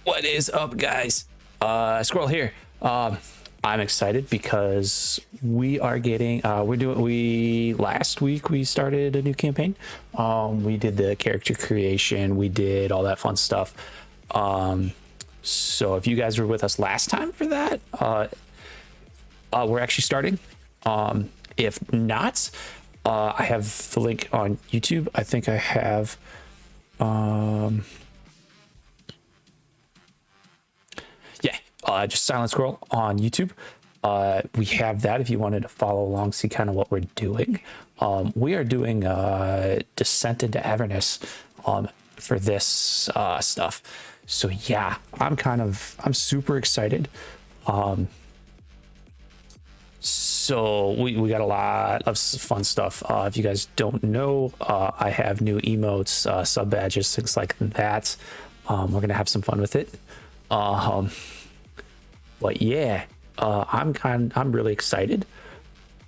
What is up, guys? Squirrel here. I'm excited because we are getting last week we started a new campaign. We did the character creation, we did all that fun stuff. So if you guys were with us last time for that, we're actually starting. If not, I have the link on YouTube. I think I have just Silent Squirrel on YouTube. We have that if you wanted to follow along, see kind of what we're doing. We are doing Descent into Avernus for this stuff. So yeah, I'm super excited. So we got a lot of fun stuff. If you guys don't know, I have new emotes, sub badges, things like that. We're gonna have some fun with it. But yeah, I'm really excited.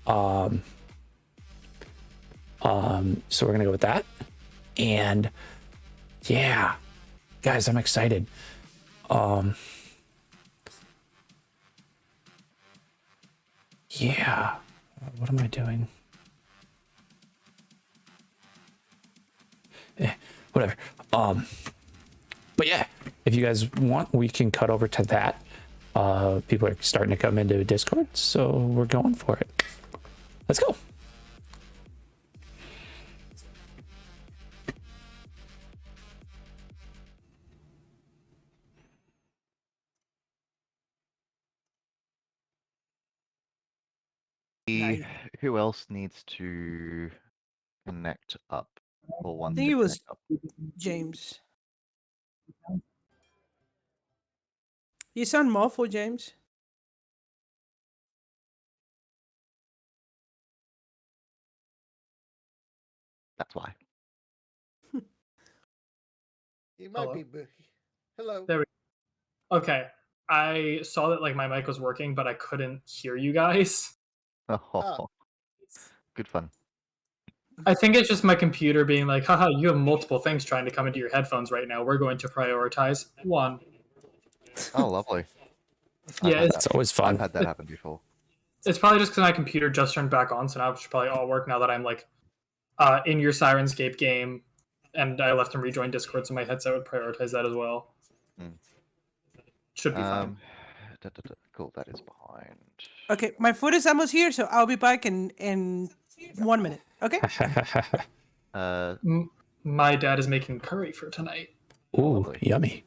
So we're gonna go with that, and yeah, guys, I'm excited. Yeah, what am I doing? Whatever. But yeah, if you guys want, we can cut over to that. People are starting to come into Discord, so we're going for it. Let's go. Who else needs to connect up or I wants think to it was connect up? James. You sound muffled, James. That's why. You might be. Hello. There we go. Okay. I saw that like my mic was working, but I couldn't hear you guys. Oh, good fun. I think it's just my computer being like, haha, you have multiple things trying to come into your headphones right now. We're going to prioritize one. Oh, lovely. Yeah, It's always fun. I've had that happen before. It's probably just because my computer just turned back on, so now it should probably all work now that I'm like in your Sirenscape game, and I left and rejoined Discord, so my headset would prioritize that as well. Should be fine. Cool, that is behind. Okay, my food is almost here, so I'll be back in 1 minute. Okay. My dad is making curry for tonight. Ooh, yummy.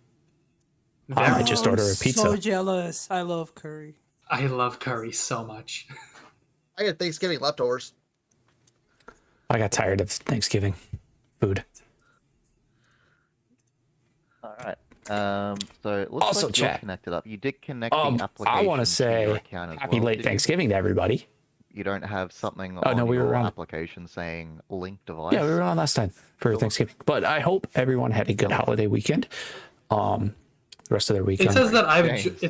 I might just order a pizza. So jealous. I love curry. I love curry so much. I had Thanksgiving leftovers. I got tired of Thanksgiving food. All right. So it looks Also, like you're chat. connected up. You did connect the application. I want to to your say account as happy well. late Thanksgiving to everybody. You don't have something Oh, on no, we were your on- application saying link device? Yeah, we were on last time for Thanksgiving. But I hope everyone had a good holiday weekend. The rest of their weekend. It says that I've James.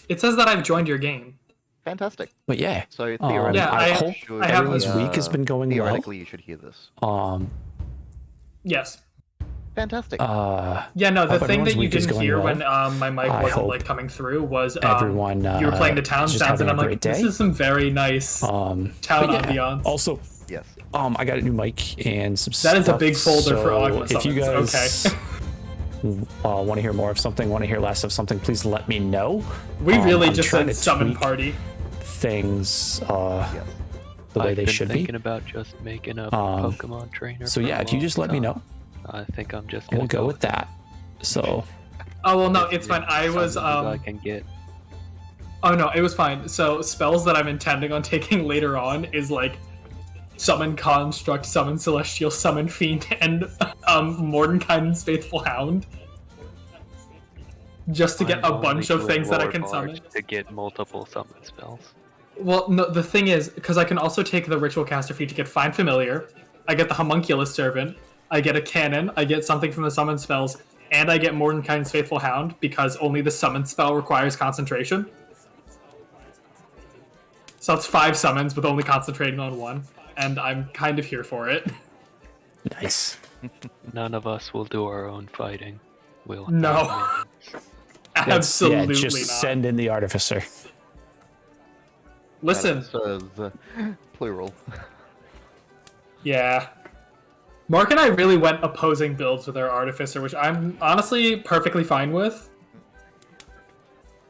it says that I've joined your game. Fantastic. But yeah, So theoretically, Yeah, I hope I have everyone's this- week has been going well. Theoretically, you should hear this. Yes. Fantastic. Yeah, no, the hope thing everyone's that you week is didn't going hear well. when my mic I wasn't hope like coming through was everyone you were playing the town just sounds, and having I'm a like, great this day. is some very nice town but yeah, ambiance. Also, yes. I got a new mic and some That is a stuff, big folder for so Augment if you summons, guys want to hear more of something, want to hear less of something, please let me know. We really I'm just trying said to summon tweak party. things Yes. the way I've they been should thinking be. about just making a Pokemon trainer. So for yeah, a if you long just let me time. know, I think I'm just we'll gonna go with that. So Oh well, no, it's fine. I was I can get. Oh no, it was fine. So spells that I'm intending on taking later on is like summon construct, summon celestial, summon fiend, and Mordenkainen's faithful hound. Just to get I'm a bunch only of things that I doing can lore summon. bards to get multiple summon spells. Well, no, the thing is, because I can also take the ritual caster feat to get Find Familiar, I get the Homunculus Servant, I get a Cannon, I get something from the summon spells, and I get Mordenkainen's Faithful Hound, because only the summon spell requires concentration. So it's 5 summons with only concentrating on 1, and I'm kind of here for it. nice. None of us will do our own fighting. We'll No. have minions. Absolutely just not. send in the artificer. Listen, The plural. yeah. Mark and I really went opposing builds with our artificer, which I'm honestly perfectly fine with.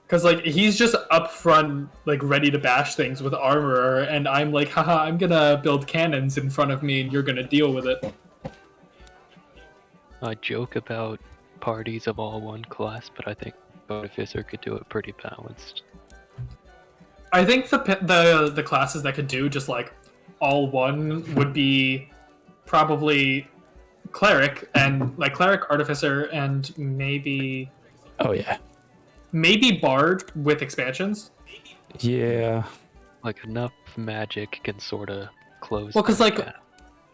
Cause like he's just up front, like ready to bash things with armor, and I'm like, haha, I'm gonna build cannons in front of me, and you're gonna deal with it. I joke about parties of all one class, but I think Artificer could do it pretty balanced. I think the classes that could do just like all one would be probably cleric and like cleric, artificer, and maybe Oh yeah. bard with expansions. Yeah. Like enough magic can sort of close. Well, because that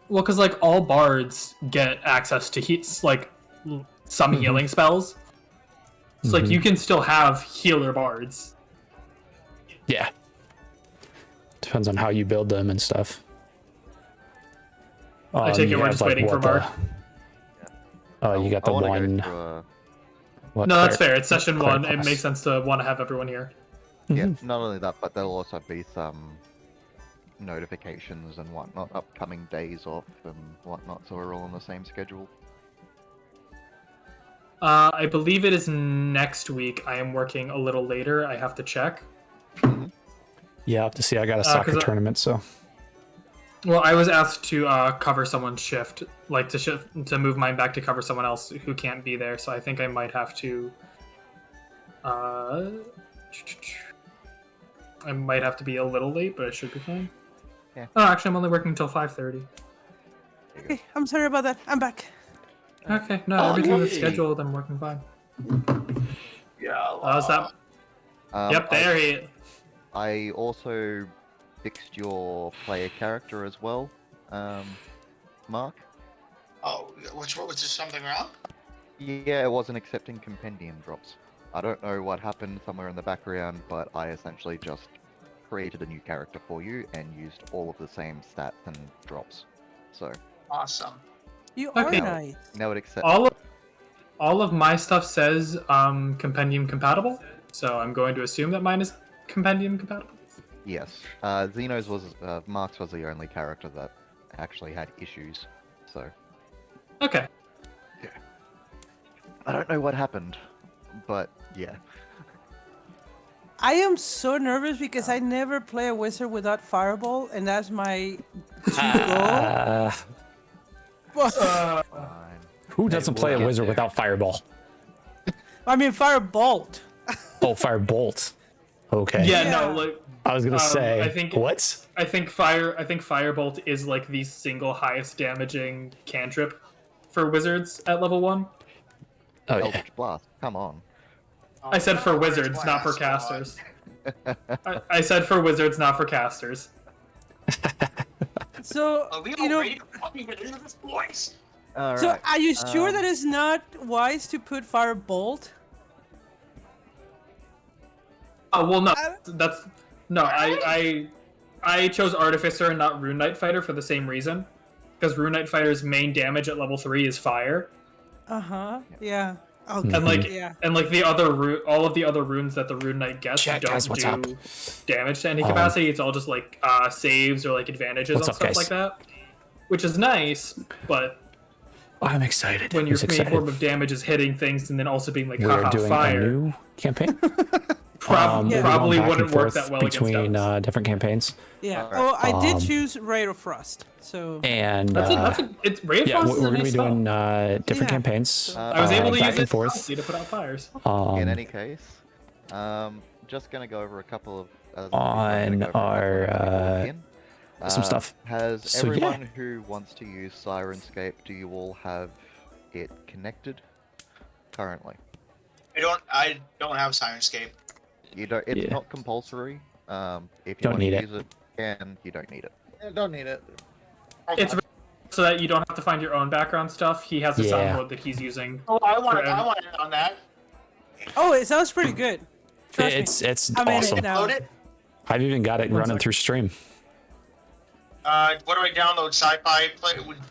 like, gap. all bards get access to like some healing spells. So like you can still have healer bards. Yeah. Depends on how you build them and stuff. I take it you we're have, just like, waiting for what, the- Mark. Oh, you got the I wanna go one. through, What, No, that's cleric- fair. It's session cleric one. It class. makes sense to want to have everyone here. Yeah, Mhm. not only that, but there'll also be some notifications and whatnot, upcoming days off and whatnot, so we're all on the same schedule. I believe it is next week. I am working a little later. I have to check. Yeah, I'll have to see. I got a soccer 'cause tournament, so Well, I was asked to cover someone's shift, like to move mine back to cover someone else who can't be there. So I think I might have to. I might have to be a little late, but it should be fine. Yeah. Oh, actually, I'm only working until 5:30. Okay, I'm sorry about that. I'm back. Okay, no, everything that's scheduled, I'm working fine. How's that? Yep, there he is. I also fixed your player character as well, Mark. Oh, which one was there something wrong? Yeah, it wasn't accepting compendium drops. I don't know what happened somewhere in the background, but I essentially just created a new character for you and used all of the same stats and drops. So Awesome. You are Okay. nice. now it accepts. All of my stuff says compendium compatible, so I'm going to assume that mine is compendium compatible. Yes. Xeno's was Mark's was the only character that actually had issues. So Okay. I don't know what happened, but yeah. I am so nervous because I never play a wizard without fireball, and that's my to go. Fine. who doesn't play a we'll get wizard there. without fireball? I mean firebolt. Oh, firebolt. Okay. Yeah, Yeah. no, like I was gonna say. I think- what? I think firebolt is like the single highest damaging cantrip for wizards at level 1. Oh yeah. Eldritch Blast, come on. I said for wizards, not for casters. I said for wizards, not for casters. So Are we you know. already fucking get into this, boys? All So right. are you sure um, that it's not wise to put firebolt? Oh well, no, I- that's no. I chose artificer and not rune knight fighter for the same reason, because rune knight fighter's main damage at level 3 is fire, Yeah. Okay. and like Yeah. the other all of the other runes that the rune knight gets Chat, don't guys, what's do up? damage to any capacity. It's all just like saves or like advantages What's and up, stuff guys? like that, which is nice. But I'm excited. when your Who's main excited? form of damage is hitting things and then also being like We're haha doing fire, a new campaign. Yeah. probably We're going back wouldn't and work forth that well between against elves. different campaigns. Yeah. Alright. Oh, I did Um, choose Ray of Frost. So And It's Ray of yeah, Frost we're is a going to nice be spell. doing different Yeah. campaigns. I was able to back use and it forth. to put out fires. In any case, just gonna go over a couple of On our, some stuff. Has So, yeah. everyone who wants to use Sirenscape, do you all have it connected currently? I don't have Sirenscape. You don't. It's Yeah. not compulsory. If you Don't want need to it. use it, and you don't need it. Yeah, don't need it. Okay. It's so that you don't have to find your own background stuff. He has a Yeah. soundboard that he's using. Oh, I want Forever. it on that. Oh, it sounds pretty good. Trust It's I'm in it awesome. now. Load it. I've even got it One running sec. through stream. What do I download? Sci-fi.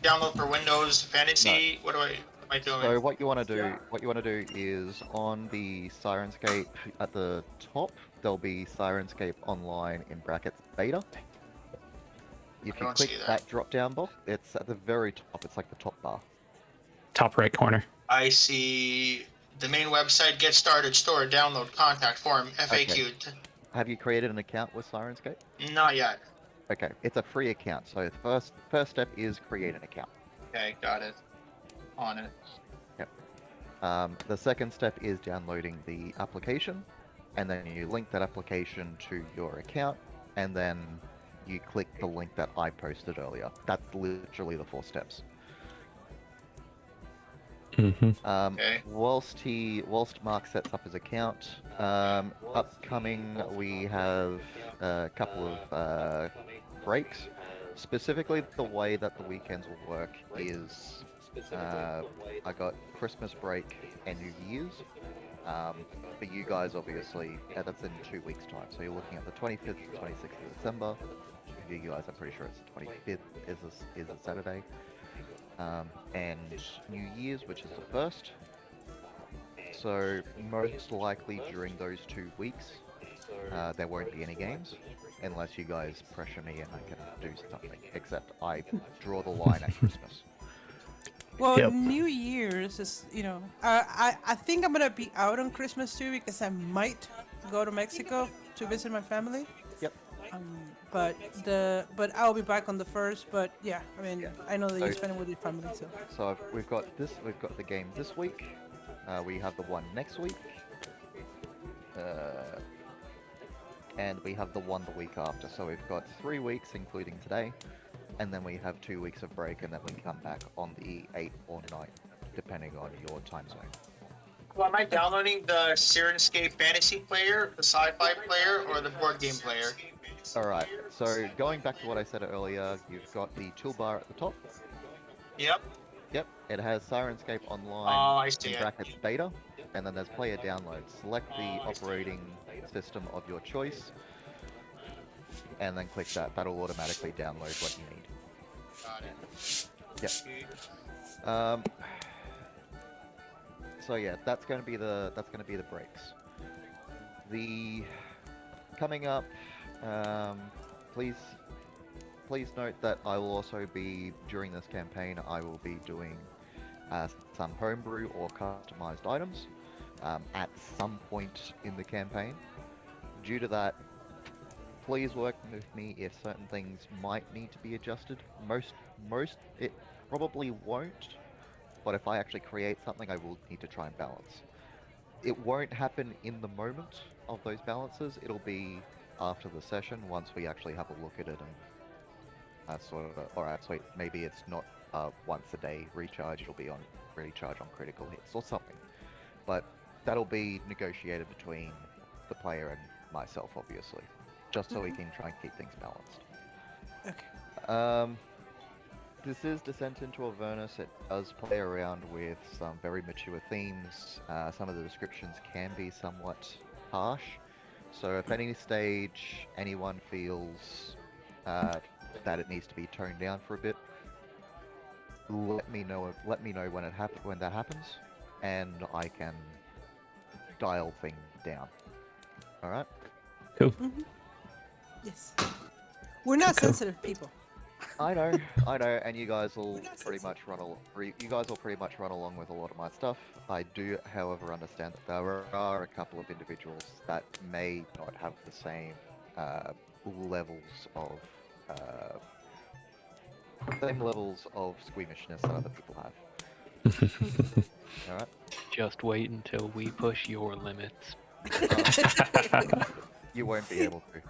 Download for Windows. Fantasy. What do I? am I doing? So what you want to do is on the Sirenscape at the top, there'll be Sirenscape Online in brackets beta. If you don't click see that. that drop down box, it's at the very top. It's like the top bar. Top right corner. I see the main website, get started, store, download, contact form, FAQ. Have you created an account with Sirenscape? Not yet. Okay, it's a free account. So the first step is create an account. Okay, got it. On it. The second step is downloading the application, and then you link that application to your account, and then you click the link that I posted earlier. That's literally the 4 steps. Okay. Whilst Mark sets up his account, upcoming we have a couple of breaks. Specifically, the way that the weekends will work is I got Christmas break and New Year's. For you guys, obviously, that's in 2 weeks' time. So you're looking at the 25th to 26th of December. For you guys, I'm pretty sure it's the 25th is a Saturday. And New Year's, which is the 1st. So most likely during those 2 weeks, there won't be any games, unless you guys pressure me and I can do something. Except I draw the line at Christmas. Well, Yep. New Year's is, I think I'm gonna be out on Christmas too because I might go to Mexico to visit my family. Yep. But I'll be back on the 1st. But yeah, I mean, I know that you So- spend it with your family, so. So we've got the game this week. We have the one next week. And we have the one the week after. So we've got 3 weeks, including today. And then we have 2 weeks of break, and then we come back on the 8th or 9th, depending on your time zone. Well, am I downloading the Sirenscape Fantasy player, the sci-fi player, or the board game player? Alright, so going back to what I said earlier, you've got the toolbar at the top. Yep. Yep, it has Sirenscape Online Oh, I see in it. brackets beta, and then there's player download. Select the operating system of your choice, and then click that. That'll automatically download what you need. Got it. Yep. So yeah, that's going to be the breaks. The coming up, please note that I will also be during this campaign. I will be doing some homebrew or customized items at some point in the campaign. Due to that, please work with me if certain things might need to be adjusted. Most it probably won't, but if I actually create something, I will need to try and balance. It won't happen in the moment of those balances. It'll be after the session once we actually have a look at it and sort of. Alright, so maybe it's not once a day recharge. It'll be on recharge on critical hits or something. But that'll be negotiated between the player and myself, obviously, just so we can try and keep things balanced. Okay. This is Descent into Avernus. It does play around with some very mature themes. Some of the descriptions can be somewhat harsh. So if at any stage anyone feels that it needs to be toned down for a bit, let me know when that happens, and I can dial things down. All right. Cool. Yes. We're not Cool. sensitive people. I know, and you guys will pretty much run along with a lot of my stuff. I do, however, understand that there are a couple of individuals that may not have the same levels of squeamishness that other people have. All right. Just wait until we push your limits. You won't be able to.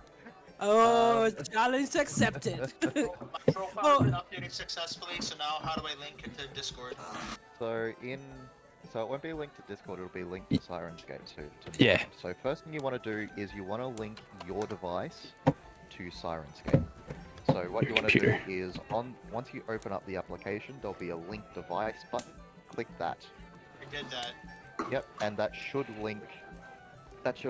Oh, challenge accepted. My profile has been updated successfully, so now how do I link it to Discord? So it won't be linked to Discord, it'll be linked to Sirenscape to Yeah. So first thing you want to do is you want to link your device to Sirenscape. So what you want to do Computer. is once you open up the application, there'll be a link device button. Click that. I did that. Yep, and that should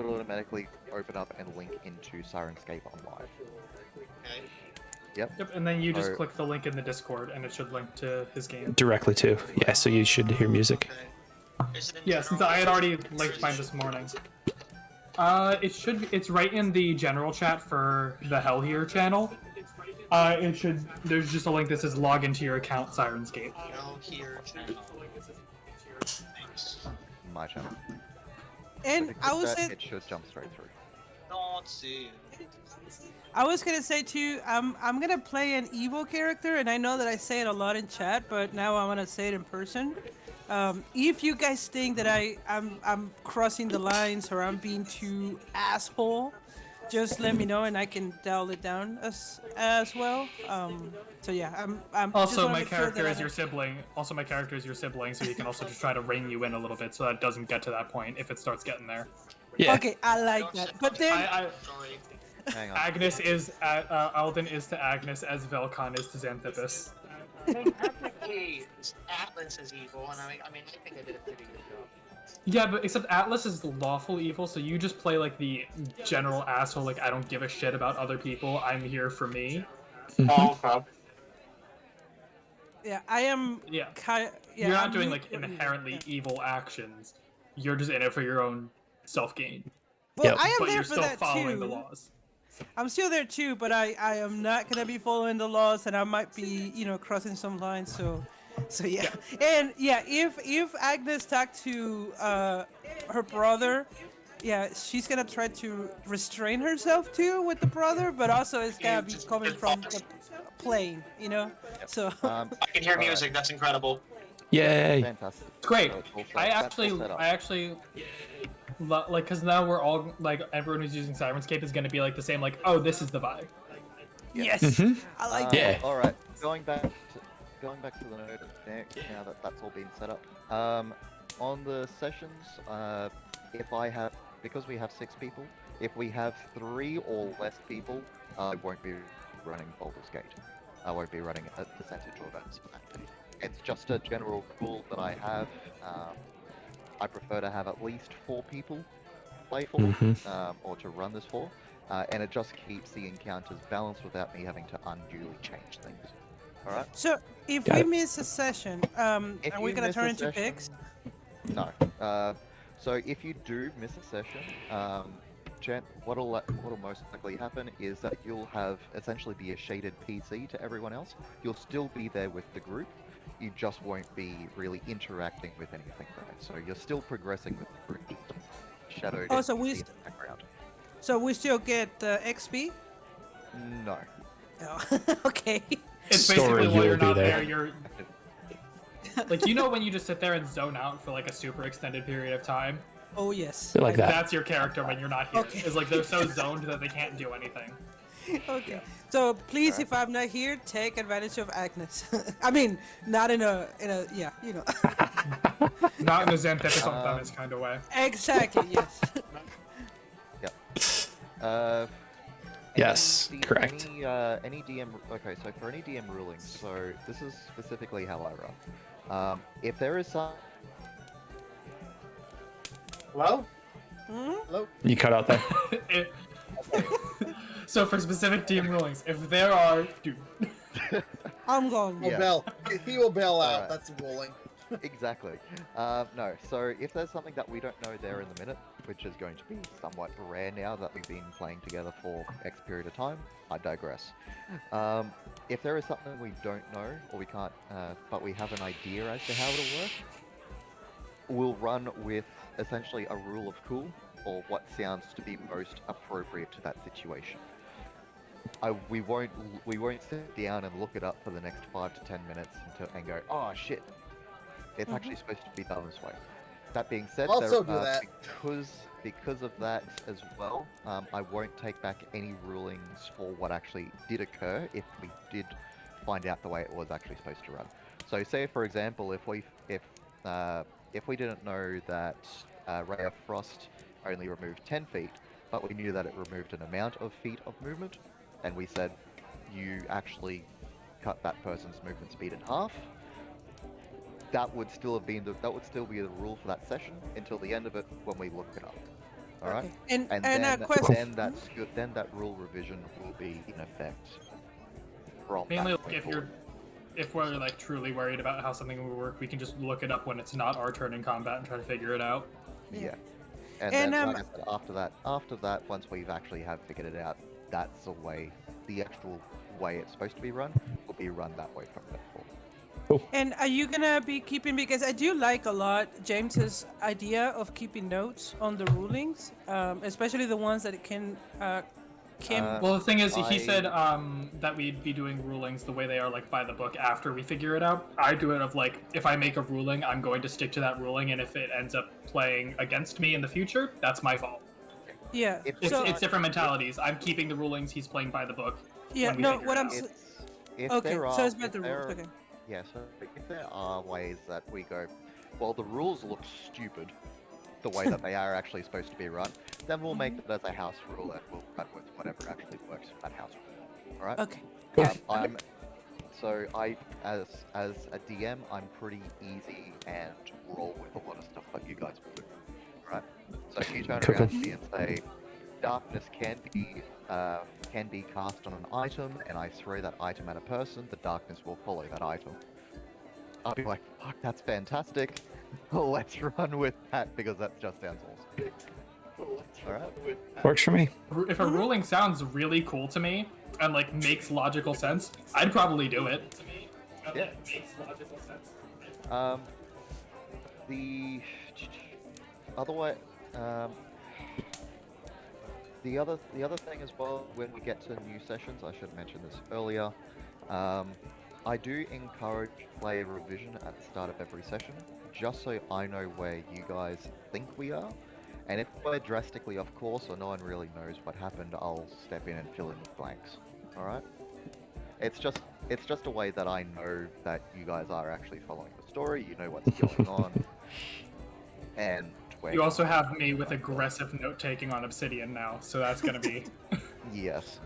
automatically open up and link into Sirenscape Online. Okay. Yep, and then you just So- click the link in the Discord, and it should link to his game. Directly to. Yeah, so you should hear music. Okay. Is it in Yeah, since general? I had already Where linked is mine it? this morning. It's right in the general chat for the Hell Here channel. There's just a link that says log into your account, Sirenscape. No, here. Thanks. My channel. And If you I click was that, saying, it should jump straight through. Don't see. I was gonna say too, I'm gonna play an evil character, and I know that I say it a lot in chat, but now I want to say it in person. If you guys think that I'm crossing the lines or I'm being too asshole, just let me know and I can dial it down as well. So yeah, I'm just Also, wanna my make sure character that is I- your sibling. Also, my character is your sibling, so he can also just try to rein you in a little bit, so that it doesn't get to that point if it starts getting there. Yeah. Okay, I like that. But then Sorry. Hang on. Agnes is Alden is to Agnes as Velcon is to Xanthippus. Technically, Atlas is evil, and I mean, I think I did a pretty good job. Yeah, but except Atlas is lawful evil, so you just play like the general asshole, like I don't give a shit about other people. I'm here for me. Oh, crap. yeah, I am. Yeah. Yeah, You're not I'm doing root like for evil, inherently yeah. evil actions. You're just in it for your own self gain. Well, Yep. I am But there you're for still that following too. the laws. I'm still there too, but I am not gonna be following the laws, and I might be, crossing some lines. So yeah. And yeah, if Agnes talked to her brother, yeah, she's gonna try to restrain herself too with the brother, but also it's gotta be coming from the plane, So Um, I can hear Alright. music. That's incredible. Yay. fantastic. It's great. So it's all set- I that's all set up. actually like, because now we're all like everyone who's using Sirenscape is gonna be like the same, like, oh, this is the vibe. yes, I like that. Yeah. All right. Going back to the node now that that's all been set up. On the sessions, because we have 6 people, if we have 3 or less people, I won't be running Baldur's Gate. I won't be running a percentage or events for that. It's just a general rule that I have. I prefer to have at least 4 people play for, or to run this for, and it just keeps the encounters balanced without me having to unduly change things. All right. So if Got we it. miss a session, If are we you gonna miss turn a into session- pigs? No. So if you do miss a session, what'll most likely happen is that you'll have essentially be a shaded PC to everyone else. You'll still be there with the group. You just won't be really interacting with anything there. So you're still progressing with the group. Shadowed Oh, so NPC we in st- the background. So we still get XP? No. Oh, okay. It's Story, basically while you'll you're be not there. there, you're like, when you just sit there and zone out for like a super extended period of time. Oh yes. Like that. That's your character when you're not here. Okay. It's like they're so zoned that they can't do anything. Okay. So please, if I'm not here, take advantage of Agnes. I mean, not in a yeah, Not in the Xanthippus on Themis kind of way. Exactly. Yes. Uh, Yes, correct. Any DM. Okay, so for any DM rulings, so this is specifically how I run. If there is some. Hello? Hello? You cut out there. It- so for specific team rulings, if there are, dude, I'm going. He'll Yeah. bail. He will bail out. Alright. That's the ruling. Exactly. No, so if there's something that we don't know there in the minute, which is going to be somewhat rare now that we've been playing together for X period of time, I digress. If there is something we don't know, or we can't, but we have an idea as to how it'll work, we'll run with essentially a rule of cool, or what sounds to be most appropriate to that situation. We won't sit down and look it up for the next 5 to 10 minutes and go, oh shit, it's actually supposed to be done this way. That being said, Also do that. because of that as well, I won't take back any rulings for what actually did occur if we did find out the way it was actually supposed to run. So, say for example, if we didn't know that Ray of Frost only removed 10 feet, but we knew that it removed an amount of feet of movement, and we said you actually cut that person's movement speed in half, that would still be the rule for that session until the end of it when we look it up. All right. Okay. And And a then, question. then that's good. Then that rule revision will be in effect. from Mainly, that like, point if forward. we're like truly worried about how something will work, we can just look it up when it's not our turn in combat and try to figure it out. Yeah. And, And, then, like I said, after that, once we've actually have figured it out, that's the way, the actual way it's supposed to be run, will be run that way from that forward. And are you gonna be keeping, because I do like a lot James's idea of keeping notes on the rulings, especially the ones that it can Well, the thing is, he I- said that we'd be doing rulings the way they are, like by the book, after we figure it out. I do it of like, if I make a ruling, I'm going to stick to that ruling, and if it ends up playing against me in the future, that's my fault. yeah. If- It's, So it's different mentalities. I'm keeping the rulings. He's playing by the book. yeah, when we no, figure what it I'm out. If okay. there So are, it's about if the there rules. are- Okay. Yeah, so if there are ways that we go, well, the rules look stupid, the way that they are actually supposed to be run, then we'll make it as a house rule and we'll run with whatever actually works for that house rule. All right. Okay. As a DM, I'm pretty easy and roll with a lot of stuff like you guys will do. Right. So if you turn Cool. around to me and say, darkness can be cast on an item, and I throw that item at a person, the darkness will follow that item. I'll be like, fuck, that's fantastic. Let's run with that because that just sounds awesome. Alright. Works for me. If a ruling sounds really cool to me and like makes logical sense, I'd probably do it. Yeah. The other way, the other thing as well, when we get to new sessions, I should mention this earlier. I do encourage player revision at the start of every session, just so I know where you guys think we are. And if we're drastically off course or no one really knows what happened, I'll step in and fill in the blanks. Alright? It's just a way that I know that you guys are actually following the story, you know what's going on. And where You also have me with aggressive note taking on Obsidian now, so that's gonna be. Yes.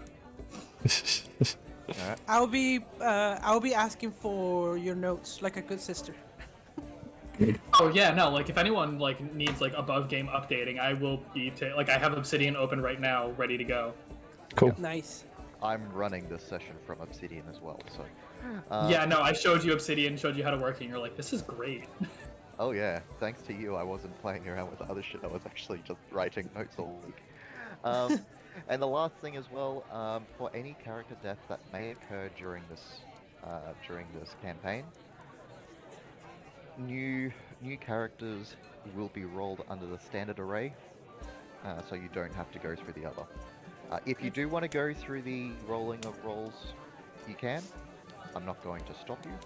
Alright. I'll be asking for your notes like a good sister. Oh yeah, no. Like if anyone like needs like above game updating, I will be. Like I have Obsidian open right now, ready to go. Cool. Nice. I'm running this session from Obsidian as well, so... Yeah, no. I showed you Obsidian, showed you how to work it, and you're like, this is great. Oh yeah, thanks to you, I wasn't playing around with the other shit, I was actually just writing notes all week. And the last thing as well, for any character death that may occur during this campaign, new characters will be rolled under the standard array, so you don't have to go through the other. If you do want to go through the rolling of rolls, you can. I'm not going to stop you.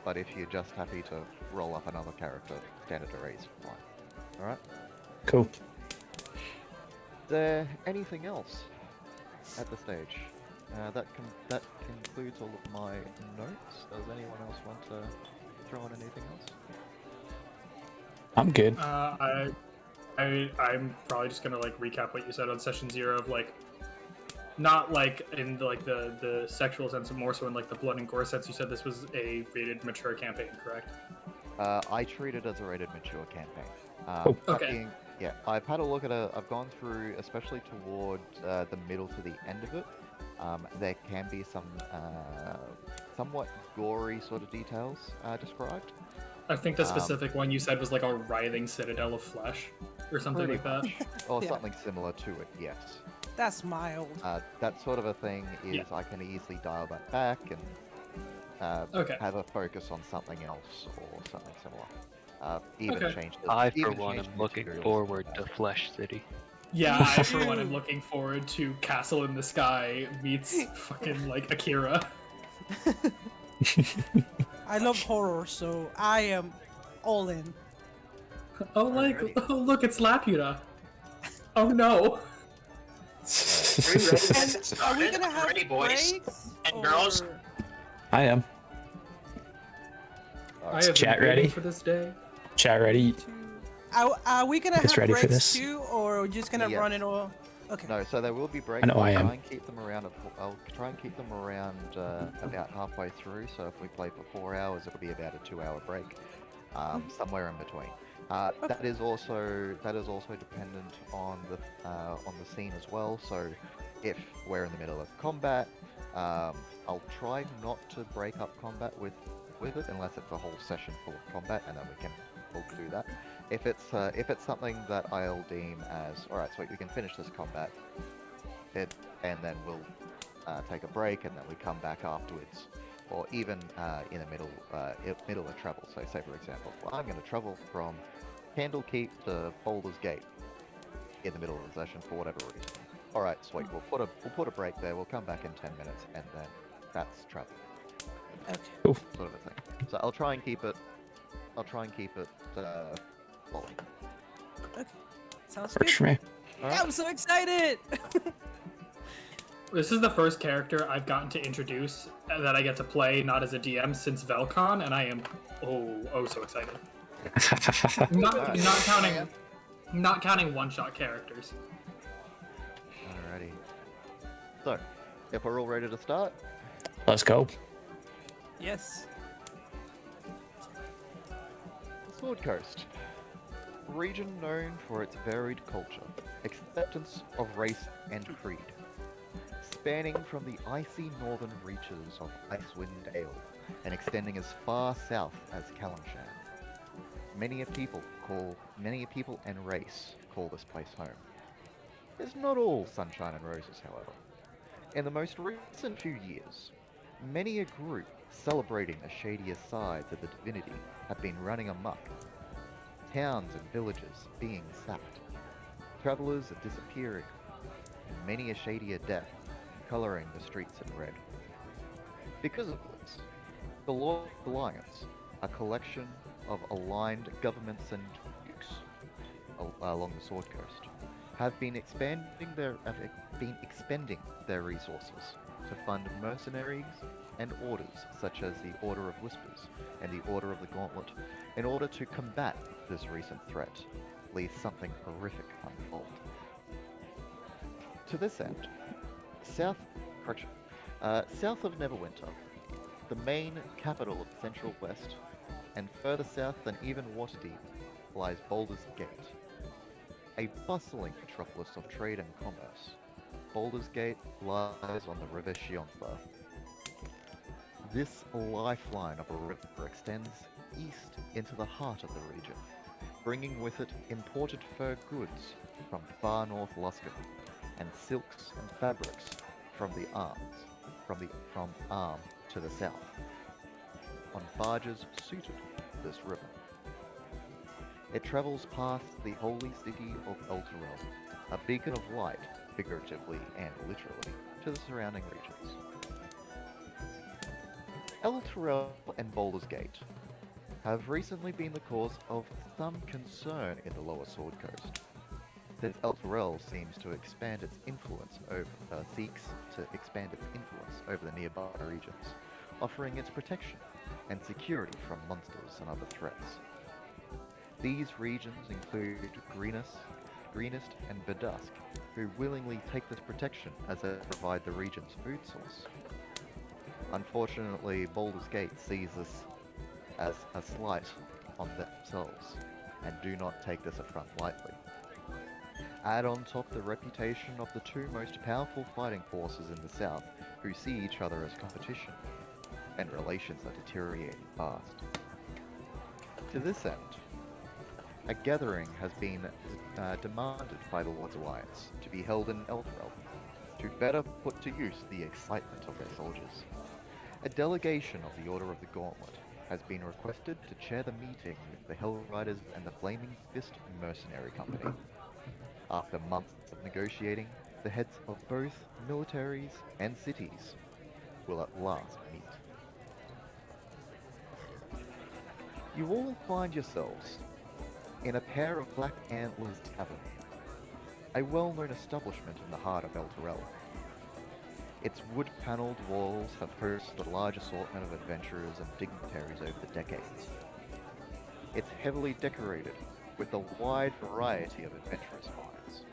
But if you're just happy to roll up another character, standard arrays fine. Alright? Cool. Is there anything else at the stage? That concludes all of my notes. Does anyone else want to throw in anything else? I'm good. I'm probably just gonna like recap what you said on session 0 of like, not like in like the sexual sense, but more so in like the blood and gore sense. You said this was a rated mature campaign, correct? I treat it as a rated mature campaign. Oh. That Okay. being- yeah, I've had a look at I've gone through, especially toward the middle to the end of it. There can be some somewhat gory sort of details described. I think the specific one you said was like a writhing citadel of flesh or something like Pretty that. Or Yeah. something similar to it, yes. That's mild. That sort of a thing is Yeah. I can easily dial that back and Okay. have a focus on something else or something similar. Even Okay. change the I, for even one, change am the looking materials forward and to that. Flesh City. Yeah, I for one am looking forward to Castle in the Sky meets fucking like Akira. I love horror, so I am all in. Oh, like, Alrighty. oh look, it's Laputa. Oh no. And are we gonna have Ready, boys breaks and girls? or- I am. I have Chat been waiting ready? for this day. Chat ready? Are we gonna It's have ready for breaks this. too, or we're just gonna Yes. run it all? Okay. No, so there will be breaks. I know I I'll am. try and keep them around. I'll try and keep them around about halfway through. So if we play for 4 hours, it'll be about a 2-hour break, somewhere in between. That is also dependent on the scene as well. So if we're in the middle of combat, I'll try not to break up combat with it unless it's a whole session full of combat, and then we'll do that. If it's something that I'll deem as alright, so we can finish this combat, and then we'll take a break, and then we come back afterwards, or even in the middle of travel. So say for example, I'm going to travel from Candlekeep to Baldur's Gate in the middle of the session for whatever reason. Alright, sweet. We'll put a break there. We'll come back in 10 minutes, and then that's travel. Okay. Cool. Sort of a thing. So I'll try and keep it flowing. Okay. Sounds Works good. for me. Alright. I'm so excited. This is the first character I've gotten to introduce that I get to play not as a DM since Velcon, and I am so excited. Not counting one-shot characters. Alrighty. So, if we're all ready to start, Let's go. Yes. Sword Coast. Region known for its varied culture, acceptance of race and creed. Spanning from the icy northern reaches of Icewind Dale and extending as far south as Calimshan. Many a people and race call this place home. It's not all sunshine and roses, however. In the most recent few years, many a group celebrating the shadier sides of the divinity have been running amok. Towns and villages being sacked. Travelers are disappearing, and many a shadier death coloring the streets in red. Because of this, the Lord Alliance, a collection of aligned governments and dukes along the Sword Coast, have been expending their resources to fund mercenaries and orders such as the Order of Whispers and the Order of the Gauntlet in order to combat this recent threat, lest something horrific unfold. To this end, south of Neverwinter, the main capital of the Central West, and further south than even Waterdeep, lies Baldur's Gate, a bustling metropolis of trade and commerce. Baldur's Gate lies on the River Shionthla. This lifeline of a river extends east into the heart of the region, bringing with it imported fur goods from far north Luskan, and silks and fabrics from Arm to the south, on barges suited to this river. It travels past the holy city of Elturel, a beacon of light, figuratively and literally, to the surrounding regions. Elturel and Baldur's Gate have recently been the cause of some concern in the lower Sword Coast, since Elturel seems to expand its influence seeks to expand its influence over the nearby regions, offering its protection and security from monsters and other threats. These regions include Greenest, and Bedusk, who willingly take this protection as they provide the region's food source. Unfortunately, Baldur's Gate sees this as a slight on themselves, and do not take this affront lightly. Add on top the reputation of the two most powerful fighting forces in the south, who see each other as competition, and relations are deteriorating fast. To this end, a gathering has been demanded by the Lord's Alliance to be held in Elturel, to better put to use the excitement of their soldiers. A delegation of the Order of the Gauntlet has been requested to chair the meeting with the Hell Riders and the Flaming Fist Mercenary Company. After months of negotiating, the heads of both militaries and cities will at last meet. You all find yourselves in a pair of Black Antlers Tavern, a well-known establishment in the heart of Elturel. Its wood-panelled walls have hosted a large assortment of adventurers and dignitaries over the decades. It's heavily decorated with a wide variety of adventurous finds,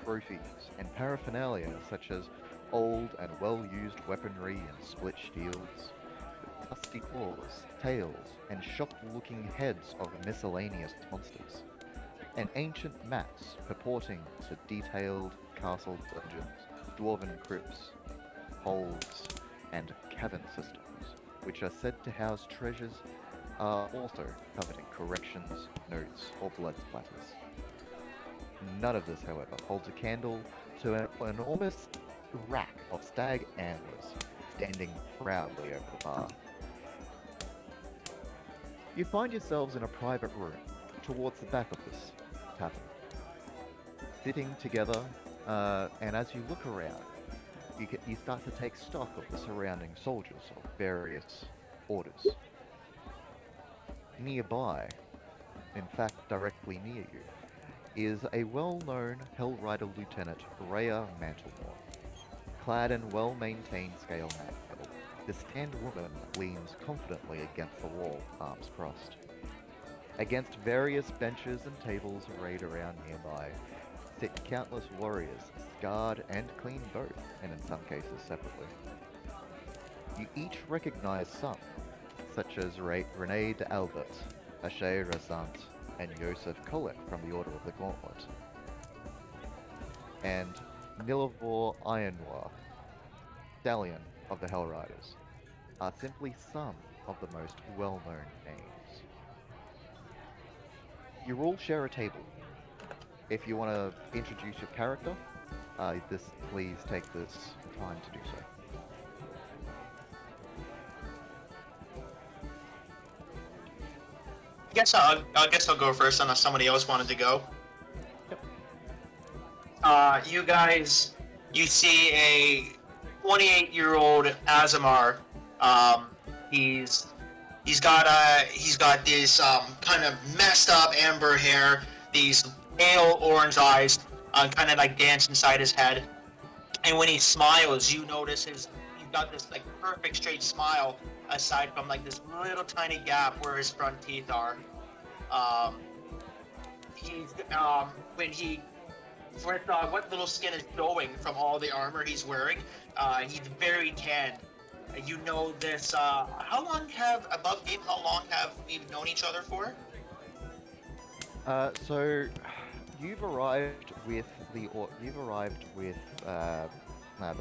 trophies, and paraphernalia such as old and well-used weaponry and split shields, with dusty claws, tails, and shocked-looking heads of miscellaneous monsters, and ancient maps purporting to detailed castle dungeons dwarven crypts, holes, and cavern systems, which are said to house treasures, are also covered in corrections, notes, or blood splatters. None of this, however, holds a candle to an enormous rack of stag antlers standing proudly over the bar. You find yourselves in a private room towards the back of this tavern. Sitting together, and as you look around, you start to take stock of the surrounding soldiers of various orders. Nearby, in fact directly near you, is a well-known Hellrider Lieutenant Rhea Mantlemore. Clad in well-maintained scale mantle, this tanned woman leans confidently against the wall, arms crossed. Against various benches and tables arrayed around nearby, sit countless warriors, scarred and clean both, and in some cases separately. You each recognize some, such as Renee de Albert, Ashay Rasant, and Joseph Colin from the Order of the Gauntlet, and Nilivor Ironnoir, Stallion of the Hellriders, are simply some of the most well-known names. You all share a table. If you want to introduce your character, please take this time to do so. I guess I'll go first unless somebody else wanted to go. You guys, you see a 28-year-old Azamar. He's got this kind of messed up amber hair, these pale orange eyes, kind of like dance inside his head. And when he smiles, you notice he's got this like perfect straight smile, aside from like this little tiny gap where his front teeth are. What little skin is showing from all the armor he's wearing, he's very tanned. You know this. How long have we known each other for? So you've arrived with the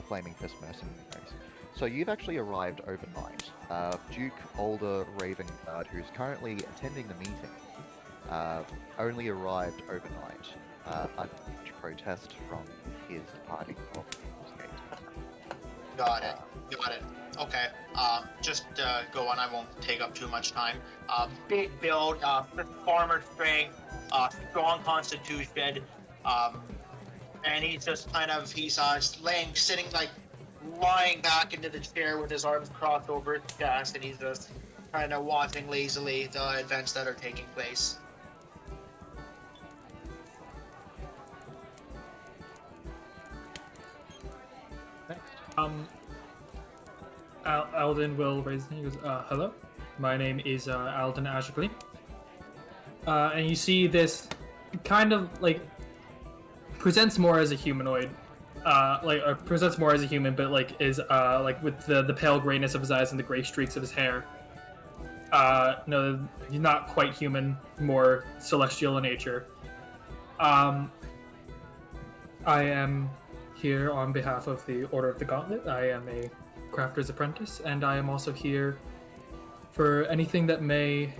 Flaming Fist mercenaries. So you've actually arrived overnight. Duke Older Ravengard, who's currently attending the meeting, only arrived overnight under protest from his departing from Gate. Got it. Okay. Just go on. I won't take up too much time. Big build, farmer strength, strong constitution, and he's just lying back into the chair with his arms crossed over his chest, and he's just kind of watching lazily the events that are taking place. Alden will raise his hand. He goes, hello, my name is Alden Ashley. And you see this kind of like presents more as a humanoid, presents more as a human, but like is like with the pale grayness of his eyes and the gray streaks of his hair. No, he's not quite human, more celestial in nature. I am here on behalf of the Order of the Gauntlet. I am a crafter's apprentice, and I am also here for anything that may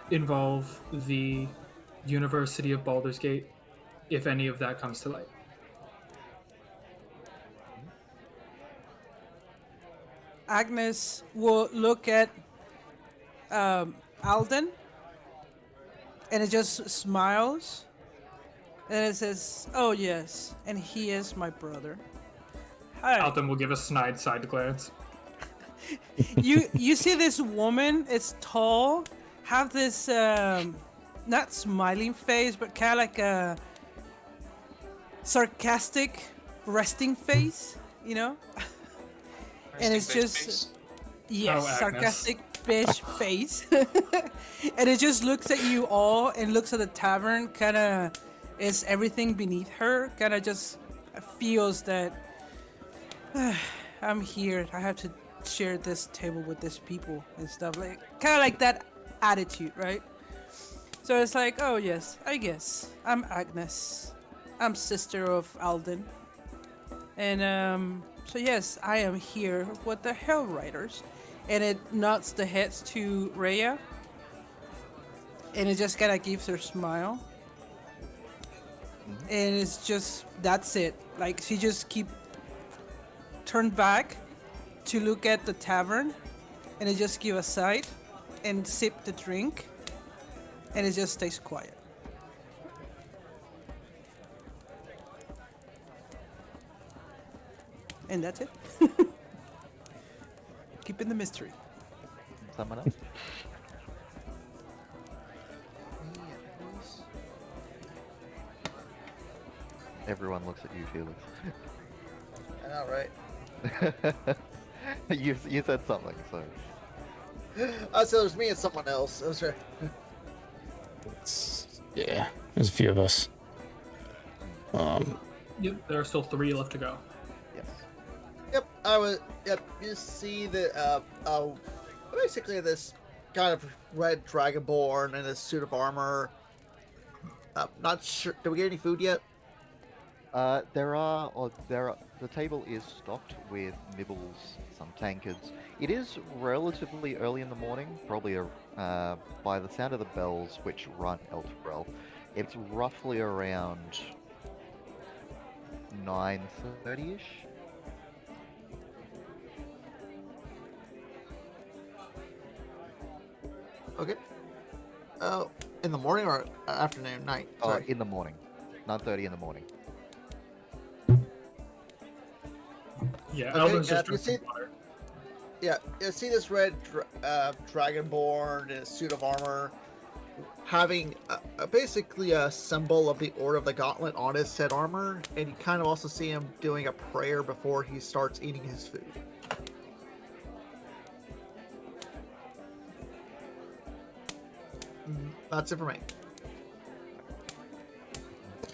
involve the University of Baldur's Gate, if any of that comes to light. Agnes will look at Alden, and it just smiles, and it says, "Oh yes, and he is my brother." Hi. Alden will give a snide side glance. You see this woman? It's tall, have this not smiling face, but kind of like a sarcastic resting face, you know? And it's just yes, Oh, Agnes. sarcastic bitch face, and it just looks at you all and looks at the tavern. Kind of is everything beneath her. Kind of just feels that I'm here. I have to share this table with these people and stuff, like kind of like that attitude, right? So it's like, oh yes, I guess I'm Agnes. I'm sister of Alden. And so yes, I am here with the Hell Riders, and it nods the heads to Rhea, and it just kind of gives her a smile, and it's just that's it. Like she just keep turned back to look at the tavern, and it just give a side, and sip the drink, and it just stays quiet. And that's it. Keeping the mystery. Someone else? Everyone looks at you, Felix. I know, right? You said something, so So there's me and someone else. That's right. Yeah, there's a few of us. Yep, there are still 3 left to go. yes. Yep, Yep, you see that. Basically this kind of red dragonborn in a suit of armor. Not sure. Did we get any food yet? The table is stocked with nibbles, some tankards. It is relatively early in the morning, probably by the sound of the bells which run Elturel. It's roughly around 9:30ish. Okay. Oh, in the morning or afternoon, night? Sorry. In the morning, 9:30 in the morning. Yeah, Okay, Elvin's just you drinking see- water. Yeah, you see this red dragonborn in a suit of armor, having basically a symbol of the Order of the Gauntlet on his said armor, and you kind of also see him doing a prayer before he starts eating his food. That's it for me.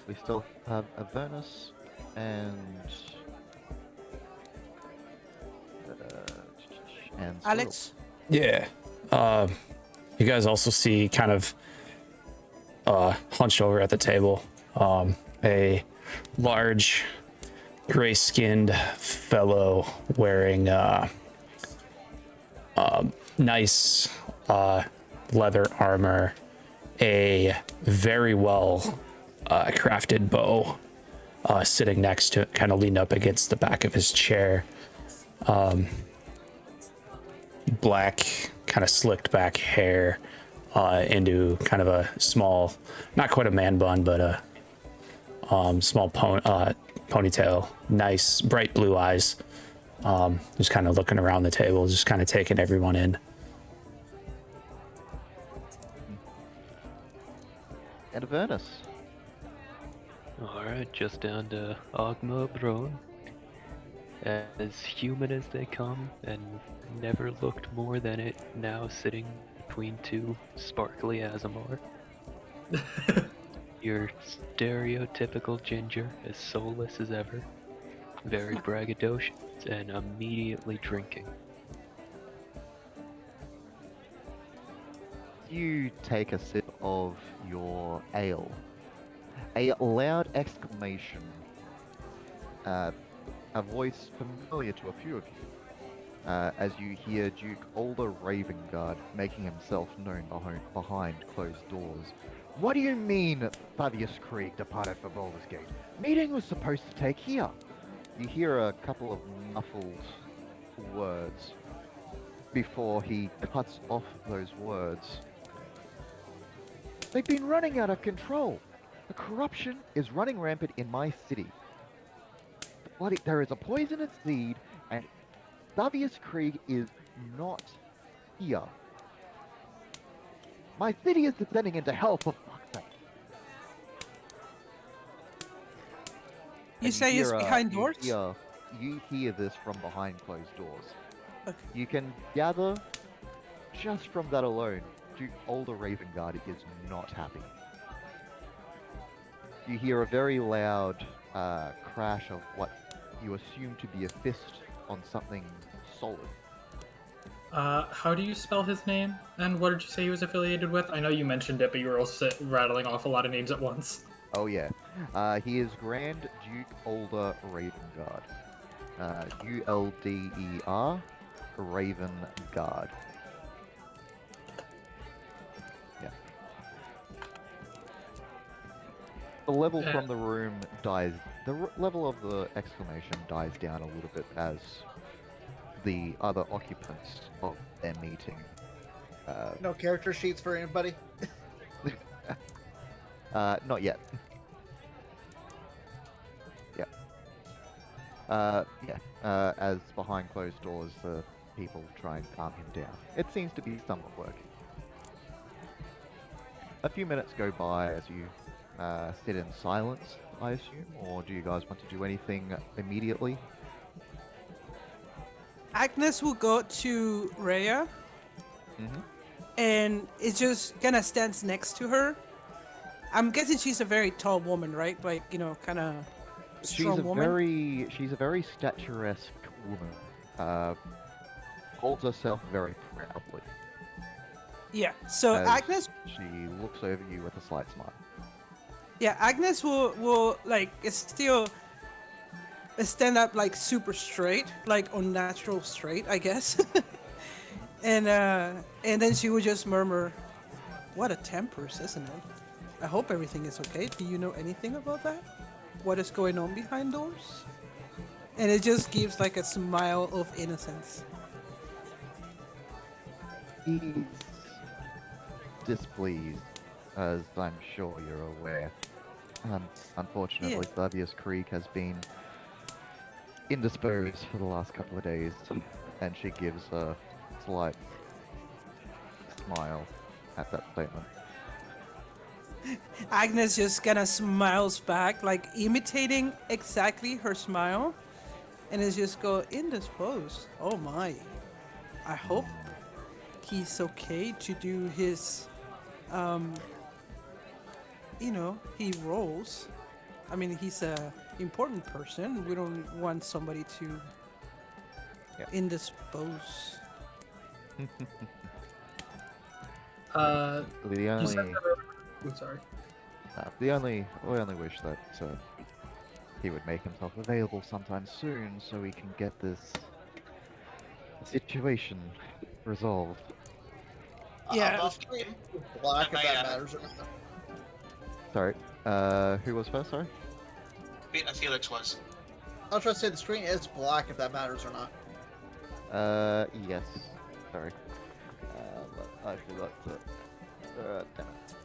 We still have Avernus and Alex, Yeah. You guys also see kind of hunched over at the table a large gray-skinned fellow wearing nice leather armor, a very well crafted bow sitting next to it, kind of leaned up against the back of his chair. Black, kind of slicked back hair into kind of a small, not quite a man bun, but a small ponytail. Nice, bright blue eyes. Just kind of looking around the table, just kind of taking everyone in. and Avernus. Alright, just down to Ogma Brone. As human as they come, and never looked more than it, now sitting between 2 sparkly Azamar. Your stereotypical ginger, as soulless as ever, very braggadocious, and immediately drinking. You take a sip of your ale. A loud exclamation, a voice familiar to a few of you, as you hear Duke Older Ravengard making himself known behind closed doors. What do you mean Thaddeus Krieg departed for Baldur's Gate? Meeting was supposed to take here. You hear a couple of muffled words before he cuts off those words. They've been running out of control. The corruption is running rampant in my city. There is a poisonous seed, and Thaddeus Krieg is not here. My city is descending into hell, for fuck's sake. you And say it's hear, behind doors? You hear this from behind closed doors. Okay. You can gather, just from that alone, Duke Older Ravengard is not happy. You hear a very loud crash of what you assume to be a fist on something solid. How do you spell his name? And what did you say he was affiliated with? I know you mentioned it, but you were also rattling off a lot of names at once. Oh yeah, He is Grand Duke Older Ravenguard. Ulder Raven Guard. Yeah. The level from the room dies. The level of the exclamation dies down a little bit as the other occupants of their meeting. No character sheets for anybody. Not yet. As behind closed doors, the people try and calm him down. It seems to be somewhat working. A few minutes go by as you sit in silence, I assume, or do you guys want to do anything immediately? Agnes will go to Rhea Mm-hmm. and it just kind of stands next to her. I'm guessing she's a very tall woman, right? Like, you know, kind of strong woman. She's a very statuesque woman. Holds herself very proudly. Yeah. So as Agnes, She looks over you with a slight smile. yeah, Agnes will like still stand up like super straight, like unnatural straight, I guess. and then she would just murmur, "What a tempers, isn't it? I hope everything is okay. Do you know anything about that? What is going on behind doors?" And it just gives like a smile of innocence. He's displeased, as I'm sure you're aware. Unfortunately, Flavius Creek has been indisposed for the last couple of days, and she gives a slight smile at that statement. Agnes just kind of smiles back, like imitating exactly her smile, and is just go indisposed. Oh my! I hope he's okay to do his, he rolls. I mean, he's a important person. We don't want somebody to indispose. The only, I'm sorry. we only wish that he would make himself available sometime soon, so we can get this situation resolved. Yeah. Above him, Black, if I, that matters or not. Sorry. Who was first? Sorry. Felix was. I was trying to say the screen is black if that matters or not. Yes. Sorry. But I forgot to. Damn it.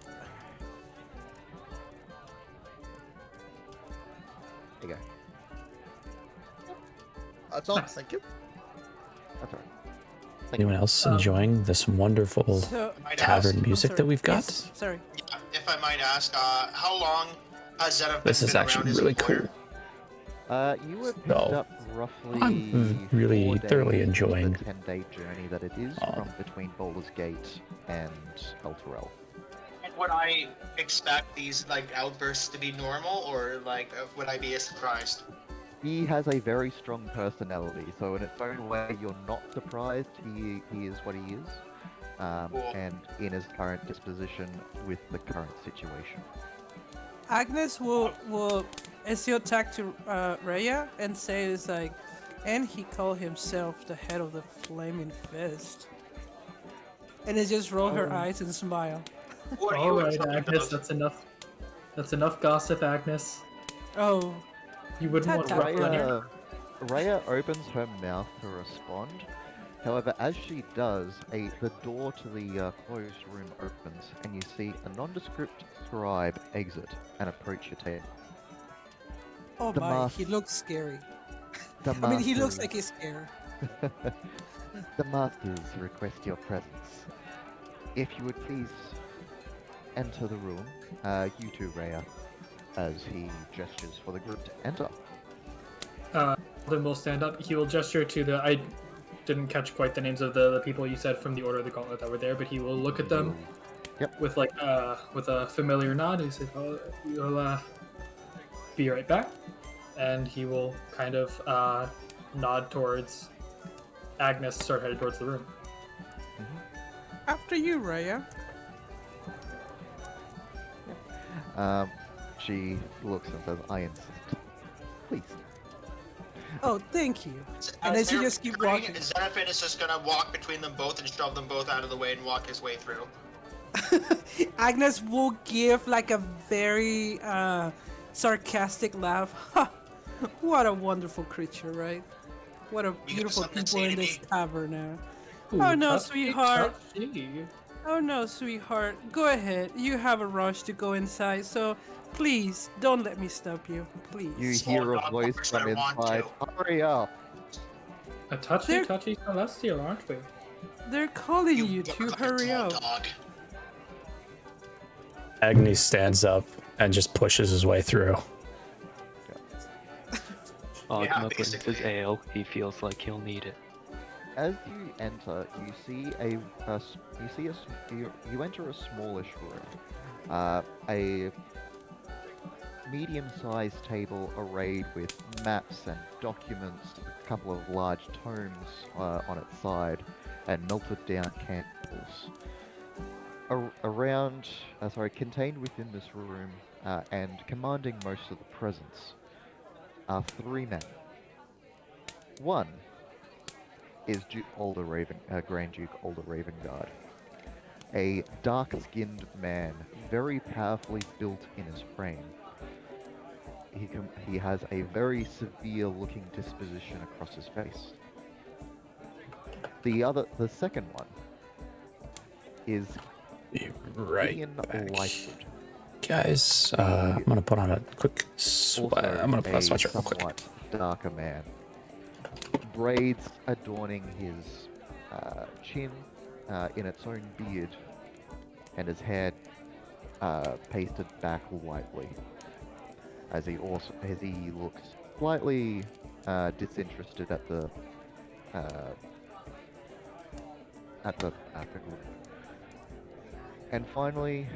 There you go. That's all. Thank you. That's alright. Anyone else enjoying this wonderful So, tavern music sorry. that we've got? Yes, sorry. Yeah, if I might ask, how long has Zedov This is been actually around as really employer? cool. You were picked No. up roughly. I'm really 4 days thoroughly into enjoying- the 10-day journey that it is from between Boulder's Gate and Elturel. Would I expect these outbursts to be normal, or would I be surprised? He has a very strong personality, so in its own way, you're not surprised he is what he is, Cool. and in his current disposition with the current situation. Agnes will still talk to Rhea and say it's like, and he called himself the head of the Flaming Fist. And it just roll her eyes and smile. Who are you All in right, front Agnes, of? that's enough. That's enough gossip, Agnes. Oh, You wouldn't want Ta-ta. rough running. Rhea opens her mouth to respond. However, as she does, the door to the closed room opens, and you see a nondescript scribe exit and approach your table. oh The my, mask- he looks scary. The I mean, he looks masters- like he's scared. The masters request your presence. If you would please enter the room, you too, Rhea, as he gestures for the group to enter. Then we'll stand up. He will gesture to the. I didn't catch quite the names of the people you said from the Order of the Gauntlet that were there, but he will look at them with with a familiar nod. He says, "Oh, you'll be right back," and he will kind of nod towards Agnes, start headed towards the room. After you, Rhea. She looks and says, "I insist. Please." Oh, thank you. And As as you they're just keep entering, walking. Xenophon is just gonna walk between them both and shove them both out of the way and walk his way through. Agnes will give like a very sarcastic laugh. Ha! What a wonderful creature, right? What a got beautiful something to people say in to this me? tavern now. Ooh, Oh no, touchy, sweetheart. touchy. Oh no, sweetheart. Go ahead. You have a rush to go inside, so please don't let me stop you. You Please. hear a dog voice barks from when I want inside. Hurry up! A touchy, They're- touchy celestial, aren't we? They're calling you bark to like a hurry tall up. dog. Agni stands up and just pushes his way through. Ogma brings basically. his ale. He feels like he'll need it. As you enter, you see you enter a smallish room. A medium-sized table arrayed with maps and documents, a couple of large tomes on its side, and melted down candles. Contained within this room and commanding most of the presence are three men. One is Grand Duke Older Ravengard, a dark-skinned man, very powerfully built in his frame. He has a very severe-looking disposition across his face. The second one is Right Gideon back. Lightwood. Guys, I'm gonna put on a quick sweat. Also I'm gonna put on a a sweatshirt real quick. somewhat darker man. Braids adorning his chin in its own beard, and his hair pasted back lightly, as he looks slightly disinterested at the back of the room. And finally,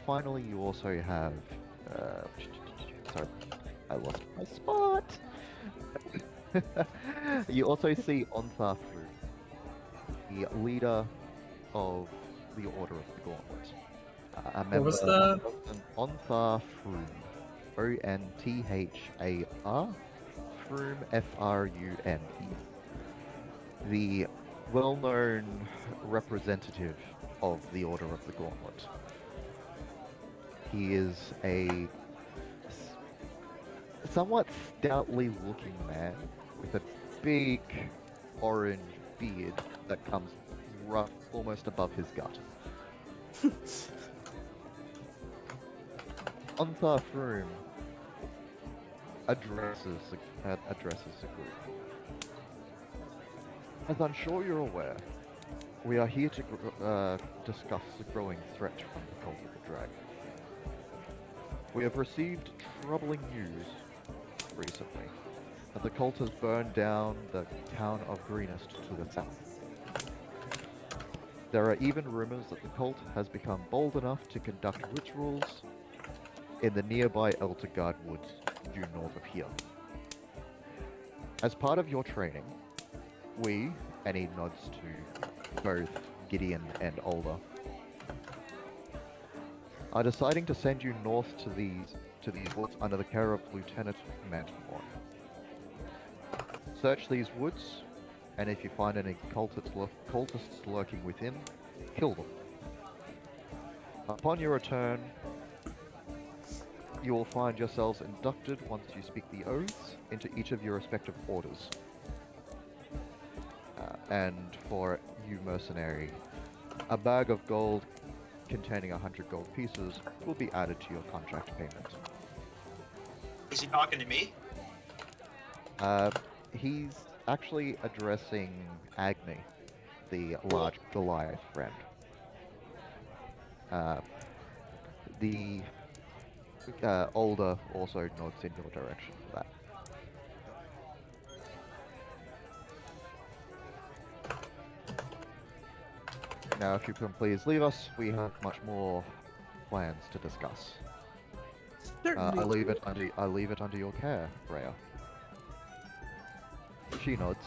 finally, you also have. Sorry, I lost my spot. You also see Ontharfru, the leader of the Order of the Gauntlet. A member was the- Ontharfru, Onthar, Froom, Frume. The well-known representative of the Order of the Gauntlet. He is a somewhat stoutly looking man with a big orange beard that comes rough almost above his gut. Ontharfru Froom addresses the group. As I'm sure you're aware, we are here to discuss the growing threat from the Cult of the Dragon. We have received troubling news recently that the cult has burned down the town of Greenest to the south. There are even rumors that the cult has become bold enough to conduct rituals in the nearby Elturel woods due north of here. As part of your training, we, and he nods to both Gideon and Older, are deciding to send you north to these woods under the care of Lieutenant Mantelmore. Search these woods, and if you find any cultists lurking within, kill them. Upon your return, you will find yourselves inducted once you speak the oaths into each of your respective orders. And for you mercenary, a bag of gold containing 100 gold pieces will be added to your contract payment. Is he talking to me? He's actually addressing Agni, the large Goliath friend. The Older also nods in your direction for that. Now, if you can please leave us, we have much more plans to discuss. Certainly. I leave it under your care, Rhea. She nods,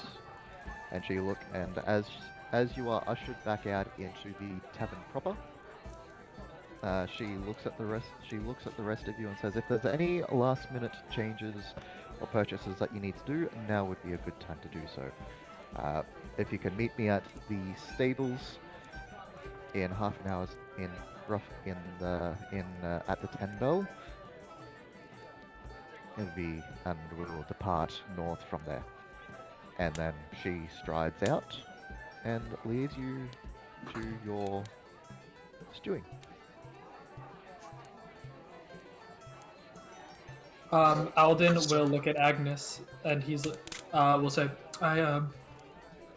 and as you are ushered back out into the tavern proper, she looks at the rest. She looks at the rest of you and says, "If there's any last-minute changes or purchases that you need to do, now would be a good time to do so. If you can meet me at the stables in half an hour's at the 10 bell, we will depart north from there." And then she strides out and leaves you to your stewing. Alden will look at Agnes and will say, I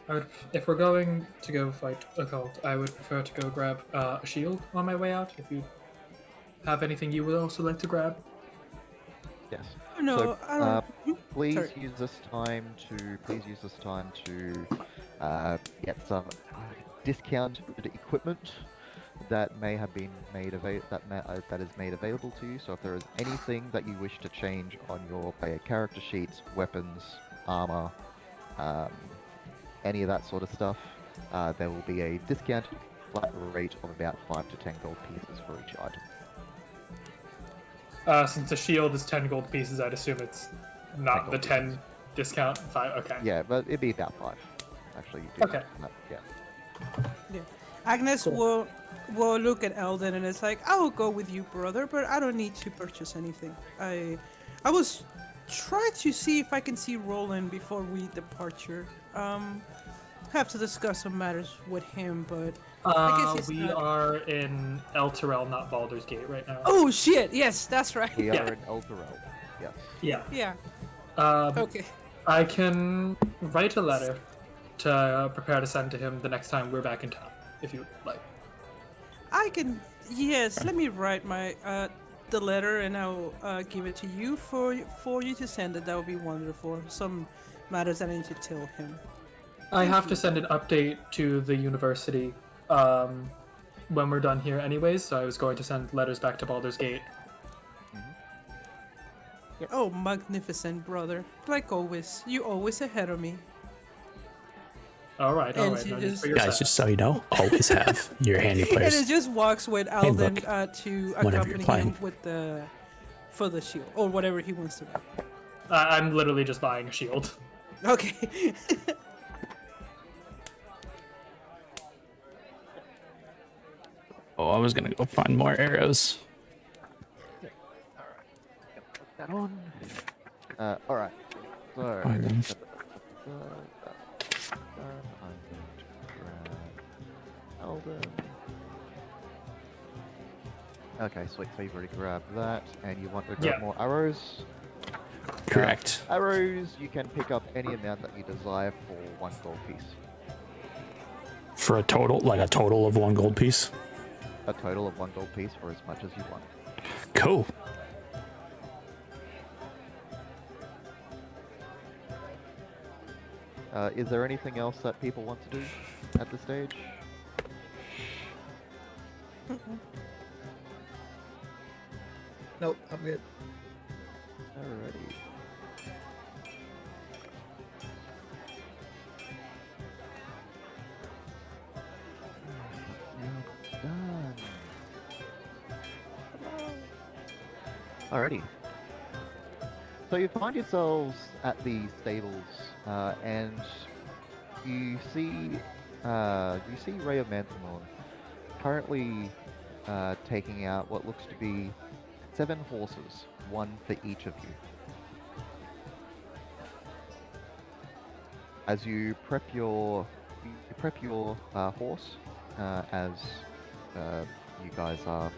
would, if we're going to go fight a cult, I would prefer to go grab a shield on my way out. If you have anything you would also like to grab. Yes. No, So, I don't. please Sorry. use this time to get some discounted equipment that may have been made that is made available to you. So if there is anything that you wish to change on your player character sheets, weapons, armor, any of that sort of stuff, there will be a discounted flat rate of about 5 to 10 gold pieces for each item. Since the shield is 10 gold pieces, I'd assume it's not the 10 discount. 5. Okay. Yeah, but it'd be about 5. Actually, you do. Okay. Yeah. Yeah. Agnes will look at Eldon and it's like, I will go with you, brother, but I don't need to purchase anything. I was trying to see if I can see Roland before we departure. Have to discuss some matters with him, but I guess it's we not... are in Elturel, not Baldur's Gate right now. Oh shit! Yes, that's right. We Yeah. are in Elturel. Yes. Yeah. Yeah. Okay. Okay. I can write a letter to prepare to send to him the next time we're back in town, if you would like. I can. Yes. Let me write my the letter and I'll give it to you for you to send it. That would be wonderful. Some matters that I need to tell him. I have to send an update to the university when we're done here anyways, so I was going to send letters back to Baldur's Gate. Oh, magnificent, brother. Like always. You always ahead of me. Alright, And alright. she No need just- for your Guys, side. just so you know, always have your handy And players. it just walks with Alden look, to whenever you're accompany playing. him with for the shield or whatever he wants to do. I'm literally just buying a shield. Okay. Oh, I was gonna go find more arrows. That on. Alright. So, Fine, then. I'm going to grab Alden. Okay, sweet. So you've already grabbed that, and you want to grab Yeah. more arrows. Correct. Arrows, you can pick up any amount that you desire for 1 gold piece. For a total of 1 gold piece. A total of 1 gold piece for as much as you want. Cool. Is there anything else that people want to do at this stage? Nope, I'm good. Alrighty. You're done. Alrighty. So you find yourselves at the stables, and you see Ray of Manthamon currently taking out what looks to be 7 horses, 1 for each of you. As you prep your horse, as you guys are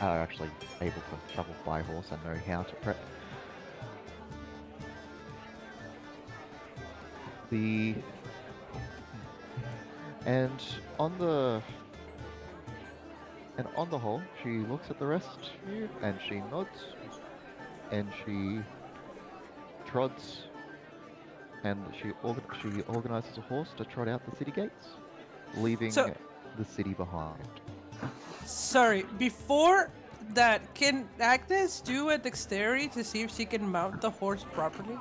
actually able to travel by horse and know how to prep. And on the whole, she looks at the rest of you and she nods and she trots and she organizes a horse to trot out the city gates, leaving So- the city behind. Sorry, before that, can Agnes do a dexterity to see if she can mount the horse properly?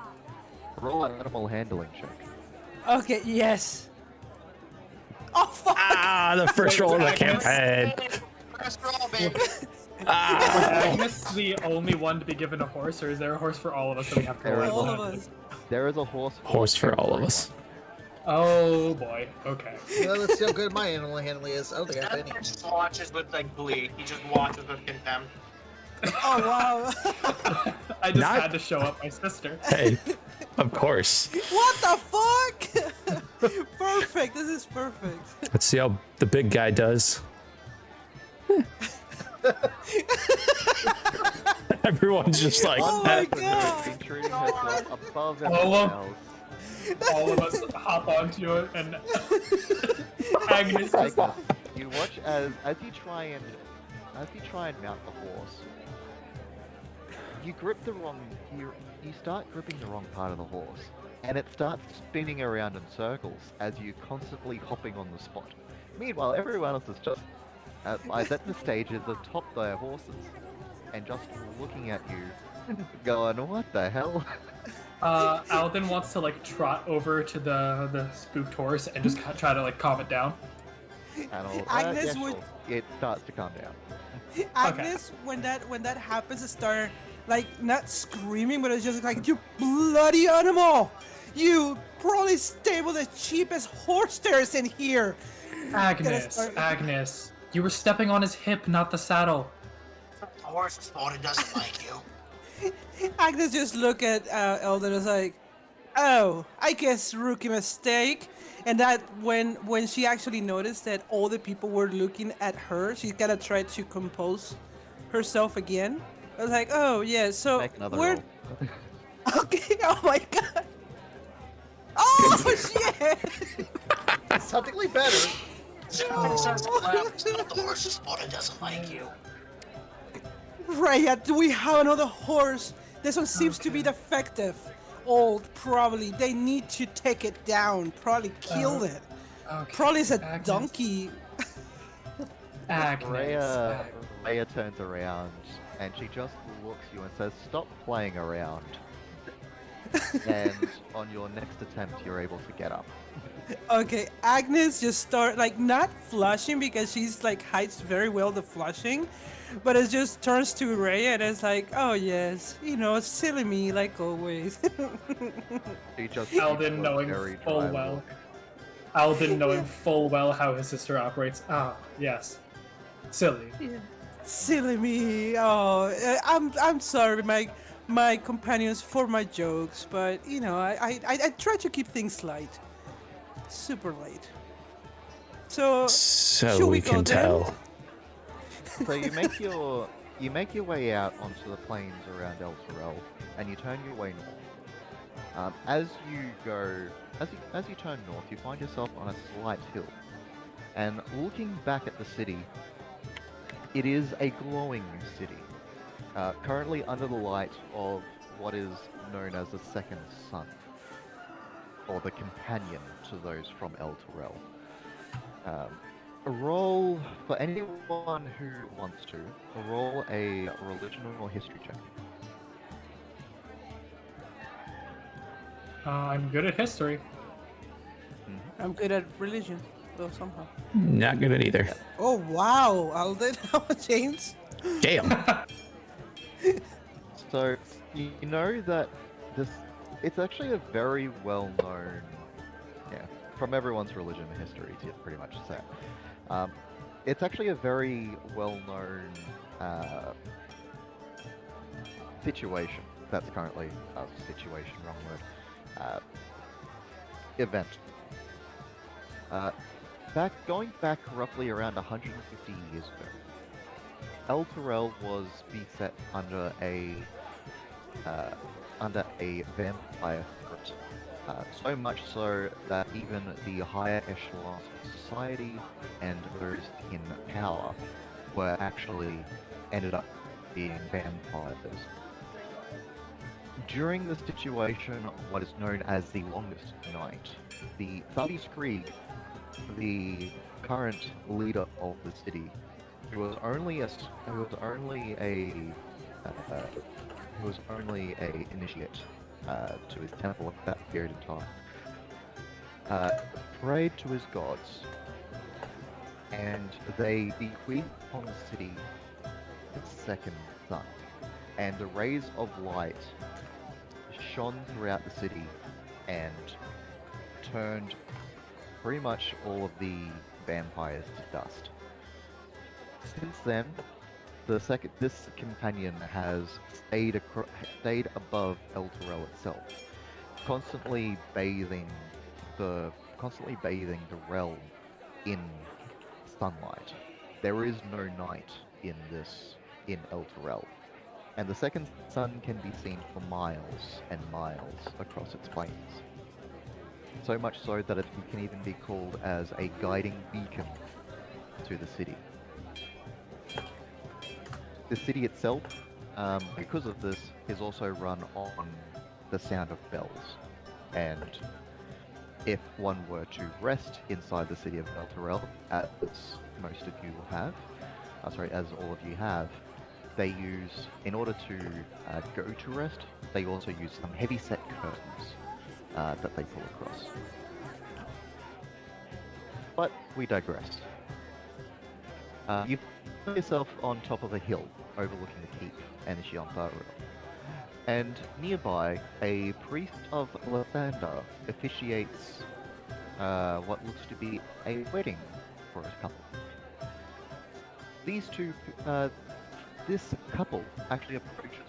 Roll an animal handling check. Okay, yes. Oh fuck! Ah, the first roll of the campaign. Horse for all, baby. Was Agnes the only one to be given a horse, or is there a horse for all of us that we have to There rely is All on? of us. There is a horse. Horse for all of us. Oh boy. Okay. Well, let's see how good my animal handling is. I don't think I have That any. man just watches with like glee. He just watches with contempt. Oh wow. I just Not- had to show up my sister. Hey, of course. What the fuck? Perfect. This is perfect. Let's see how the big guy does. Everyone's just like, Oh my Person God. who has been treating herself above All everyone of- else. All of us hop onto it, and Agnes just Agnes, you watch as you try and mount the horse. You grip the wrong. You start gripping the wrong part of the horse, and it starts spinning around in circles as you constantly hopping on the spot. Meanwhile, everyone else is just at the stages atop their horses, and just looking at you, going, "What the hell?" Alden wants to like trot over to the spooked horse and just try to like calm it down. And all, Agnes yeah, would- sure. It starts to calm down. Agnes, when that happens, it start like not screaming, but it's just like, you bloody animal! You probably stable the cheapest horse there is in here. Agnes, you were stepping on his hip, not the saddle. The horse thought it doesn't like you. Agnes just look at Eldon and is like, oh, I guess rookie mistake. And that when she actually noticed that all the people were looking at her, she kind of tried to compose herself again. I was like, oh yeah, so Make another we're roll. okay. Oh my god. Oh shit. Something like better. The horse thought it doesn't like you. Raya, do we have another horse? This one seems to be defective. Old, probably. They need to take it down. Probably kill it. Okay. Probably it's a Agnes. donkey. Rhea turns around and she just looks you and says, "Stop playing around." And on your next attempt, you're able to get up. Okay, Agnes just start like not flushing because she's like hides very well the flushing, but it just turns to Ray and it's like, oh yes, you know, silly me like always. She just Alden gives a knowing very full dry well. look. Alden knowing full well how his sister operates. Ah, yes. Silly. Silly me. Oh, I'm sorry, my companions for my jokes, but you know, I try to keep things light, super light. So so should we go can then? tell. So you make your way out onto the plains around Elturel, and you turn your way north. As you turn north, you find yourself on a slight hill, and looking back at the city, it is a glowing city, currently under the light of what is known as the second sun, or the companion to those from Elturel. A roll for anyone who wants to. Roll a religion or history check. I'm good at history. I'm good at religion, though somehow. Not good at either. Oh wow, Alden, James. Damn. So you know that it's actually a very well known, from everyone's religion and history, to pretty much say. It's actually a very well known situation. That's currently situation, wrong word. Event. Going back roughly around 150 years ago, Elturel was beset under a vampire threat. So much so that even the higher echelons of society and those in power were actually ended up being vampires. During the situation, what is known as the Longest Night, the Thaddeus Krieg, the current leader of the city, who was only a initiate to his temple at that period of time, prayed to his gods and they bequeath upon the city its second sun. And the rays of light shone throughout the city and turned pretty much all of the vampires to dust. Since then, this companion has stayed above Elturel itself, constantly bathing the realm in sunlight. There is no night in Elturel, and the second sun can be seen for miles and miles across its plains. So much so that it can even be called as a guiding beacon to the city. The city itself, because of this, is also run on the sound of bells. And if one were to rest inside the city of Elturel, as most of you will have, as all of you have, they use, in order to go to rest, they also use some heavy-set curtains that they pull across. But we digress. You find yourself on top of a hill overlooking the keep and the Shiantaril. And nearby, a priest of Lathander officiates what looks to be a wedding for a couple. This couple actually approaches.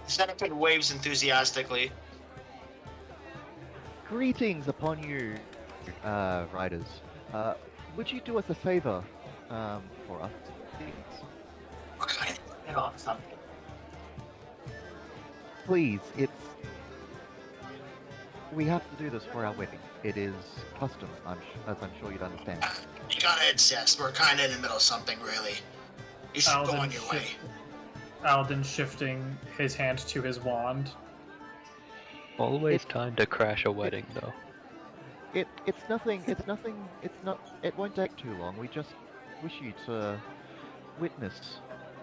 Centipede waves enthusiastically. Greetings upon you, riders. Would you do us a favor for us? We're kind of off something. Please, we have to do this for our wedding. It is custom, as I'm sure you'd understand. You gotta insist. We're kind of in the middle of something, really. You should go on your way. Alden shifting his hand to his wand. Always time to crash a wedding, though. It's nothing. It won't take too long. We just wish you to witness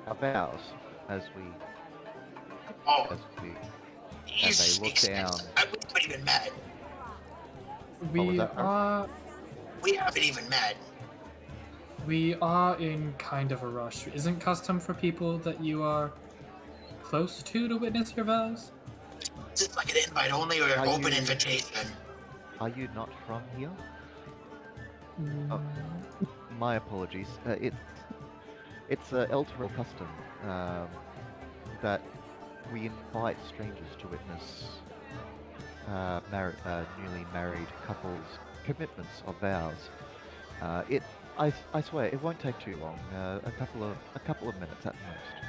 our vows as we. And they look down. We haven't even met. We haven't even met. We are in kind of a rush. Isn't custom for people that you are close to witness your vows? Is it like an invite only or an open invitation? Are you not from here? Oh, my apologies. It's Elturel custom that we invite strangers to witness newly married couples' commitments of vows. I swear it won't take too long. A couple of minutes at most.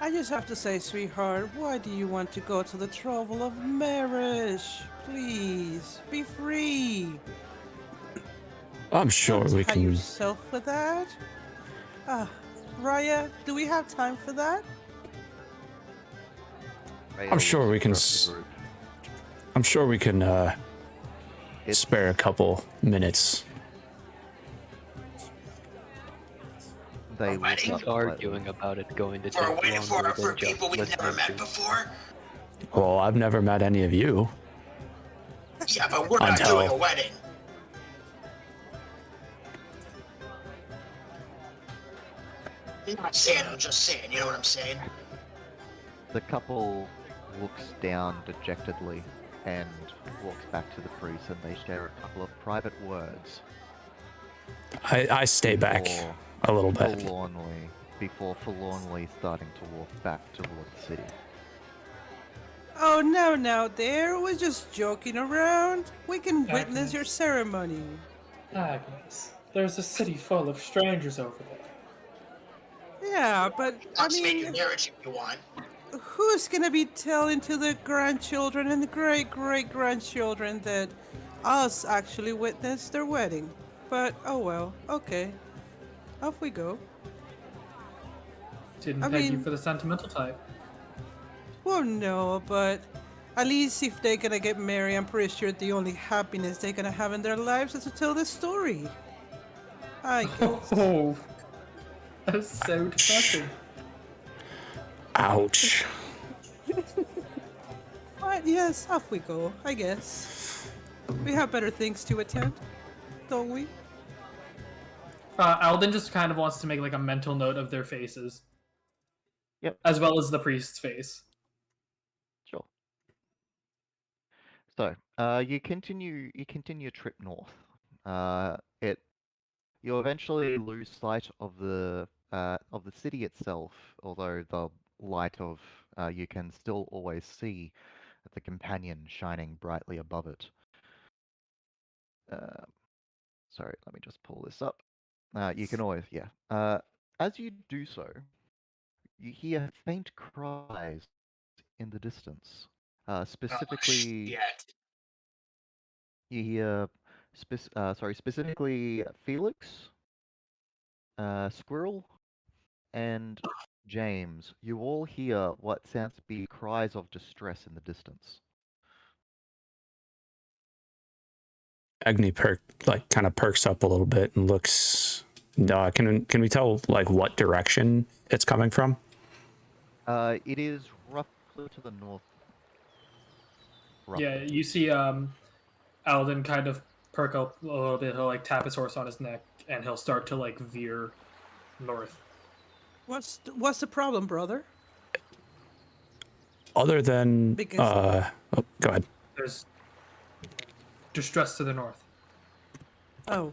I just have to say, sweetheart, why do you want to go to the trouble of marriage? Please, be free. I'm sure Don't we tie can. yourself with that. Raya, do we have time for that? I'm sure we can. I'm sure we can spare a couple minutes. They He's arguing about it going to take We're waiting longer for than just people we've never listening met to. before. Well, I've never met any of you. Yeah, but we're not Until- doing a wedding. I'm not saying, I'm just saying, you know what I'm saying? The couple looks down dejectedly and walks back to the priest, and they share a couple of private words. I stay back a little bit. Before forlornly starting to walk back toward the city. Oh, no, there. We're just joking around. We can witness Agnes. your ceremony. Agnes, there's a city full of strangers over there. Yeah, but I Consummate mean, marriage if you want. who's gonna be telling to the grandchildren and the great-great-grandchildren that us actually witnessed their wedding? But oh well, okay. Off we go. Didn't I peg you mean- for the sentimental type. Well, no, but at least if they're gonna get married, I'm pretty sure the only happiness they're gonna have in their lives is to tell the story. I guess. Oh, that's so depressing. Ouch. But yes, off we go, I guess. We have better things to attend, don't we? Alden just kind of wants to make like a mental note of their faces. Yep. As well as the priest's face. Sure. So, you continue your trip north. You eventually lose sight of the city itself, although the light of you can still always see the companion shining brightly above it. Sorry, let me just pull this up. You can always, yeah. As you do so, you hear faint cries in the distance. Specifically, Shit. you hear, specifically Felix, Squirrel, and James. You all hear what sounds to be cries of distress in the distance. Agni kind of perks up a little bit and looks. Can we tell like what direction it's coming from? It is roughly to the north. Yeah, you see Alden kind of perk up a little bit. He'll like tap his horse on his neck, and he'll start to like veer north. What's the problem, brother? Other than Because- go ahead. There's distress to the north. Oh,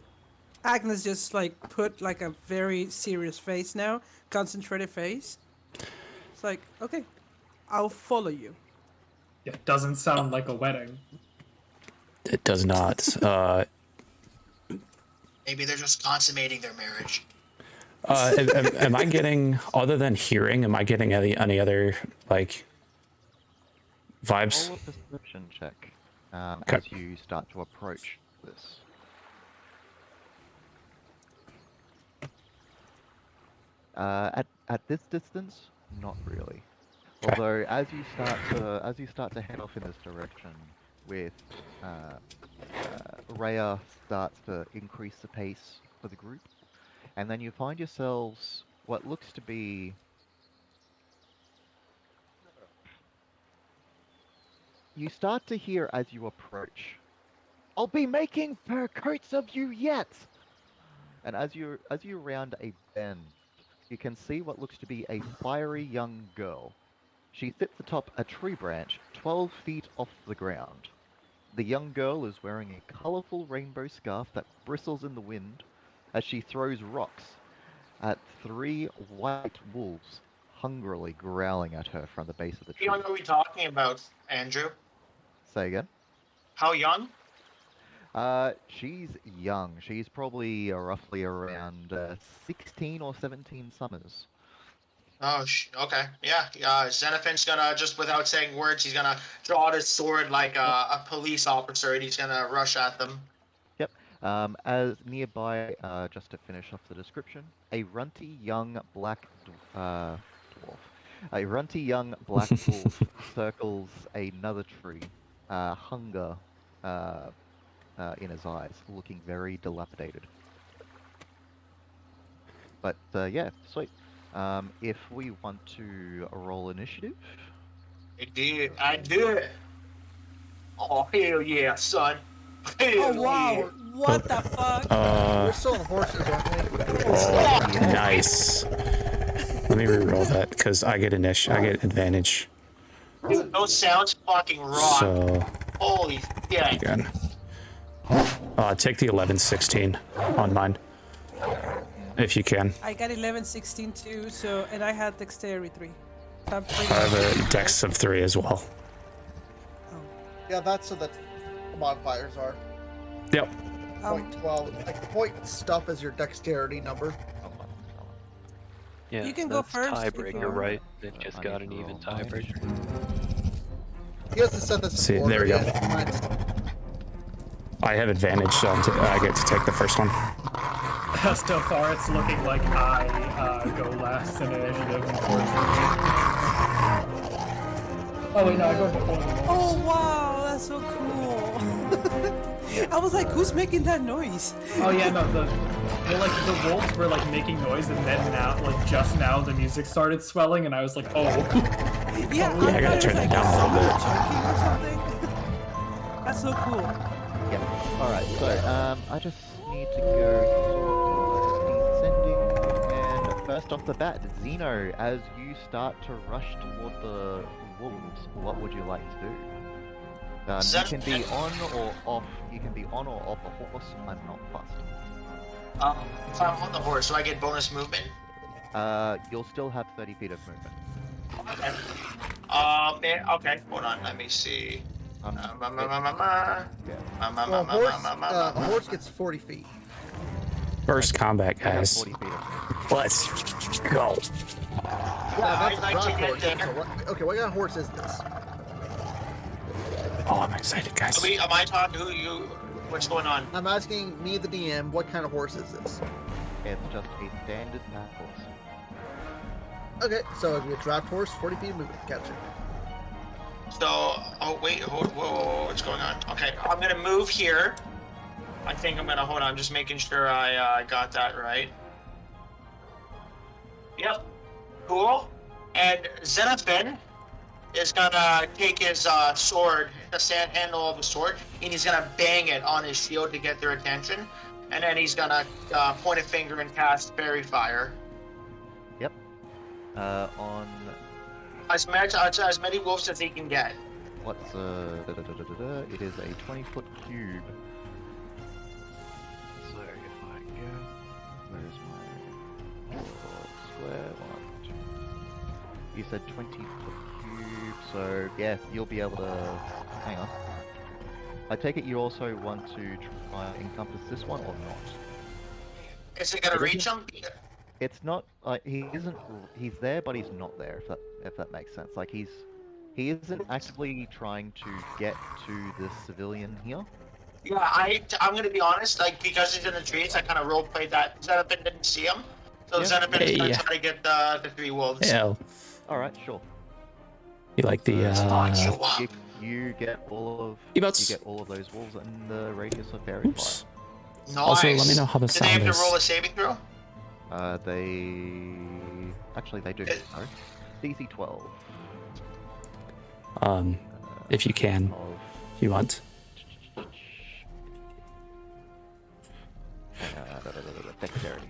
Agnes just like put like a very serious face now, concentrated face. It's like, okay, I'll follow you. Yeah, doesn't sound like a wedding. It does not. Maybe they're just consummating their marriage. Am I getting, other than hearing, am I getting any other like vibes? Roll a perception check Okay. as you start to approach this. At this distance, not really. Okay. Although as you start to head off in this direction, with Rhea starts to increase the pace for the group, and then you find yourselves what looks to be you start to hear as you approach, "I'll be making fur coats of you yet!" And as you round a bend, you can see what looks to be a fiery young girl. She sits atop a tree branch 12 feet off the ground. The young girl is wearing a colorful rainbow scarf that bristles in the wind as she throws rocks at 3 white wolves hungrily growling at her from the base of the tree. How young are we talking about, Andrew? Say again? How young? She's young. She's probably roughly around 16 or 17 summers. Oh, okay. Yeah, Xenophant's gonna, just without saying words, he's gonna draw out his sword like a police officer, and he's gonna rush at them. Yep. As nearby, just to finish off the description, a runty young black dwarf. A runty young black wolf circles another tree, hunger in his eyes, looking very dilapidated. But yeah, sweet. If we want to roll initiative, I did. Oh, hell yeah, son. Hell Oh wow, yeah. what the fuck? We're still on horses, aren't we? Oh, nice. Let me re-roll that because I get advantage. Dude, those sounds fucking rock. So Holy shit. again, take the 11-16 on mine, if you can. I got 11, 16 too, so, and I had dexterity 3. So I'm pretty I have a dex of 3 as well. Yeah, that's so that the modifiers are. Yep. Point 12. Like, point stuff is your dexterity number. Yeah, You can go that's first if you tiebreaker, want. right? They just I got need an to even roll mine. tiebreaker. He has to set this in See, order. there we go. Yes, mine's- I have advantage, so I get to take the first one. So far, it's looking like I go last in initiative, unfortunately. Oh wait, no, I go before. Oh wow, that's so cool. I was like, who's making that noise? Oh yeah, no, the wolves were like making noise, and then now, like just now, the music started swelling, and I was like, oh. Yeah, I gotta turn that down a little bit. Or something. That's so cool. Yeah. All right. So I just need to go descending, and first off the bat, Zeno, as you start to rush toward the wolves, what would you like to do? You can be on or off. You can be on or off a horse. I'm not fussed. If I'm on the horse, do I get bonus movement? You'll still have 30 feet of movement. Okay. Okay, hold on. Let me see. Yeah. A horse gets 40 feet. First combat, I have guys. 40 feet of movement. Let's go. I'd That's a like to draft get horse. there. So okay, what kind of horse is this? Oh, I'm excited, guys. Am I talking? What's going on? I'm asking me, the DM, what kind of horse is this? It's just a standard pack horse. Okay, so it'll be a draft horse, 40 feet of movement. Gotcha. So, oh wait, whoa, what's going on? Okay, I'm gonna move here. I think I'm gonna, hold on, I'm just making sure I got that right. Yep, cool. And Xenophon is gonna take his sword, the sand handle of the sword, and he's gonna bang it on his shield to get their attention. And then he's gonna point a finger and cast Fairy Fire. Yep. On As many wolves as he can get. what's it is a 20-foot cube. So if I go, where's my square one? You said 20-foot cube, so yeah, you'll be able to. Hang on. I take it you also want to try and encompass this one or not? Is it gonna reach him? It's not like he isn't. He's there, but he's not there. If that makes sense. Like he isn't actively trying to get to the civilian here. Yeah, I'm gonna be honest. Like, because he's in the trees, I kind of role played that Xenophon didn't see him, so Yeah. Xenophon is gonna Hey. try to get the 3 wolves. Yeah. All right, sure. You like the You get all of emotes? you get all of those wolves in the radius of fairy Oops. Nice. Also, let me know how the Do they sound have is. to roll a saving throw? fire. They do. Sorry. DC 12. If you can, Of if you want. dexterity.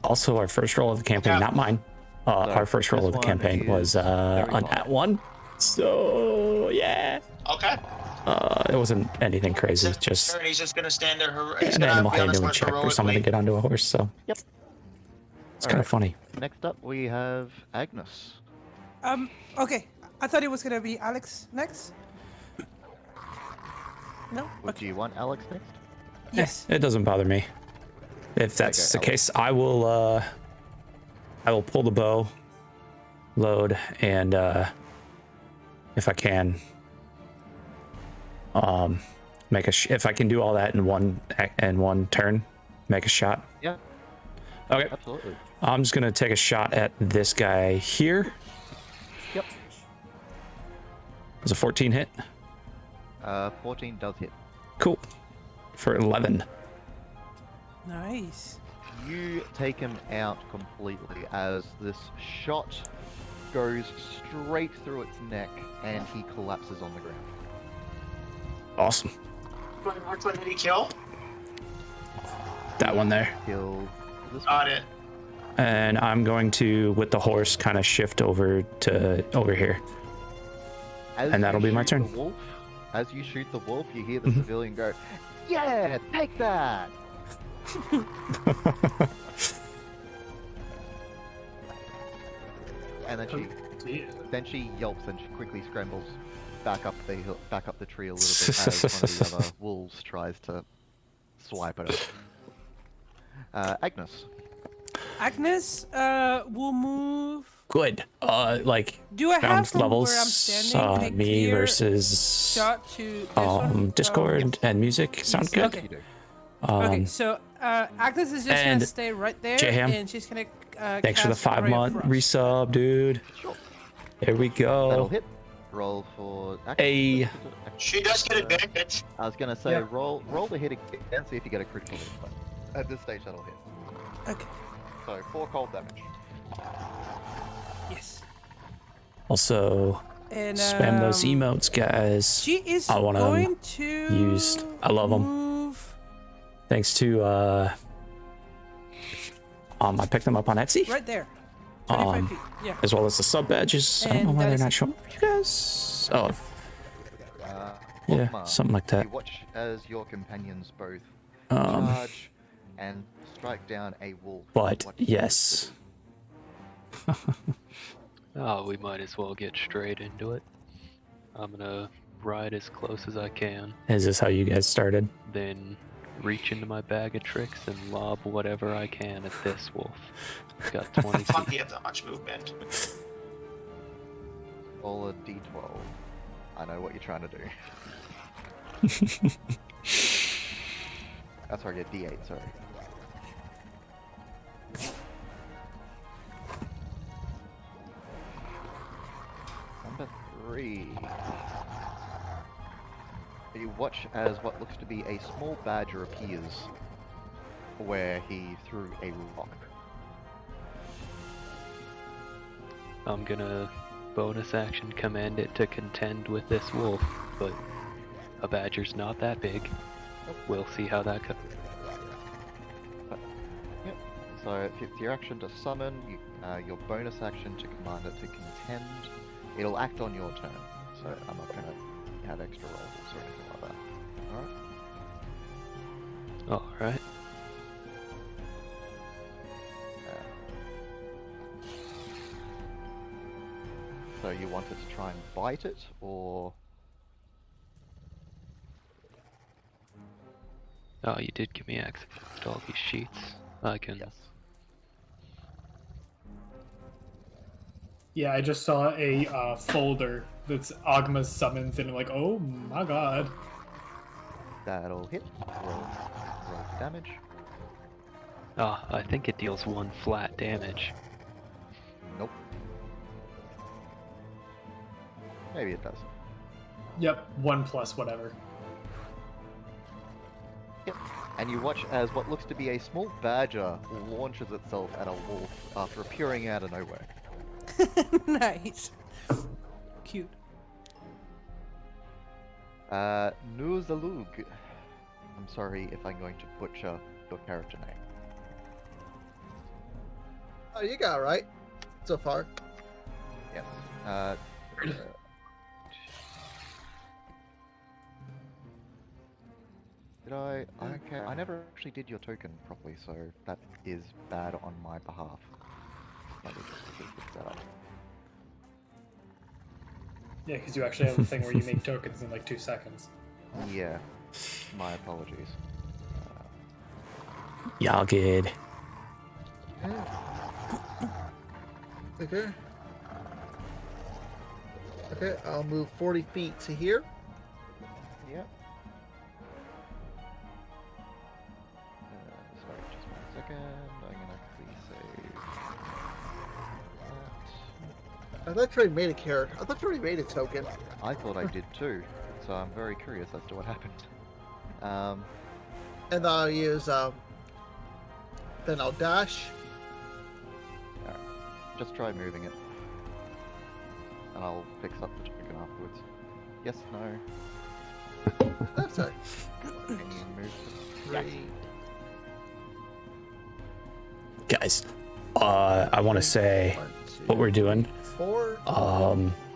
Also, our first roll of the campaign, Yeah. not mine. Our first roll this of the one campaign is was very on high. at 1. So yeah, Okay. it wasn't anything crazy. Just And he's just gonna stand there. He's an gonna animal be on this handling one check for someone to heroically. get onto a horse. So Yep. it's kind of funny. Next up, we have Agnes. Okay. I thought it was gonna be Alex next. No. Would you want Alex next? Yes. It doesn't bother me. If that's the Alex. case, I will pull the bow, load, and if I can, make if I can do all that in one turn, make a shot. Yeah, Okay, absolutely. I'm just gonna take a shot at this guy here. Yep. Does a 14 hit? 14 does hit. Cool. For 11. Nice. You take him out completely as this shot goes straight through its neck and he collapses on the ground. Awesome. Which one did he kill? That one there. Kill this Got one. it. And I'm going to, with the horse, kind of shift over here. As And that'll you be my shoot turn. the wolf, as you shoot the wolf, you hear the Mhm. civilian go, "Yeah, take that!" And then she yelps and she quickly scrambles back up the tree a little bit as one of the other wolves tries to swipe at her. Agnes. Agnes will move. Good. Like Do I have round from levels. where I'm standing? Make Me clear versus shot to this one? Discord and music. Sound good. Okay. You do. Okay, so Agnes is just gonna and stay right there, J-Ham, and she's gonna. Thanks for the cast Ray of 5-month Frost. resub, dude. Sure. There we That'll go. hit. Roll for. A. She does get advantage. I was gonna say Yeah. roll the hit again, see if you get a critical hit. But at this stage, that'll hit. Okay. So 4 cold damage. Yes. Also, And Spam those emotes, guys. She is I want 'em going to used. I love 'em. move Thanks to I picked them up on Etsy, right there. 25 Um, feet. Yeah. as well as the sub badges. I don't know And why that they're is not it. showing up for you guys. Oh, yeah, Hogma, something like that. You watch as your companions both Um, charge and strike down a wolf. but What- yes, Oh, we might as well get straight into it. I'm gonna ride as close as I can, is this how you guys started? then reach into my bag of tricks and lob whatever I can at this wolf. It's got 20 Fuck, feet. you have that much movement. Roll a d12. I know what you're trying to do. That's sorry, a d8, sorry. Number 3. You watch as what looks to be a small badger appears where he threw a rock. I'm gonna bonus action command it to contend with this wolf, but a badger's not that big. We'll see how that goes. Yep. So it's your action to summon, your bonus action to command it to contend. It'll act on your turn, so I'm not gonna have extra rolls or anything like that. Alright? Alright. So you wanted to try and bite it, or Oh, you did give me access to all these sheets. I can. yes? Yeah, I just saw a folder that's Ogma's summons, and I'm like, oh my god. That'll hit. Roll for damage. Ah, I think it deals 1 flat damage. Nope. Maybe it does. Yep, 1+ whatever. Yep. And you watch as what looks to be a small badger launches itself at a wolf after appearing out of nowhere. Nice. Cute. Nuzalug. I'm sorry if I'm going to butcher your character name. Oh, you got it right so far. Yes. Did I? Okay, I never actually did your token properly, so that is bad on my behalf. Let me just quickly fix that up. Yeah, because you actually have a thing where you make tokens in like 2 seconds. Yeah, my apologies. y'all good. Okay. Okay, I'll move 40 feet to here. Yep. Sorry, just 1 second. I'm gonna quickly save that. I thought you already made a character. I thought you already made a token. I thought I did too, so I'm very curious as to what happened. And I'll use, then I'll dash. Just try moving it. And I'll fix up the token afterwards. Yes, no. That's it. Can you move? 3. Guys, I want to say 1, 2, what we're doing. 4.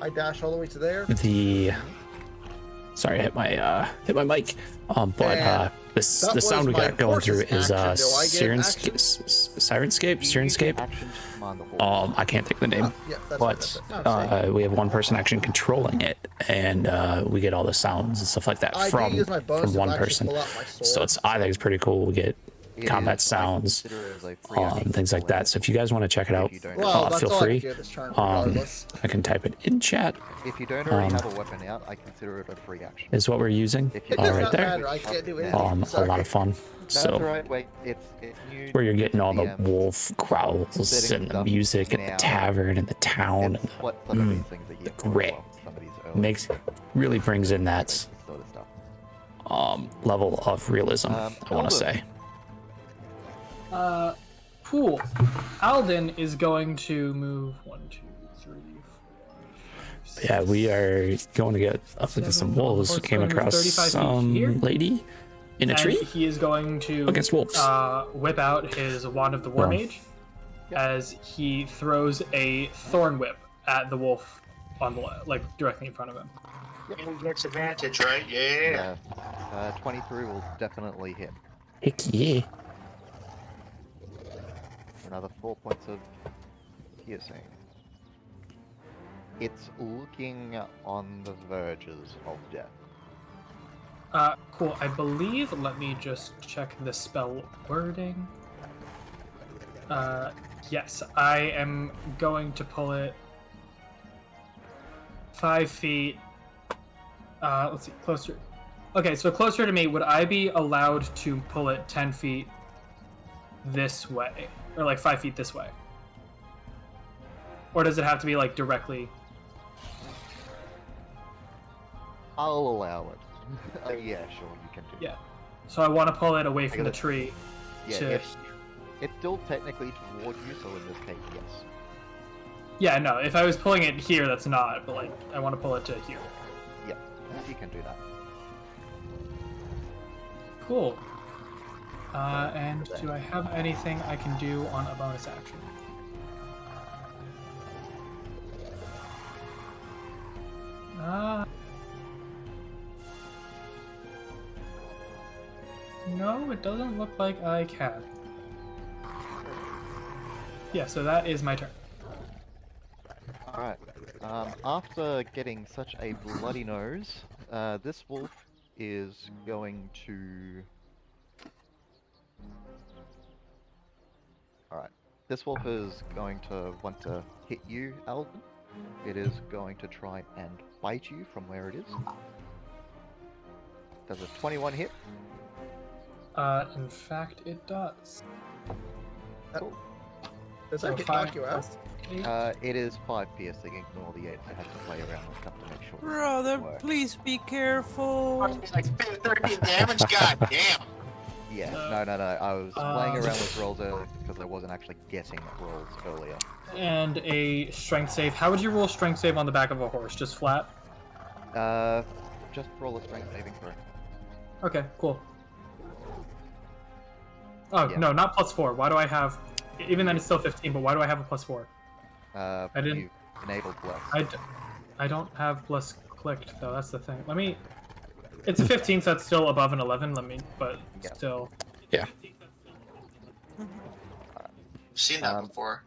I dash all the way to there. Sorry, I hit my mic. But And the was sound we my got going through horse's is action. Do I get an action? Sirenscape. Action to command the horse. I can't think of the name. Yeah, that's But right, that's it. we have one person actually controlling it, and we get all the sounds and stuff like that I do from use my bonus to one actually person. pull out my sword. So I think it's pretty cool. We get It combat is, I sounds, consider it as a free action things like that. So if you guys want to check it out, If you don't- Well, that's feel all free. I can do this turn, regardless. I can type it in chat. If you don't already have a weapon out, I consider it a free action. Is what we're using. If you It All does right not there. matter. I can't do anything. A Sorry. lot of fun. That's So alright, wait, it's new. where you're getting all the DM, wolf growls setting and the up music and the now. tavern and the town It's what some of these things are here for, grit. well, some of these early really brings in that sort of stuff. level of realism. I want to Alden. say. Cool. Alden is going to move 1, 2, 3, 4, 5, Yeah, we are going to get up into some wolves. Horse Came going to move across 35 feet some here. lady in a And tree. he is going to Against wolves. whip out his Wand of the War Well. Mage as he throws a Thorn Whip at the wolf on the like directly in front of him. And he gets advantage, right? Yeah. 23 will definitely hit. Heck yeah. Another 4 points of piercing. It's looking on the verges of death. Cool. I believe. Let me just check the spell wording. Yes, I am going to pull it 5 feet. Let's see, closer. Okay, so closer to me. Would I be allowed to pull it 10 feet this way, or like 5 feet this way, or does it have to be like directly? I'll allow it. Yeah, sure, you can do Yeah. So I want to pull it away from the gotta- tree. Yeah, to... it's still technically toward you, so in this case, yes. Yeah, no. If I was pulling it here, that's not. But like, I want to pull it to here. Yeah, you can do that. Cool. And do I have anything I can do on a bonus action? No, it doesn't look like I can. Yeah, so that is my turn. Alright. After getting such a bloody nose, this wolf is going to... Alright. This wolf is going to want to hit you, Alvin. It is going to try and bite you from where it is. Does a 21 hit? In fact, it does. Cool. Does So that get 5 knock you out? plus 8. It is 5 piercing, ignore the 8. I have to play around with stuff to make sure. Brother, Work. please be careful. Like 13 damage? God damn. Yeah, no. I was playing Um, around with rolls earlier because I wasn't actually getting rolls earlier. And a strength save. How would you roll strength save on the back of a horse? Just flat? Just roll a strength saving throw. Okay, cool. Oh, Yeah. no, not +4. Why do I have... Even then, it's still 15, but why do I have a +4? I You enabled bless. I don't have bless clicked, though. That's the thing. Let me... It's a 15, so it's still above an 11. Let me... But Yeah. still... Yeah. Seen that before.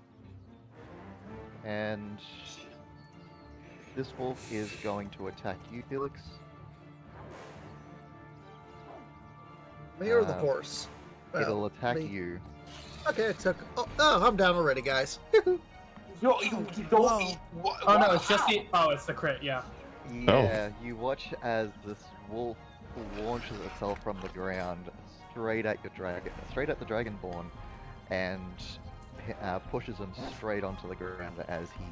And this wolf is going to attack you, Felix. Me or the Uh, horse? It'll Well, attack me. you. Okay, it took. Oh, I'm down already, guys. You don't eat. Oh, no, it's just the... Oh, it's the crit, yeah. Yeah, you watch as this wolf launches itself from the ground straight at your dragon, straight at the dragonborn, and pushes him straight onto the ground as he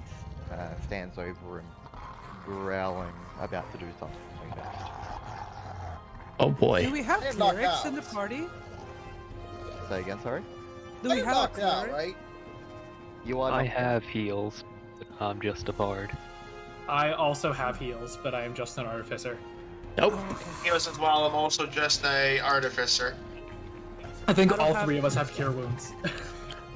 stands over him, growling, about to do something next. Oh Do boy. we have They're knocked clerics in out. the party? Say again, sorry. Do we They're have a knocked out, cleric? right? You are I not- have heals, but I'm just a bard. I also have heals, but I am just an artificer. Nope. Oh, okay. Heals as well. I'm also just a artificer. I think I don't all have- 3 of us have cure wounds.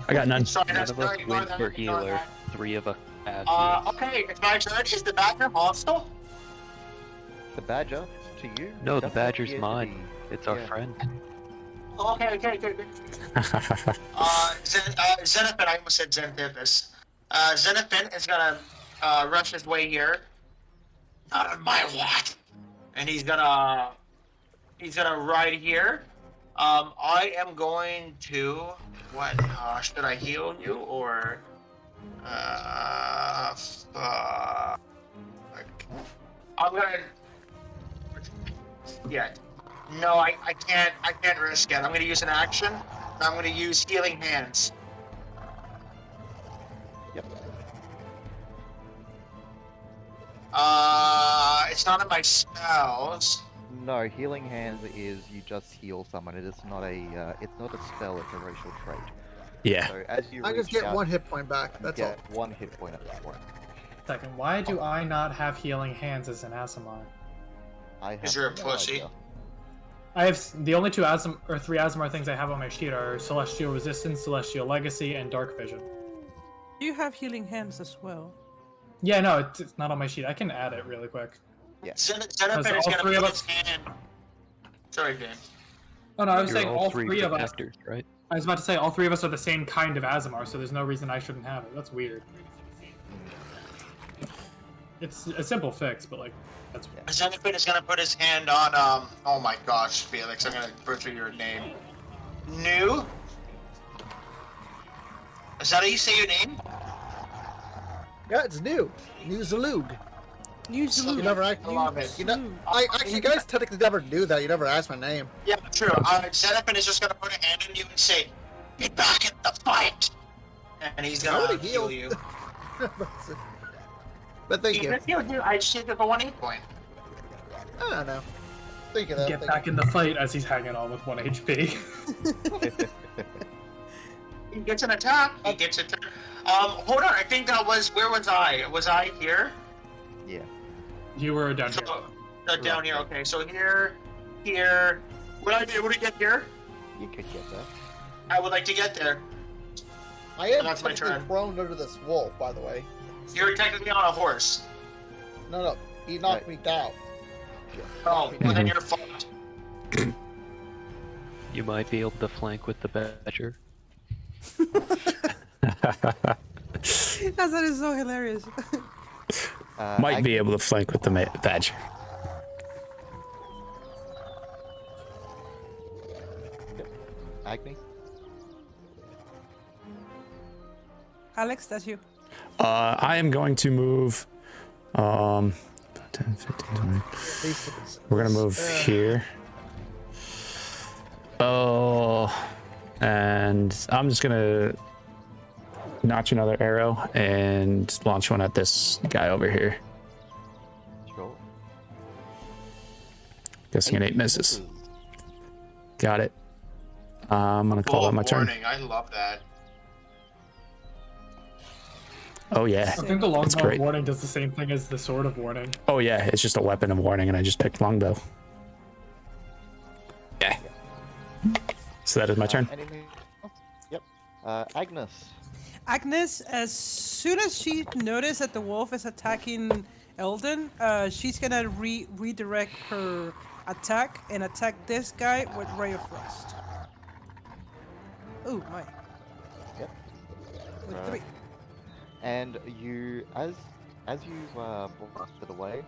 I got none. Sorry, None that's of us not- ignore went that, for ignore healer. that. 3 of us have heals. Okay, it's my turn. Is the badger hostile? The badger to you? No, the doesn't badger's appear to mine. be- It's our yeah. friend. Okay, good. Xenophin, I almost said Xanthipus. Xenophin is gonna rush his way here. Not on my watch. And he's gonna ride here. I am going to what? Should I heal you or fuck. I'm gonna yeah. No, I can't risk it. I'm gonna use an action. I'm gonna use healing hands. Yep. It's not in my spells. No, healing hands is you just heal someone. It is not a it's not a spell. It's a racial trait. Yeah. So as you I just reach get out, 1 hit point back. you That's all. get 1 hit point at this point. Second, why do I not have healing hands as an Aasimar? I have 'Cause you're a no pussy. idea. I have the only 3 Aasimar things I have on my sheet are Celestial Resistance, Celestial Legacy, and Dark Vision. You have healing hands as well. Yeah, no, it's not on my sheet. I can add it really quick. Zenithman Because is all gonna 3 of put us- his hand. Sorry, Dan. Oh no, I was You're saying all three 3 of us. protectors, right? I was about to say all 3 of us are the same kind of Aasimar, so there's no reason I shouldn't have it. That's weird. It's a simple fix, but like, that's weird. Zenithman is gonna put his hand on, oh my gosh, Felix, I'm gonna butcher your name. New? Is that how you say your name? Yeah, it's new. New Zalug. You You never actually. love it. You know, you guys technically never knew that. You never asked my name. Yeah, true. Zenithman is just gonna put a hand on you and say, "Get back in the fight!" And he's I gonna would've heal healed. you. But thank you. Even if you do, I just need to go 1 hit point. I don't know. Think of that. Get think back in the fight as he's hanging on with 1 HP. He gets an attack. He gets a turn. Hold on. I think that was, where was I? Was I here? Yeah. You were down here. So, down here. Okay. So here. Would I be able to get here? You could get that. I would like to get there. I am That's my technically turn. prone under this wolf, by the way. You're technically on a horse. No, he knocked me down. Oh, well, then you're fucked. You might be able to flank with the badger. That is so hilarious. Might be able to flank with the badger. Agni? Alex, that's you. I am going to move 10, 15, 20. We're gonna move here. Oh, and I'm just gonna notch another arrow and launch one at this guy over here. Sure. Guessing an 8 misses. Got it. I'm gonna call that my turn. Warning. I love that. Oh yeah. I think the That's longbow great. warning does the same thing as the sword of warning. Oh yeah, it's just a weapon of warning, and I just picked longbow. Yeah. So that is my turn. Anything else? Yep. Agnes. Agnes, as soon as she noticed that the wolf is attacking Eldon, she's gonna redirect her attack and attack this guy with Ray of Frost. Oh my. Yep. With Right. 3. And you, as you blast it away,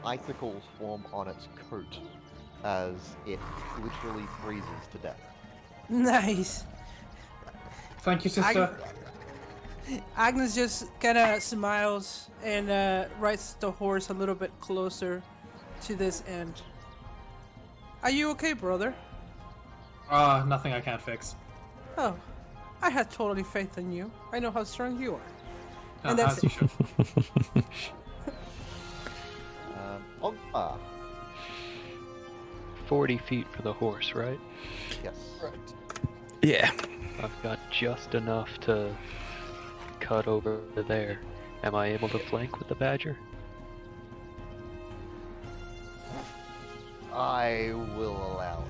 icicles form on its coat as it literally freezes to death. Nice. Thank you, sister. Agnes just kind of smiles and rides the horse a little bit closer to this end. Are you okay, brother? Nothing I can't fix. Oh, I had totally faith in you. I know how strong you are. And that's As you should. Ogma. 40 feet for the horse, right? Yes. Yeah. I've got just enough to cut over to there. Am I able to flank with the badger? I will allow it.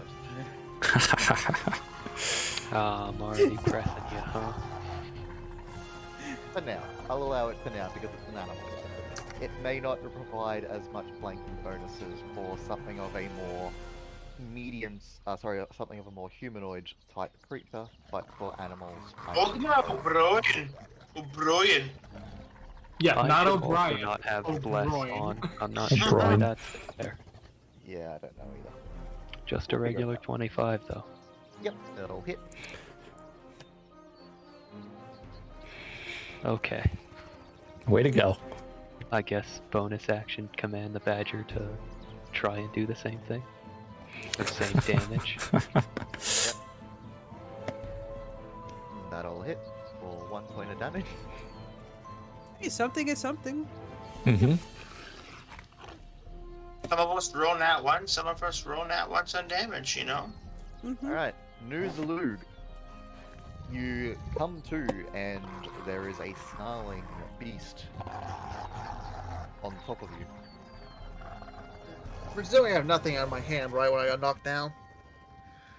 I'm already pressing you, huh? For now. I'll allow it for now because it's an animal. It may not provide as much flanking bonuses for something of a more something of a more humanoid type creature, but for animals. O'Brien. Yeah, I not should also O'Brien. not have bless O'Brien. on. I'm not sure O'Brien. why that's there. Yeah, I don't know either. Just a regular 25 though. Yep, that'll hit. Okay. Way to go. I guess bonus action command the badger to try and do the same thing. The same damage. That'll hit for 1 point of damage. Hey, something is something. Mm-hmm. Some of us roll nat 1, some of us roll nat 1s on damage, you know? Mm-hmm. Alright, Nuzalug. You you come to, and there is a snarling beast on top of you. Presuming I have nothing on my hand, right, when I got knocked down.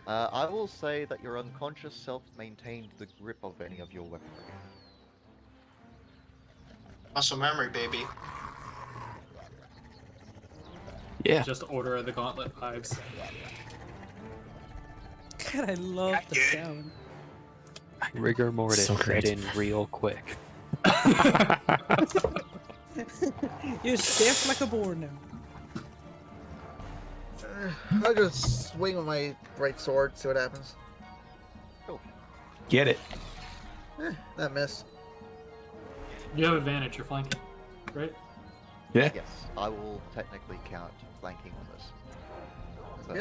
I will say that your unconscious self maintained the grip of any of your weaponry. Muscle memory, baby. Yeah. Just Order of the Gauntlet vibes. God, I love the dude. sound. Rigor mortis So set great. in real quick. You're stiff like a boar now. I'll just swing with my great sword, see what happens. Get it. That missed. You have advantage, you're flanking. Right? Yeah. Yes, I will technically count flanking on this. So,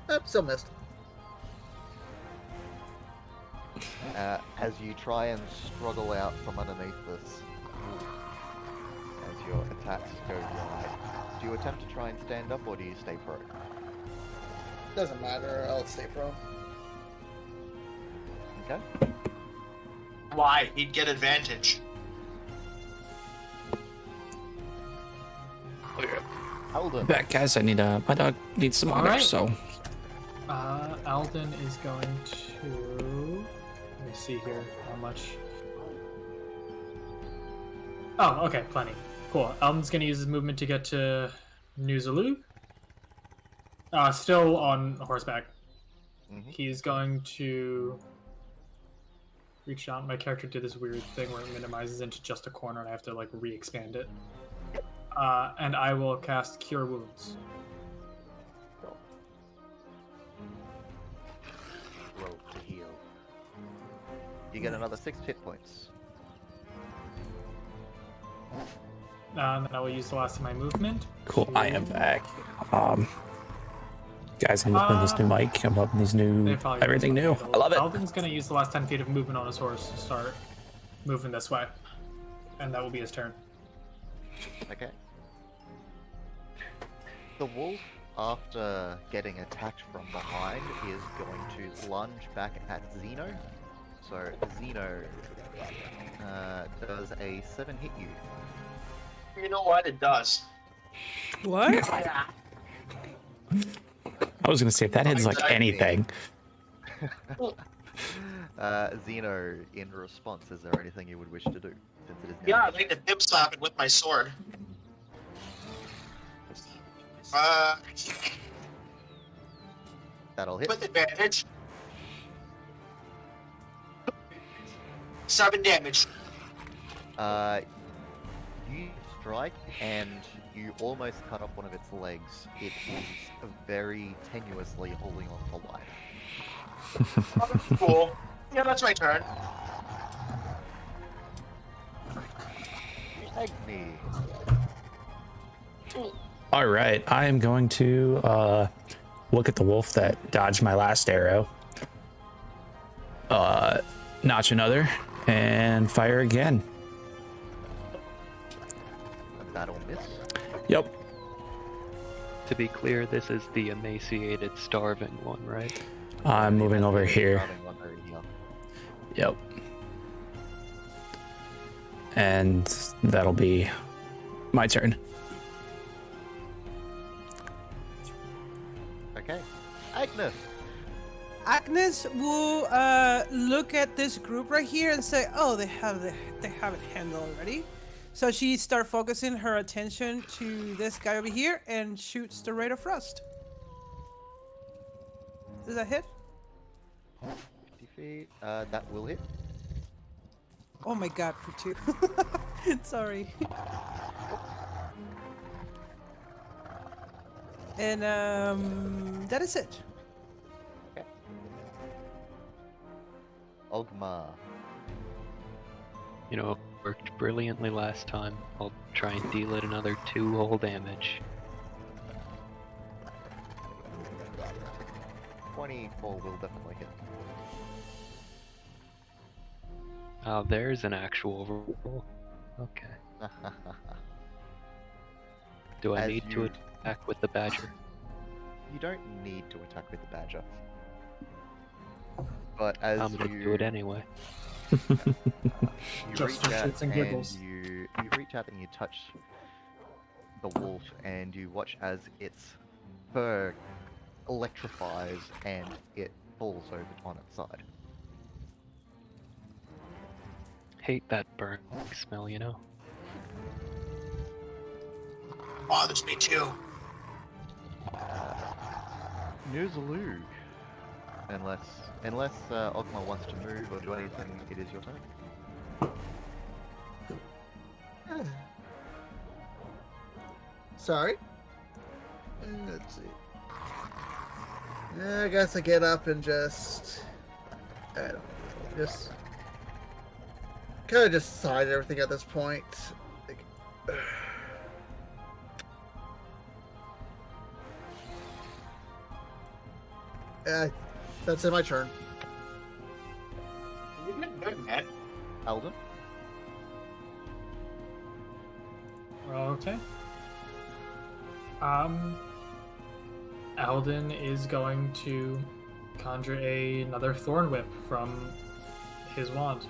Yeah. Still missed. as you try and struggle out from underneath this, as your attacks go wide, do you attempt to try and stand up, or do you stay prone? Doesn't matter, I'll stay prone. Okay. Why? He'd get advantage. Alden. Back, guys. I need my dog needs some water, Alright. so Alden is going to... Let me see here how much... Oh, okay, plenty. Cool. Alden's going to use his movement to get to New Zulu. Still on horseback. Mhm. He's going to reach out. My character did this weird thing where it minimizes into just a corner and I have to like re-expand it. And I will cast Cure Wounds. Roll to heal. You get another 6 hit points. And then I will use the last of my movement. cool. I am back. Guys, I'm loving this new mic. I'm loving these They new probably everything new. I love it. Alden's going to use the last 10 feet of movement on his horse to start moving this way. And that will be his turn. Okay. The wolf, after getting attacked from behind, is going to lunge back at Zeno. So Zeno does a 7 hit you. You know what? It does. What? I was gonna say if that hits like Exactly. anything. Zeno, in response, is there anything you would wish to do? Since it is now Yeah, I'd like to dip slap it with my sword. That'll hit. With advantage. 7 damage. You strike and you almost cut off one of its legs. It is very tenuously holding on to life. Cool. Yeah, that's my turn. Agni. All right, I am going to look at the wolf that dodged my last arrow. Notch another and fire again. That'll miss. Yep. To be clear, this is the emaciated, starving one, right? I'm moving over here. Starting one over here. Yep. And that'll be my turn. Okay. Agnes. Agnes will look at this group right here and say, "Oh, they have it handled already." So she start focusing her attention to this guy over here and shoots the Rate of Frost. Does that hit? 50 feet. That will hit. Oh my god, for 2. Sorry. And that is it. Ogma. You know, it worked brilliantly last time. I'll try and deal it another 2 whole damage. 24 will definitely hit. Oh, there's an actual roll. Okay. Do I As need you- to attack with the badger? You don't need to attack with the badger. But as I'm gonna do it anyway. you Just for reach out shits and and giggles. you reach out and you touch the wolf and you watch as its fur electrifies and it falls over on its side. Hate that burning smell, you know? Bothers me too. Nuzalug. Unless Ogma wants to move or do anything, it is your turn. Sorry. Let's see. I guess I get up and just, I don't know, just kind of just decide everything at this point. Like, that's in my turn. You've been good, man. Alden. Okay. Alden is going to conjure another thorn whip from his wand.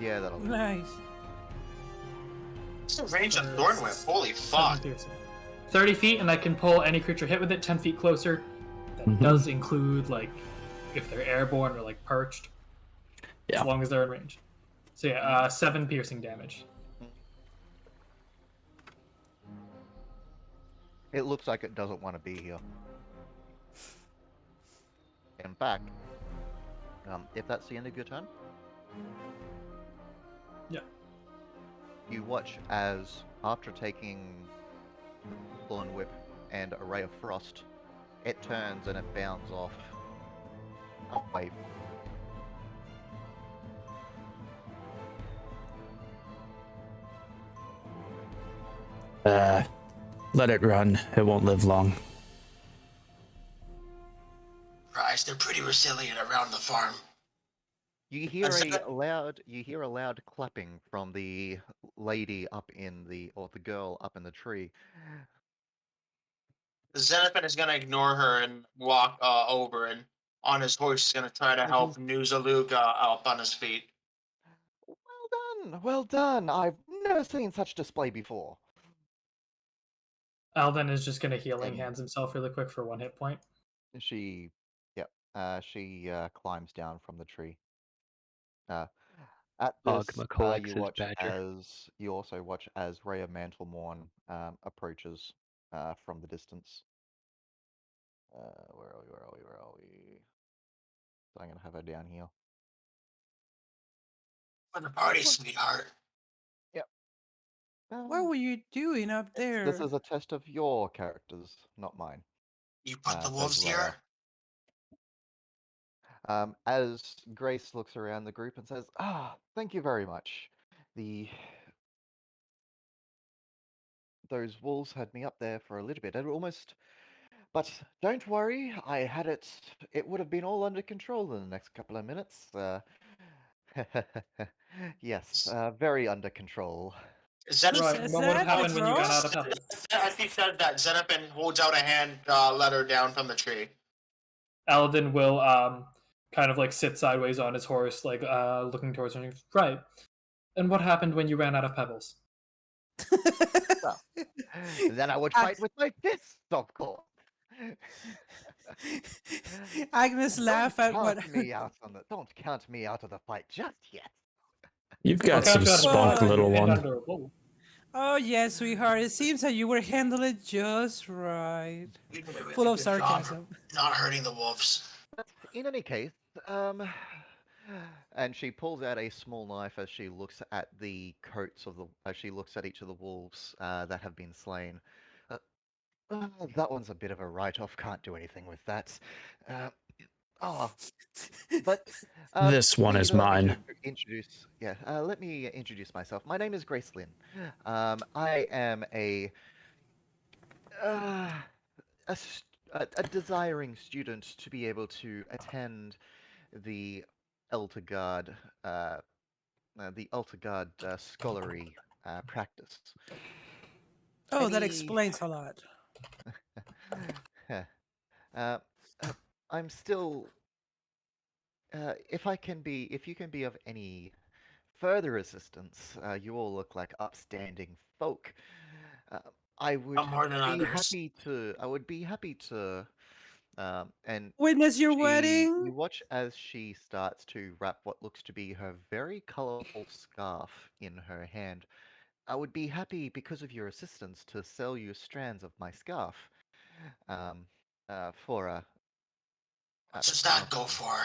Yeah, that'll do. Nice. What's the range of Thorn Whip? Holy fuck. 30 feet, and I can pull any creature hit with it 10 feet closer. That does include, like, if they're airborne or, like, perched. Yeah. As long as they're in range. So, yeah, 7 piercing damage. It looks like it doesn't want to be here. In fact, if that's the end of your turn, Yeah. you watch as, after taking Thorn Whip and a Ray of Frost, it turns and it bounds off away. Let it run. It won't live long. Christ, they're pretty resilient around the farm. You hear That's a loud clapping from the lady up in or the girl up in the tree. Xenophon is gonna ignore her and walk over, and on his horse is gonna try to help Nuzalug up on his feet. Well done! I've never seen such display before. Alden is just going to healing And- hands himself really quick for 1 hit point. She climbs down from the tree. At this, Ogma collects you his watch badger. you also watch as Rhea Mantlemorn approaches from the distance. Where are we? So I'm gonna have her down here. For the party, sweetheart. Yep. What were you doing up there? This is a test of your characters, not mine. You put the says wolves Rhea. here? As Grace looks around the group and says, thank you very much. Those wolves had me up there for a little bit. But don't worry, it would have been all under control in the next couple of minutes. Yes, very under control. Xenophon, Right, Is what would that happen the when you got troll? out of pebbles? as he said that, Xenophon holds out a hand, let her down from the tree. Alden will kind of like sit sideways on his horse, like looking towards her. Right. And what happened when you ran out of pebbles? Then I would fight with my fists, of course. Agnes laugh at what. Don't count me out of the fight just yet. You've got I'll some count you out of spunk, pebbles. little And one. under a bowl. Oh yes, sweetheart. It seems that you were handling it just right. Full of sarcasm. Not hurting the wolves. In any case, and she pulls out a small knife as she looks at the coats as she looks at each of the wolves that have been slain. That one's a bit of a write-off. Can't do anything with that. But This one please is allow me mine. to let me introduce myself. My name is Grace Lynn. I am a desiring student to be able to attend the Elturel scholarly practice. Oh, that explains a lot. Uh, I'm still. If you can be of any further assistance, you all look like upstanding folk. Uh, I would Not more than be others. happy to. I would be happy to. And Witness your you wedding. watch as she starts to wrap what looks to be her very colorful scarf in her hand. I would be happy because of your assistance to sell you strands of my scarf. Um, for What does how that much go is it? for?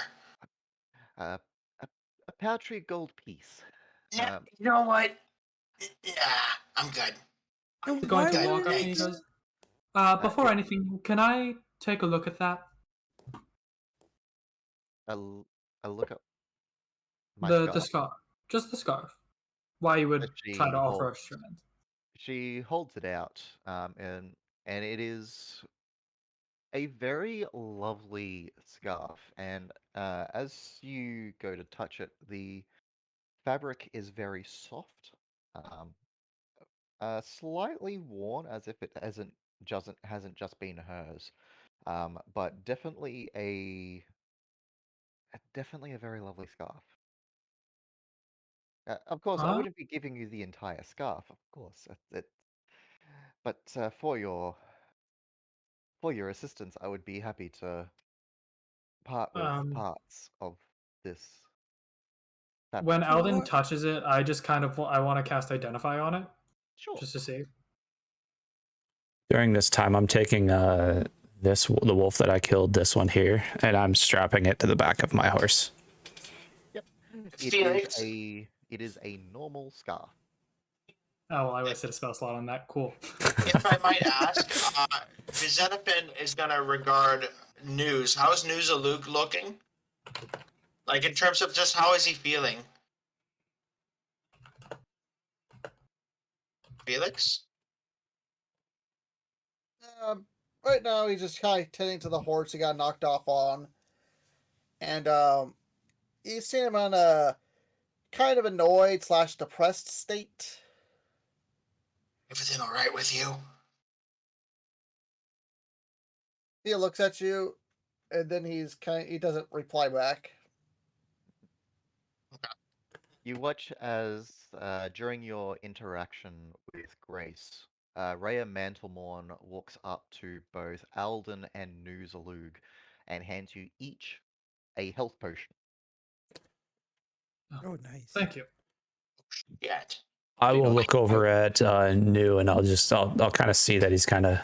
Uh, a, a paltry gold piece. Yeah, Um, you know what? Yeah, I'm good. And Going why to Good, walk wouldn't up you and he thanks. goes, do? before it, anything, can I take a look at that? I look up my The scarf scarf. Just the scarf. Why you would that try to she offer holds. a strand. She holds it out, and it is a very lovely scarf. And as you go to touch it, the fabric is very soft, um, slightly worn, as if it hasn't just been hers, but definitely a very lovely scarf. Of course, I Huh? wouldn't be giving you the entire scarf, of course. But for your assistance, I would be happy to part with Um, parts of this when fabric. So Alden what? touches it, I just kind of I want to cast Identify on it Sure. just to see. During this time, I'm taking the wolf that I killed, this one here, and I'm strapping it to the back of my horse. Yep. Felix, It is a normal scarf. Oh, well, I wasted a spell slot on that. Cool. if I might ask, Zenopin is gonna regard News. How is News a Luke looking? Like in terms of just how is he feeling? Felix? Right now, he's just kind of tending to the horse he got knocked off on, and you see him on a kind of annoyed / depressed state. Everything alright with you? He looks at you, and then he doesn't reply back. You watch as during your interaction with Grace, Rhea Mantlemorn walks up to both Alden and Noozalug and hands you each a health potion. Oh, nice. Thank you. Yet. I will Like, look over at New, and I'll kind of see that he's kind of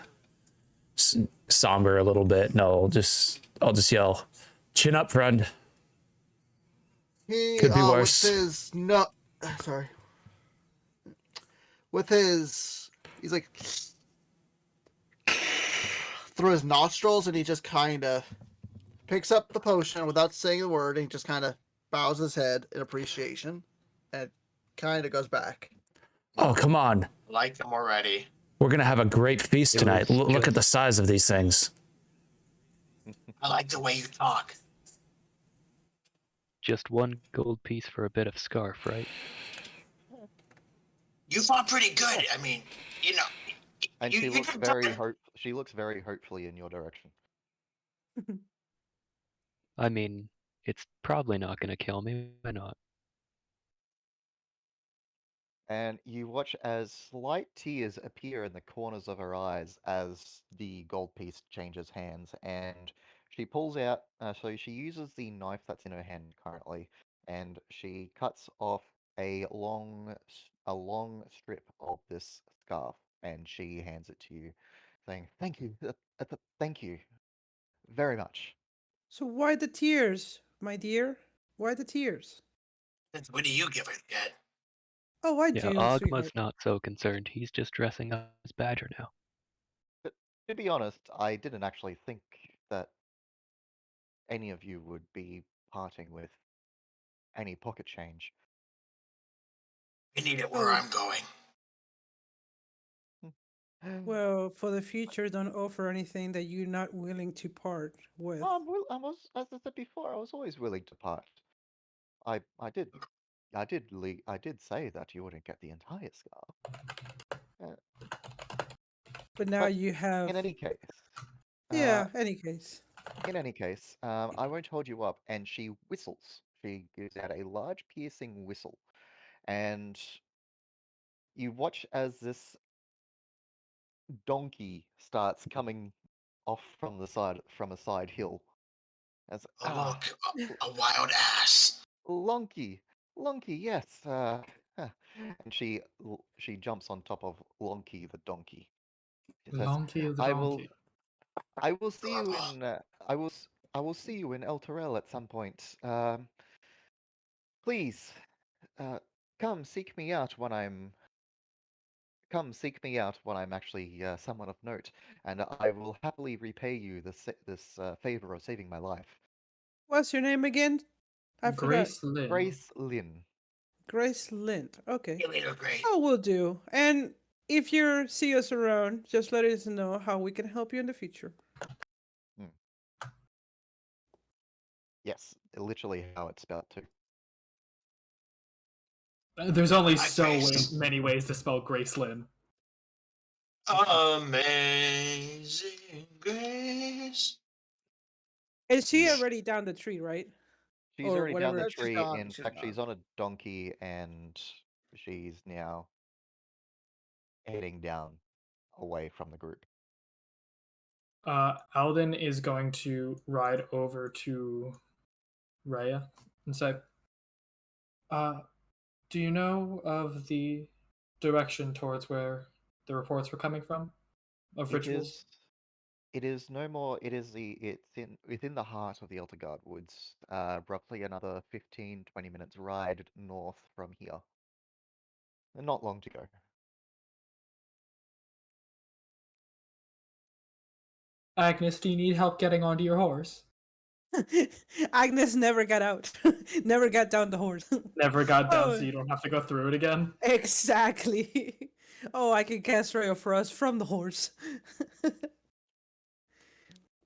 somber a little bit, and I'll just yell, "Chin up, friend." He Could be with worse. his no, sorry, with his he's like through his nostrils, and he just kind of picks up the potion without saying a word, and he just kind of bows his head in appreciation, and kind of goes back. Oh, come on. like them already. We're going to have a great feast It tonight. was Look at the just- size of these things. I like the way you talk. Just one gold piece for a bit of scarf, right? You fought pretty good. I mean, you know. And you, she you looks did very better. she looks very hopefully in your direction. I mean, it's probably not gonna kill me. Why not? And you watch as slight tears appear in the corners of her eyes as the gold piece changes hands, and she pulls out. So she uses the knife that's in her hand currently, and she cuts off a long strip of this scarf, and she hands it to you, saying, "Thank you, thank you very much." So why the tears, my dear? Why the tears? Since when do you give a shit? Oh, I Yeah, do, sweetheart. Ogma's not so concerned. He's just dressing up as Badger now. But to be honest, I didn't actually think that any of you would be parting with any pocket change. I need it where Oh, I'm going. well, for the future, don't offer anything that you're not willing to part with. As I said before, I was always willing to part. I did, I did say that you wouldn't get the entire scarf. But now But you have. in any case, Yeah, any case. In any case, I won't hold you up. And she whistles. She gives out a large, piercing whistle, and you watch as this donkey starts coming off from a side hill. As Oh, look, a wild ass. Lonky, Lonky, yes. And she jumps on top of Lonky the donkey. She says, Donkey of the "I will, donkey. I will see you in, I will see you in Elturel at some point. Please, uh, come seek me out when I'm, come seek me out when I'm actually someone of note, and I will happily repay you this favor of saving my life." What's your name again? I forgot. Grace Lynn. Grace Lynn. Grace Lind. Okay. You later, Gray. Oh, will do. And if you see us around, just let us know how we can help you in the future. Yes, literally how it's spelled too. There's only My so face. many ways to spell Grace Lynn. Amazing Grace. Is she already down the tree, right? She's Or already down whatever. the Yeah, she's tree. gone, In she's fact, she's gone. on a donkey and she's now heading down away from the group. Alden is going to ride over to Raya and say, do you know of the direction towards where the reports were coming from of rituals? It is no more. It's within the heart of the Eltergard Woods. Roughly another 15-20 minutes ride north from here. And not long to go. Agnes, do you need help getting onto your horse? Agnes never got out. Never got down the horse. Never got down, Oh. so you don't have to go through it again. Exactly. Oh, I can cast Ray of Frost from the horse.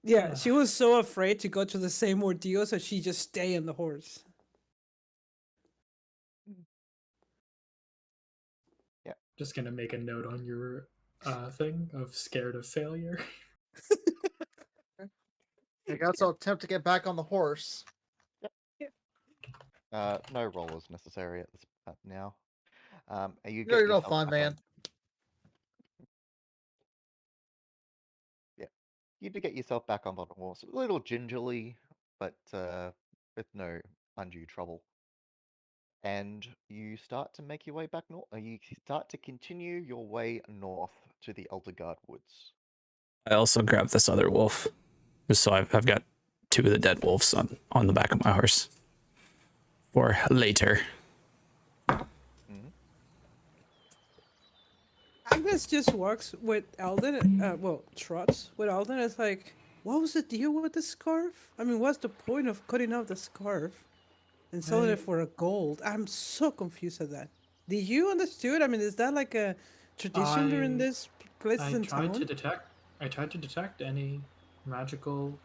Yeah, she was so afraid to go through the same ordeal, so she just stay on the horse. Just gonna make a note on your thing of scared of failure. I guess I'll attempt to get back on the horse. No roll is necessary at this now. You get You're no yourself fun, back on- man. Yeah, you do get yourself back on the horse, a little gingerly, but with no undue trouble. And you start to make your way back north. You start to continue your way north to the Eldergard Woods. I also grabbed this other wolf, just so I've got two of the dead wolves on the back of my horse for later. Agnes just walks with Alden, trots with Alden. It's like, what was the deal with the scarf? I mean, what's the point of cutting off the scarf and selling it for a gold? I'm so confused at that. Did you understood? I mean, is that like a tradition during this place I in tried town? to detect any magical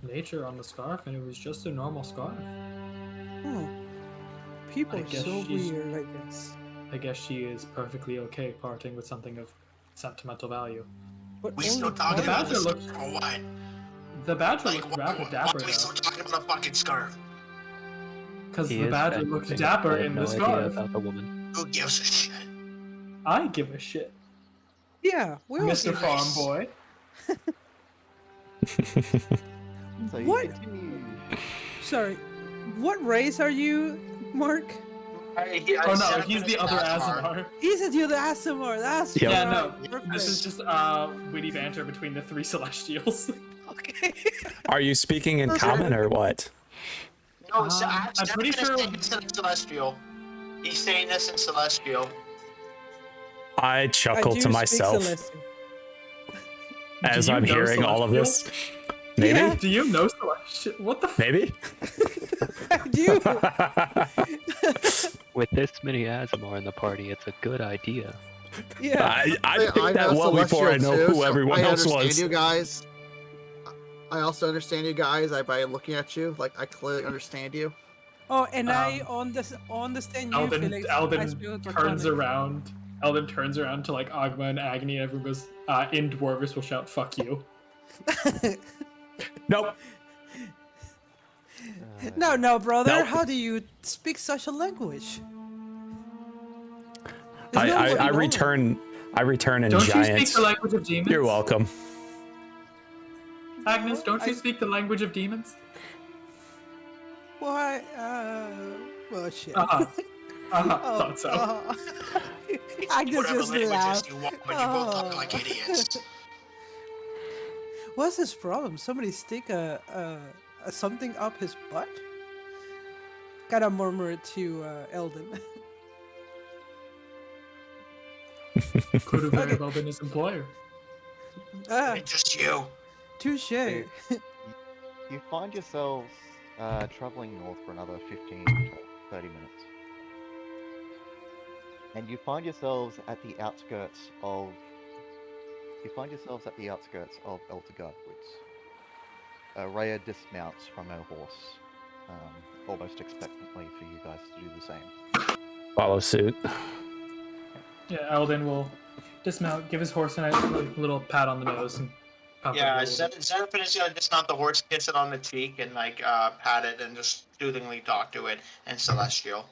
nature on the scarf, and it was just a normal scarf. Oh. People I are guess so she's- weird, I guess. I guess she is perfectly okay parting with something of sentimental value. But We only still talking The about badger this looks- or what? The badger Like, looked rather why dapper are we though, still talking about a fucking scarf? because He the is badger fat looked moving. dapper I have in no the idea scarf. about the woman. Who gives a shit? I give a shit, Yeah, we all Mr. give a Farm Nice. Boy. So you What? continue. Sorry, what race are you, Mark? Oh no, he's the other Azamar. He said you're the Asimar. That's Yep. Yeah, right. no, Perfect. this is just witty banter between the three Celestials. Okay. Are you speaking in common or what? No, so I'm pretty sure- It's in Celestial. He's saying this in Celestial. I I chuckle do to speak myself Celestial. as Do you I'm know hearing all of this. Celestial? Maybe? Yeah. Do you know Celestial? What the? Maybe? I do. With this many Azamar in the party, it's a good idea. Yeah. I Hey, picked I'm that a well before I Celestial know too, who so everyone I else understand was. you guys. I also understand you guys. By looking at you, like I clearly understand you. Oh, and I understand you, Alden, Felix. I Alden speak turns Draconic. around. Alden turns around to like Agma and Agni, and everyone goes, in Dwarvish will shout, "Fuck you." Nope. No, brother. Nope. How do you speak such a language? It's I, not I, what I you know. return. I return in Don't you giants. speak the language of demons? You're welcome. Agnes, don't you speak the language of demons? Why? Well, shit. Uh-huh. Oh, Thought so. Agnes Whatever just languages laughed. you want, but you both talk like idiots. What's his problem? Somebody stick a something up his butt? Gotta murmur to Eldon. Could have very Okay. well been his employer. Just you. Touche. You find yourselves traveling north for another 15 to 30 minutes. And you find yourselves at the outskirts of Elturel Woods. Rhea dismounts from her horse, almost expectantly for you guys to do the same. Follow suit. Yeah, Eldon will dismount, give his horse a nice little pat on the nose, and pump it a Yeah, little bit. Xenophon is gonna dismount the horse, kiss it on the cheek, and like pat it and just soothingly talk to it in Celestial.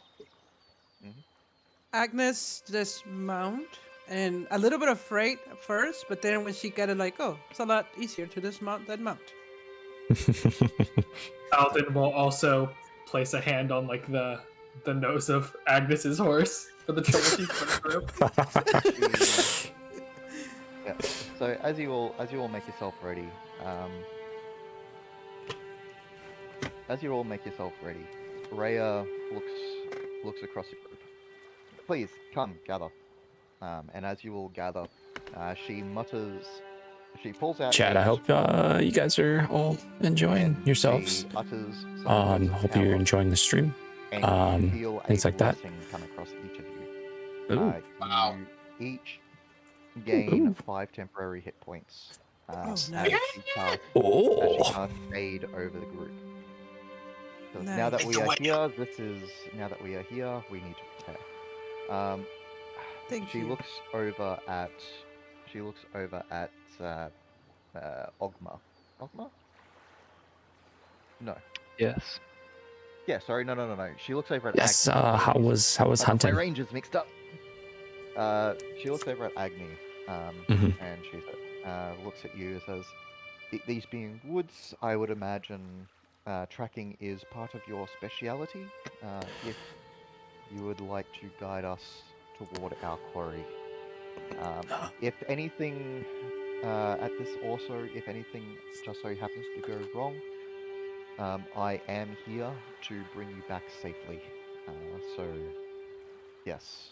Agnes dismount and a little bit afraid at first, but then when she got it, like, oh, it's a lot easier to dismount than mount. Eldon will also place a hand on like the nose of Agnes's horse for the trouble she's going through. Yeah. So as you all make yourself ready, Rhea looks across the group. Please come, gather. And as you all gather, she mutters. She pulls out. Chad, I hope you guys are all enjoying and yourselves. she utters some words of Hope you're power, enjoying the stream. and you feel things a like that. blessing come across each of you. Ooh. Wow. You each gain 5 temporary hit points. nice. As she casts Oh. Fade over the group. So Nice. now that Like we the are window. here, we need to prepare. Thank She you. looks over at Ogma. Ogma? No. Yes. Yeah, sorry, no. She looks over at Yes. Agni. How was I got hunting? my ranges mixed up. She looks over at Agni, Mhm. and she looks at you and says, "These being woods, I would imagine tracking is part of your speciality. If you would like to guide us toward our quarry, if anything if anything just so happens to go wrong, I am here to bring you back safely. So, yes,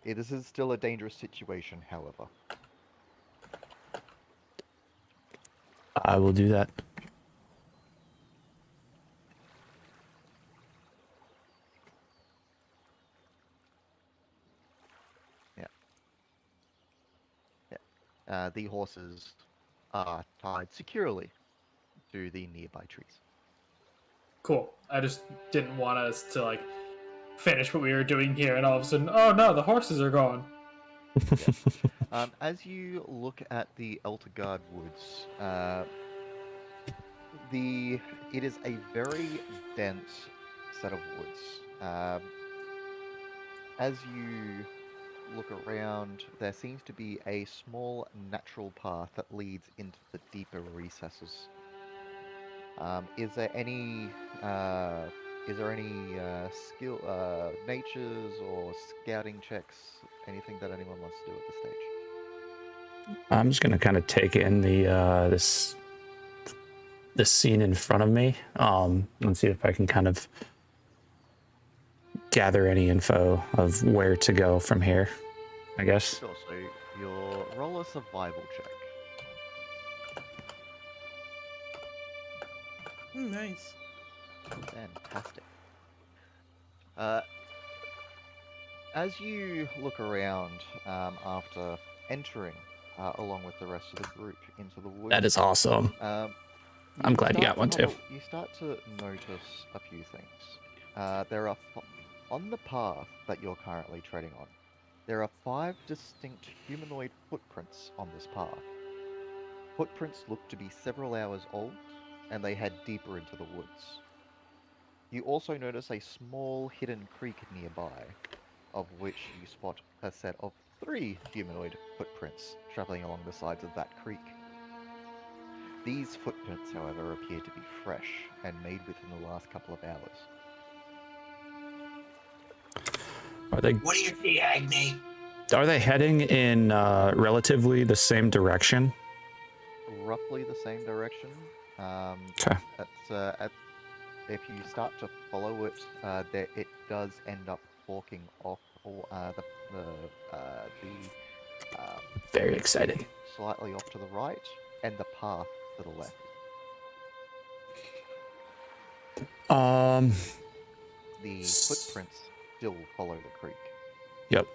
this is still a dangerous situation, however." I will do that. The horses are tied securely to the nearby trees. Cool. I just didn't want us to like finish what we were doing here, and all of a sudden, oh no, the horses are gone. As you look at the Elturel Woods, it is a very dense set of woods. As you look around, there seems to be a small natural path that leads into the deeper recesses. Is there any skill, natures or scouting checks, anything that anyone wants to do at this stage? I'm just gonna kind of take in the this scene in front of me, and see if I can kind of gather any info of where to go from here. I guess. Sure. So you'll roll a survival check. Nice. Fantastic. As you look around after entering, along with the rest of the group, into the woods, That is awesome. I'm glad you got one too. You start to notice a few things. There are on the path that you're currently treading on, there are 5 distinct humanoid footprints on this path. footprints looked to be several hours old, and they head deeper into the woods. You also notice a small hidden creek nearby, of which you spot a set of 3 humanoid footprints traveling along the sides of that creek. These footprints, however, appear to be fresh and made within the last couple of hours. Are they What do you see, Agni? heading in relatively the same direction? Roughly the same direction. Okay. If you start to follow it, it does end up forking off Very excited. slightly off to the right, and the path to the left. The footprints still follow the creek. Yep.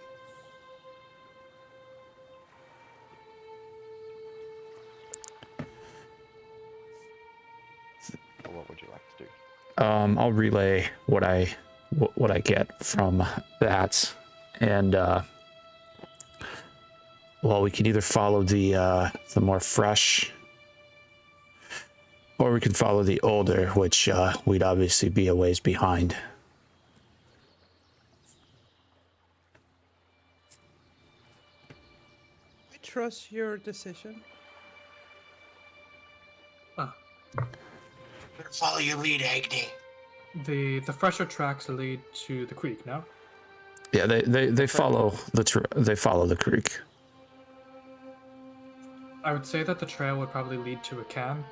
So what would you like to do? I'll relay what I get from that, and well, we can either follow the more fresh, or we can follow the older, which we'd obviously be a ways behind. I trust your decision. Follow your lead, Agni. The fresher tracks lead to the creek, no? Yeah, they follow the creek. I would say that the trail would probably lead to a camp,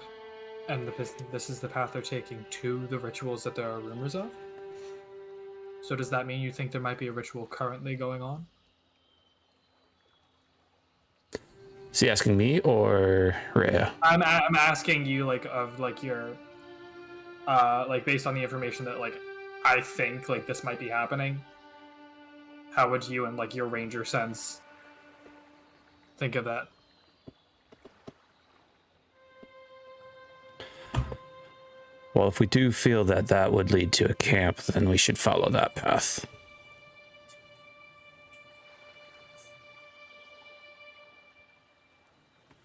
and this is the path they're taking to the rituals that there are rumors of. So does that mean you think there might be a ritual currently going on? Is he asking me or Rhea? I'm asking you, like, of like your like, based on the information that, like, I think, like, this might be happening. How would you and, like, your ranger sense think of that? Well, if we do feel that that would lead to a camp, then we should follow that path.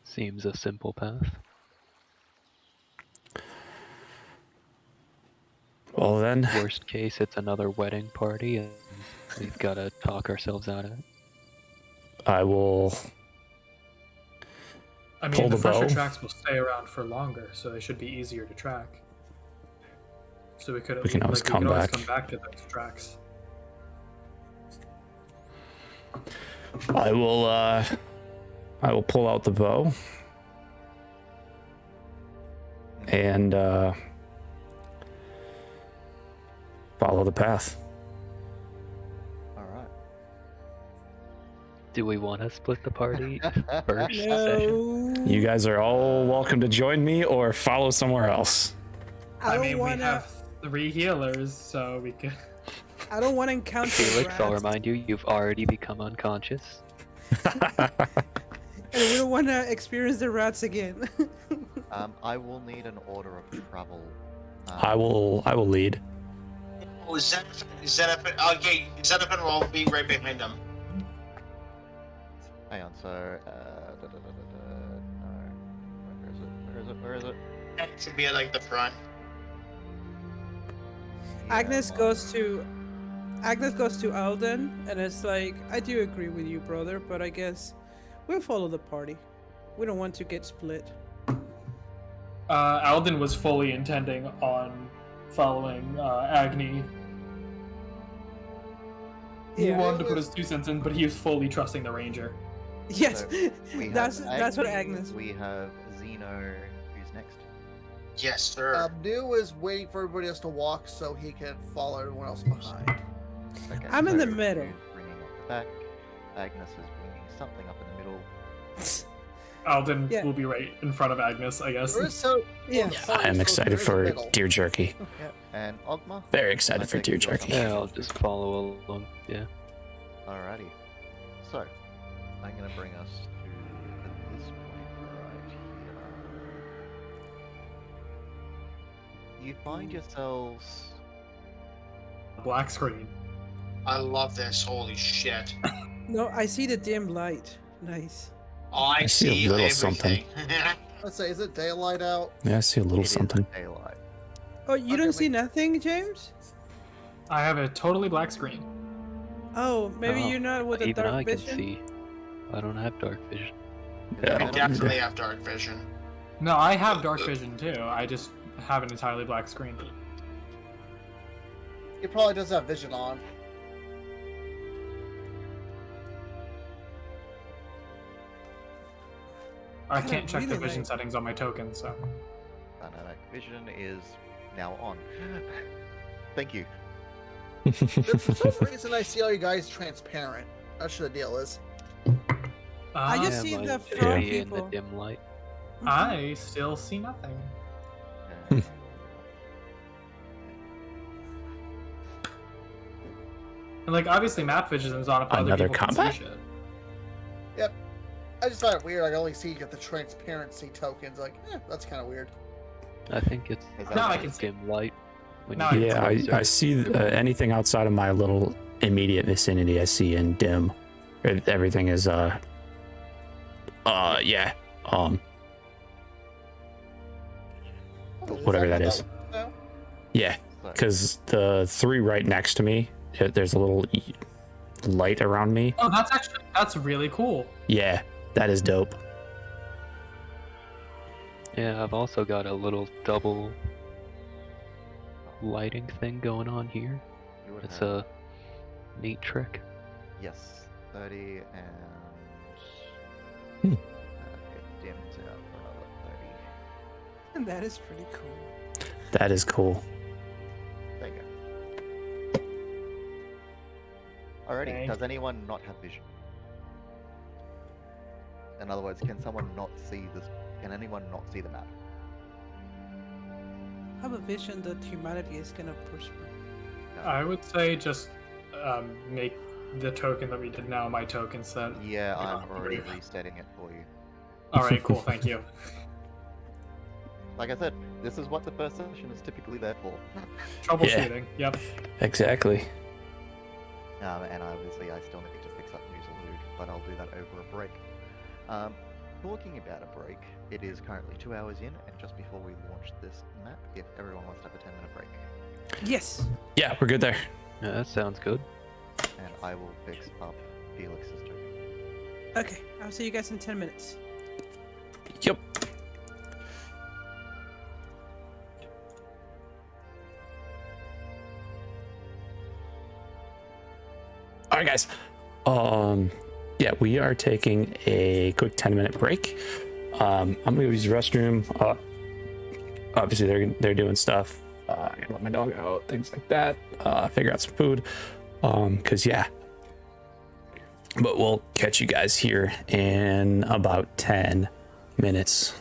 Seems a simple path. Well then, Worst case, it's another wedding party, and we've got to talk ourselves out of it. I will I pull mean, the the fresher bow. tracks will stay around for longer, so they should be easier to track. So we could We can always come always back. come back to those tracks. I will pull out the bow and follow the path. All right. Do we want to split the party first session? No. You guys are all welcome to join me or follow somewhere else. I don't mean, wanna. we have 3 healers, so we could. I don't want to encounter Felix, I'll rats, remind you, you've already become unconscious. and we don't want to experience the rats again. I will need an order of travel. I will lead. Oh, Zenithal, okay, Zenithal will be right behind them. Hang on. So, no. Where is it? It should be at, like, the front. Agnes goes to Alden, and it's like, I do agree with you, brother, but I guess we'll follow the party. We don't want to get split. Alden was fully intending on following Agni. He Yeah. wanted to put his 2 cents in, but he was fully trusting the ranger. Yes, So, we that's have what Agni, Agnes. We have Zeno. Who's next? Yes, sir. New is waiting for everybody else to walk so he can follow everyone else behind. Okay, I'm in the so middle. Nu's bringing up the back. Agnes is bringing something up in the middle. Alden Yeah. will be right in front of Agnes, I guess. There is so Yeah. I am excited for deer jerky. Yeah. And Ogma. Very excited for think deer you're jerky. Yeah, I'll just follow along. Yeah. Alrighty. So, I'm gonna bring us to this point right here. You find yourselves. Black screen. I love this. Holy shit. No, I see the dim light. Nice. Oh, I I see a see little everything. something. Let's say, is it daylight out? Yeah, I see a little It is something. daylight. Oh, you Okay, don't see wait. nothing, James? I have a totally black screen. Oh, maybe Oh, you're not with a even dark I can vision. see. I don't have dark vision. Yeah, I You don't definitely have dark vision. No, I have dark vision too. I just have an entirely black screen. He probably does have vision on. I God, I can't check the really vision like- settings on my token, so. Dynamic vision is now on. Thank you. For some reason, I see all you guys transparent. That's what the deal is. I just Uh, see mine the is frog shitty in the people. dim light. I still see nothing. Okay. And like, obviously, map vision is on if other Another people combat? can see shit. Yep. I just find it weird. I can only see the transparency tokens. Like, that's kind of weird. I think it's Is Now I that can see. dim light. When Now I you can get Yeah, closer. I see anything outside of my little immediate vicinity. I see in dim. Everything is yeah, whatever that is. No? Yeah, so, because the 3 right next to me, there's a little light around me. Oh, that's really cool. Yeah, that is dope. Yeah, I've also got a little double lighting thing going on here. you would It's have, a neat trick. yes, 30 and Hmm. it dims out for another 30. And that is pretty cool. That is cool. There you go. Alrighty, Thank does anyone not have vision? In other words, can someone not see this? Can anyone not see the map? I have a vision that humanity is gonna prosper. No. I would say just make the token that we did now my token set. Yeah, I'm already resetting it for you. All right, cool. Thank you. Like I said, this is what the first session is typically there for. Troubleshooting. Yep. Exactly. And obviously I still need to fix up Musalud, but I'll do that over a break. Talking about a break, it is currently 2 hours in, and just before we launch this map, if everyone wants to have a 10-minute break, Yes. Yeah, we're good there. Yeah, that sounds good. and I will fix up Felix's token. Okay, I'll see you guys in 10 minutes. Yep. All right, guys. Yeah, we are taking a quick 10-minute break. I'm gonna use the restroom. Obviously, they're doing stuff. I gotta let my dog out, things like that. Figure out some food. Cause yeah. But we'll catch you guys here in about 10 minutes.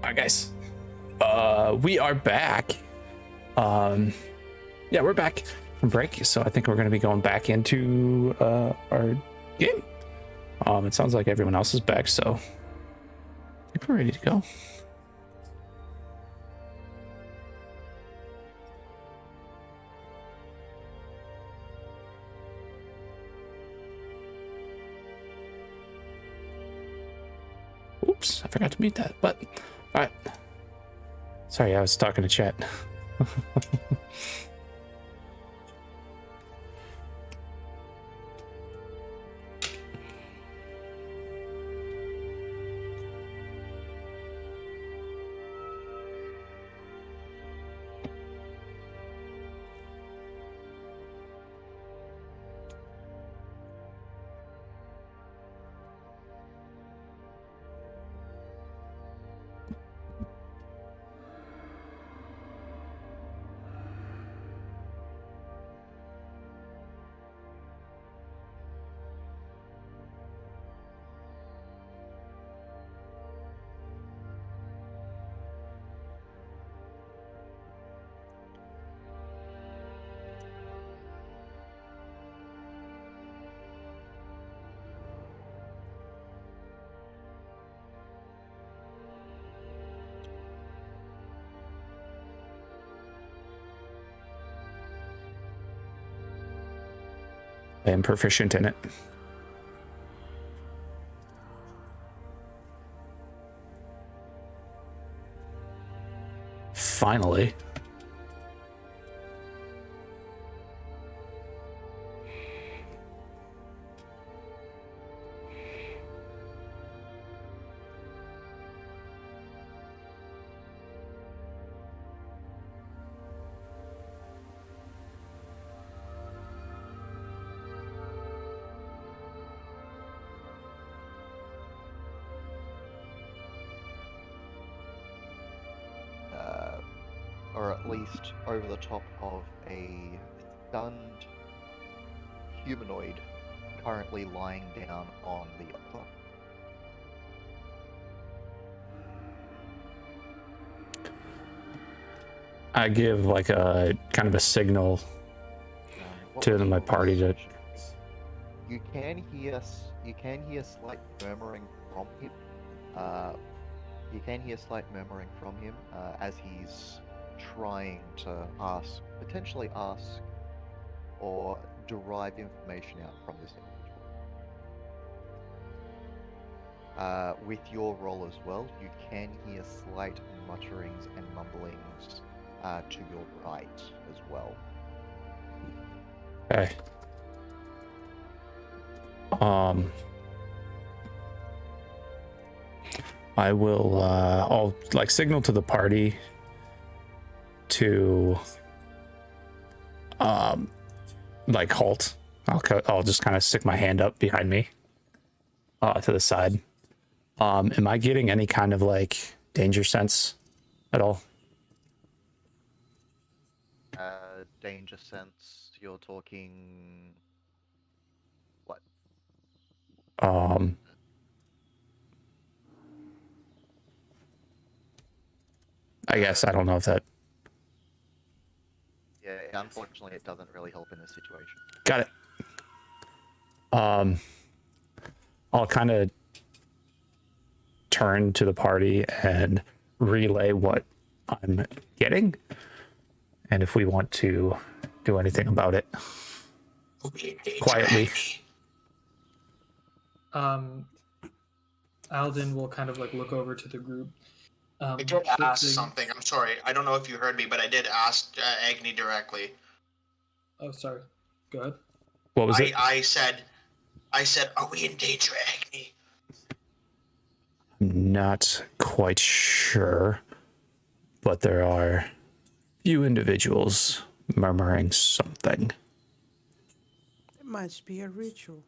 All right, guys. We are back. Yeah, we're back from break, so I think we're going to be going back into our game. It sounds like everyone else is back, so I think we're ready to go. Oops, I forgot to mute that, but all right. Sorry, I was talking to chat. I am proficient in it. Finally. Or at least over the top of a stunned humanoid currently lying down on the altar. I give like a kind of a signal What to was my your party to. perception? You can hear slight murmuring from him. You can hear slight murmuring from him as he's trying to potentially ask or derive information out from this individual. With your roll as well, you can hear slight mutterings and mumblings to your right as well. Okay. I will. I'll like signal to the party to like halt. I'll just kind of stick my hand up behind me to the side. Am I getting any kind of like danger sense at all? Danger sense, you're talking what? I guess I don't know if that. Yeah, unfortunately it doesn't really help in this situation. Got it. I'll kind of turn to the party and relay what I'm getting, and if we want to do anything about it quietly. Alden will kind of like look over to the group. I did ask something. I'm sorry. I don't know if you heard me, but I did ask Agni directly. Oh, sorry. Go ahead. What was it? I said, are we in danger, Agni? Not quite sure, but there are few individuals murmuring something. It must be a ritual.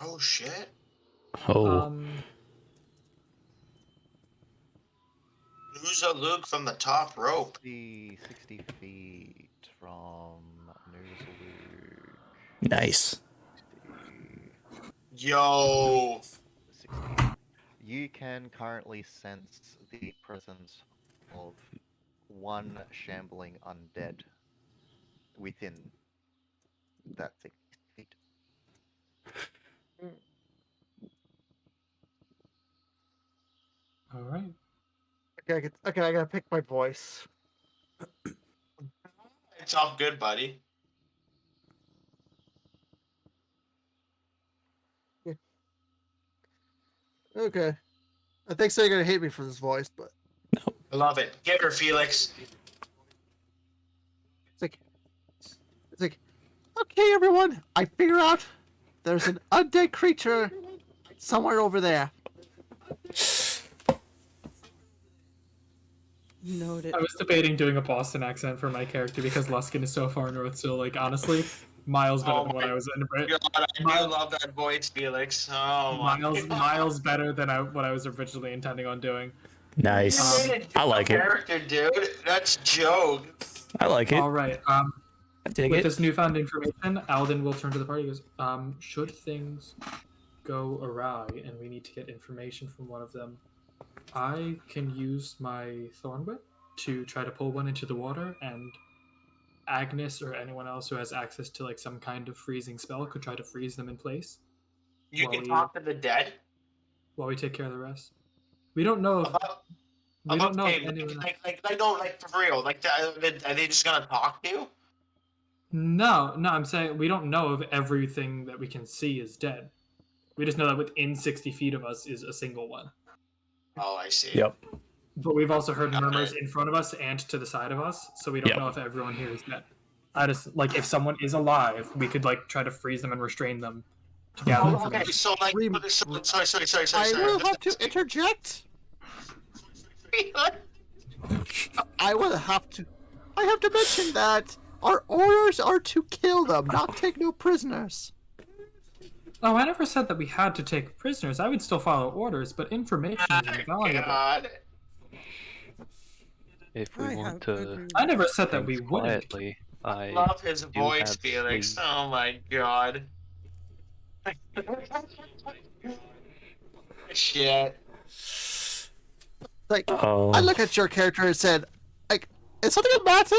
Oh shit. Oh, Lose a Luke from the top rope. 60 feet from Noozaloo. nice. Yo. 16. You can currently sense the presence of one shambling undead within that 60 feet. All right. Okay, I gotta pick my voice. It's all good, buddy. Okay. I think so. You're gonna hate me for this voice, but I love it. Give her, Felix. it's like, okay, everyone. I figure out there's an undead creature somewhere over there. Noted. I was debating doing a Boston accent for my character because Luskin is so far north. So, like, honestly, miles better Oh than what my I was in Brit. God, I do love that voice, Felix. Oh my God. Miles better than what I was originally intending on doing. Nice. You made I like it. character, dude. That's joke. I like it. All right. I dig With it. this newfound information, Alden will turn to the party. He goes, should things go awry and we need to get information from one of them, I can use my Thorn Whip to try to pull one into the water, and Agnes or anyone else who has access to like some kind of freezing spell could try to freeze them in place You Well, can we- talk to the dead. while we take care of the rest. We don't know if we don't know if anyone. Like for real. Like, are they just gonna talk to you? No, I'm saying we don't know if everything that we can see is dead. We just know that within 60 feet of us is a single one. Oh, I see. Yep. But we've also heard Got murmurs it. in front of us and to the side of us, so we don't Yep. know if everyone here is dead. I just like if someone is alive, we could like try to freeze them and restrain them to gather Oh, information. okay, so like, Rem- sorry. I will have to interject. I will have to. I have to mention that our orders are to kill them, not take no prisoners. Oh, I never said that we had to take prisoners. I would still follow orders, but information is invaluable. God. If we I want have to agreed. I never said that we think wouldn't. quietly, I Love his do voice, have Felix. sleep. Oh my God. Shit. Like, Oh. I look at your character and said, like, is something the matter?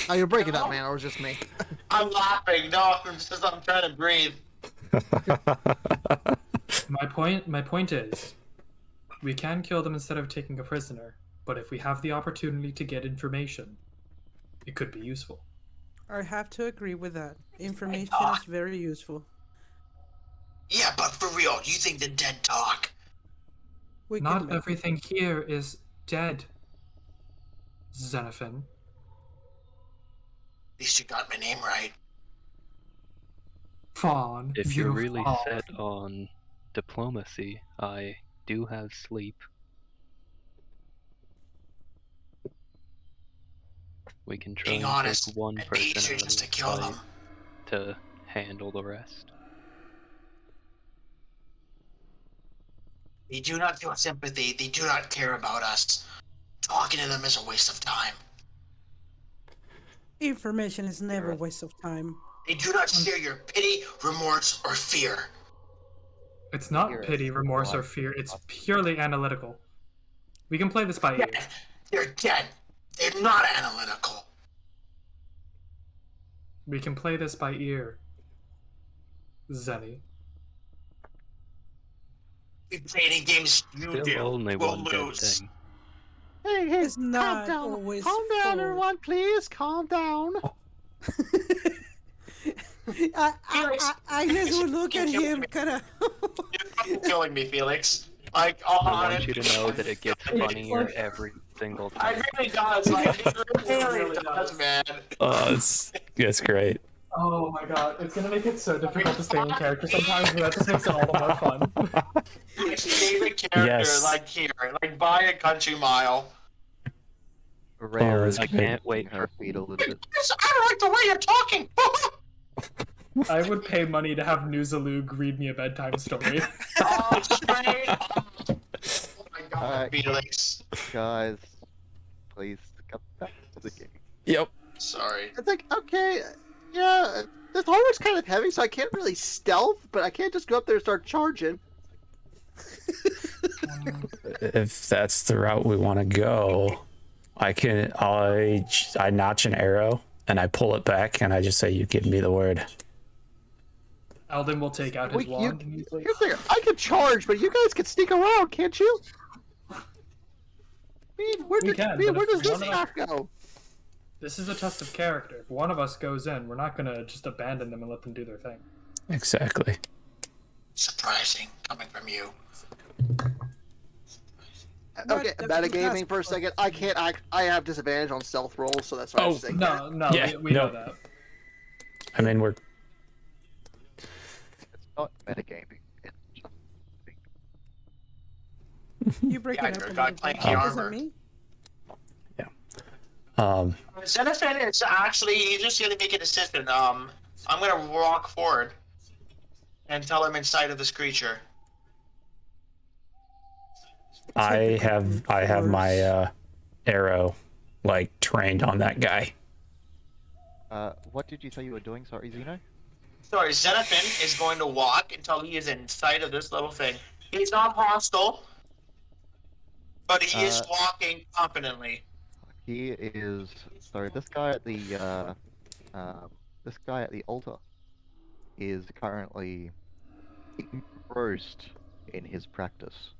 Oh, you're breaking up, man, or was it just me? I'm laughing. No, I'm trying to breathe. My point is, we can kill them instead of taking a prisoner, but if we have the opportunity to get information, it could be useful. I have to agree with that. Information God. is very useful. Yeah, but for real, you think the dead talk? We can Not make it. everything here is dead, Xenophon. At least you got my name right. Fawn. If you're you really fawn. set on diplomacy, I do have sleep. We can try Being and honest, take one I'd be person easier out of just to the kill fight them. to handle the rest. They do not feel sympathy. They do not care about us. Talking to them is a waste of time. Information is never a waste of time. They do not share your pity, remorse, or fear. It's not Here, pity, remorse, or what? fear. It's purely analytical. We can play this by ear. Dead. They're dead. They're not analytical. We can play this by ear. Zenny. We play any games you Still do. only we'll one dead lose. thing. Hey, It's calm not down. always Calm down, full. everyone, please. Calm down. I just would look at him kind of. You're fucking killing me, Felix. Like, all I want honest. you to know that it gets funnier every single I time. really does. Like, it really does, man. It's great. Oh my god, it's gonna make it so difficult to stay in character sometimes, but that just makes it all the more fun. My favorite character, Yes. like here, like by a country mile. Rare, that's I great. can't wait Her for feet a little bit. I don't like the way you're talking. I would pay money to have Nuzalug read me a bedtime story. Oh, straight up. Oh my god, Alright. Felix. Guys, please welcome back to the game. Yep. Sorry. It's like, okay, yeah, this armor's kind of heavy, so I can't really stealth, but I can't just go up there and start charging. If that's the route we want to go, I notch an arrow and I pull it back and I just say, "You give me the word." Alden will take out his wand. And he's like, Here's the thing, I can charge, but you guys can sneak around, can't you? I mean, where We can, but where if does this one of us- half go? this is a test of character. If one of us goes in, we're not gonna just abandon them and let them do their thing. Exactly. Surprising coming from you. Okay, That's metagaming for a second. I can't act. I have disadvantage on stealth rolls, so that's why I'm saying that. No, Yeah, we no. know that. I mean, we're It's not metagaming. It's just You break Yeah, it up. you're a a guy little playing bit. the Is that armor. me? Xenophon is actually, he's just gonna make a decision. I'm gonna walk forward and tell him inside of this creature. I have my arrow like trained on that guy. what did you say you were doing? Sorry, Zeno. Sorry, Xenophon is going to walk until he is in sight of this little thing. He's not hostile, but he is walking confidently. He is. So this guy at the altar is currently engrossed in his practice.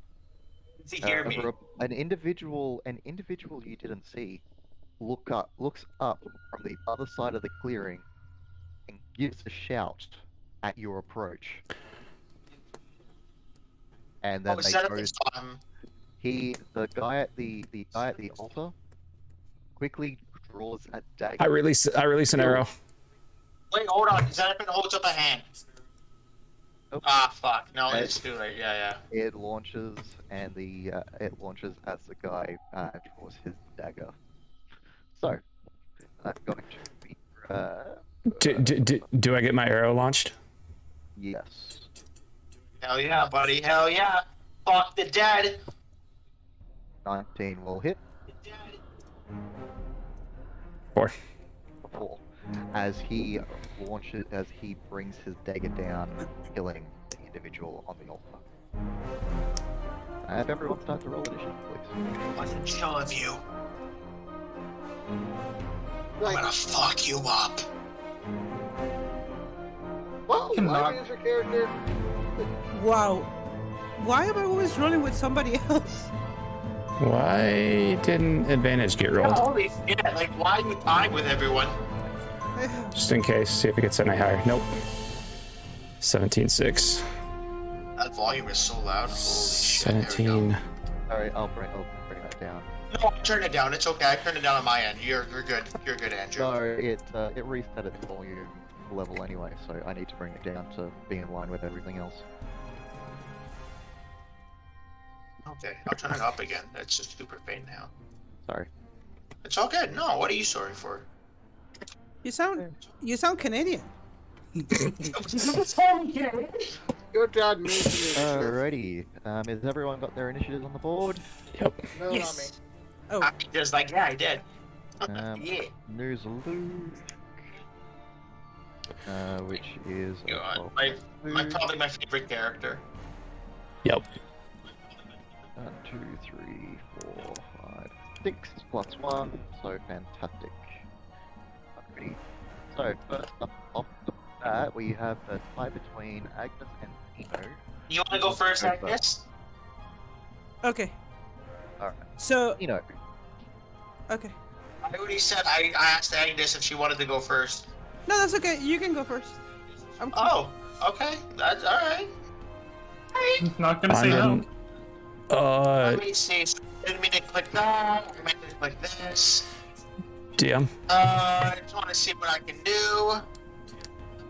Does he hear me? An individual you didn't see looks up from the other side of the clearing and gives a shout at your approach. And then Oh, they Xenophon go. saw him. The guy at the altar quickly draws a dagger. I release an arrow. Wait, hold on. Xenophon holds up a hand. Nope. Ah, fuck. No, Ed. it's too late. Yeah. It launches, and it launches as the guy draws his dagger. So I'm going to be Do I get my arrow launched? yes. Hell yeah, buddy. Hell yeah. Fuck the dead. 19 will hit. 4. 4. As he brings his dagger down, killing the individual on the altar. If everyone starts to roll initiative, please. What a kill of you. I'm Like, gonna fuck you up. well, Can why knock- is your character? Wow. Why am I always running with somebody else? Why didn't advantage get rolled? Holy shit, like, why are you tying with everyone? Just in case, see if it gets any higher. Nope. 17.6. That volume is so loud. Holy shit. there we 17. Alright, I'll bring that down. go. No, turn it down. It's okay. I turned it down on my end. You're good. You're good, Andrew. No, it reset its volume level anyway, so I need to bring it down to be in line with everything else. Okay, I'll turn it up again. It's just super faint now. Sorry. It's all good. No, what are you sorry for? You sound Canadian. Your dad made me. Alrighty. Has everyone got their initiatives on the board? Yep. No, Yes. not me. Oh, I'm just like, yeah, I did. Yeah. News Luke. Which is a God, 12 my food. probably my favorite character. Yep. 1, 2, 3, 4, 5, 6 plus 1, so fantastic. Alrighty. So first up off the bat, we have a tie between Agnes and Tino. You want to go first, Go Agnes? okay. Alright, So, Tino. okay. I already said I asked Agnes if she wanted to go first. No, that's okay. You can go first. I'm cool. Oh, okay. That's all right. Not gonna say no. Let me see. Didn't mean to click that. I meant to click this. DM. I just want to see what I can do.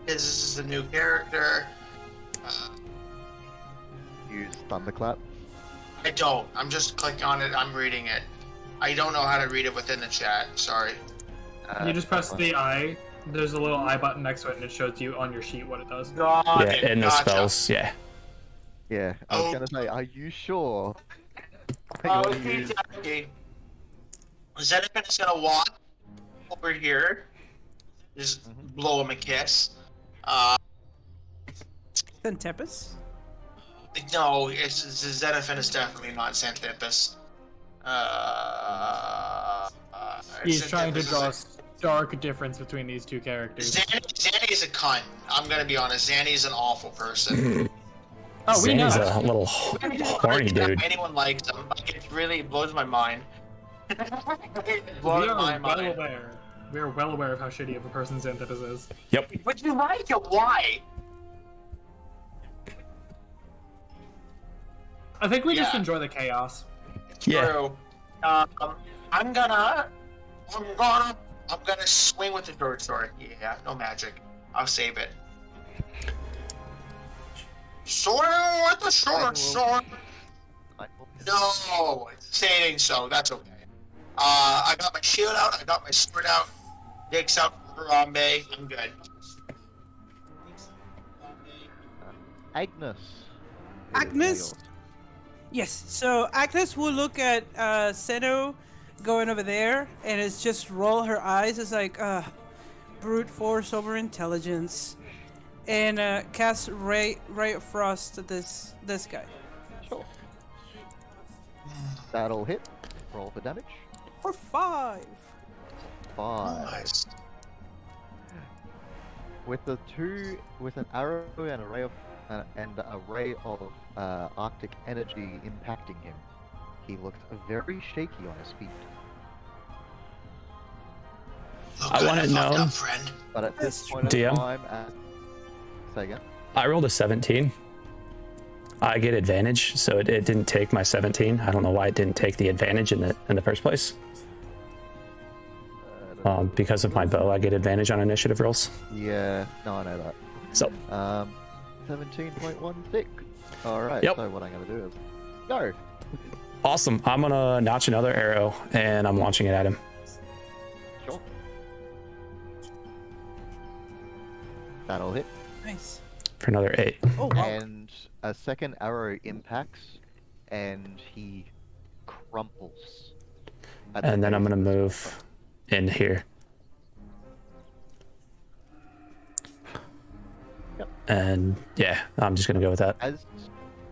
This is a new character. Use Thunderclap. I don't. I'm just clicking on it. I'm reading it. I don't know how to read it within the chat. Sorry. You just press the I. There's a little I button next to it, and it shows you on your sheet what it does. Got Yeah, it. and the Gotcha. spells. Yeah. Yeah, I was Oh. gonna say, are you sure? You wanna Okay, use- okay. Zenithman is gonna walk over here, just blow him a kiss. Then Tempest. No, Zenithman is definitely not Xanthipus. He's trying to Xanthipus draw a is stark difference between these two characters. Zanny is a cunt. I'm gonna be honest. Zanny is an awful person. Oh, we know. Zanny's a little horny dude. Anyone likes him. Like, it really blows my mind. It We blows are my well mind. aware. We are well aware of how shitty of a person Xanthipus is. Yep. But you like it. Why? I think we just Yeah. enjoy the chaos. Yeah. True. I'm gonna swing with the short sword. Yeah, no magic. I'll save it. Sword with the short sword. No, saying so. That's okay. I got my shield out. I got my sword out. Dick's out for Harambe. I'm good. Agnes. Agnes? Yes, so Agnes will look at Seno going over there and it's just roll her eyes. It's like, brute force over intelligence. And cast Ray of Frost at this guy. Sure. That'll hit. Roll for damage. For 5. 5. Nice. With an arrow and a ray of Arctic energy impacting him, he looks very shaky on his feet. Look, I want it fucked known. up, friend. But at this point in DM? time, say again. I rolled a 17. I get advantage, so it didn't take my 17. I don't know why it didn't take the advantage in the first place. Because of my bow, I get advantage on initiative rolls. Yeah, no, I know that. So 17.16. All right. Yep. So what I'm gonna do is go. awesome. I'm gonna notch another arrow and I'm launching it at him. Sure. That'll hit. Nice. For another 8. Oh, wow. And a second arrow impacts, and he crumples. at the And then I'm base gonna of his move altar. in here. Yep. And yeah, I'm just gonna go with that.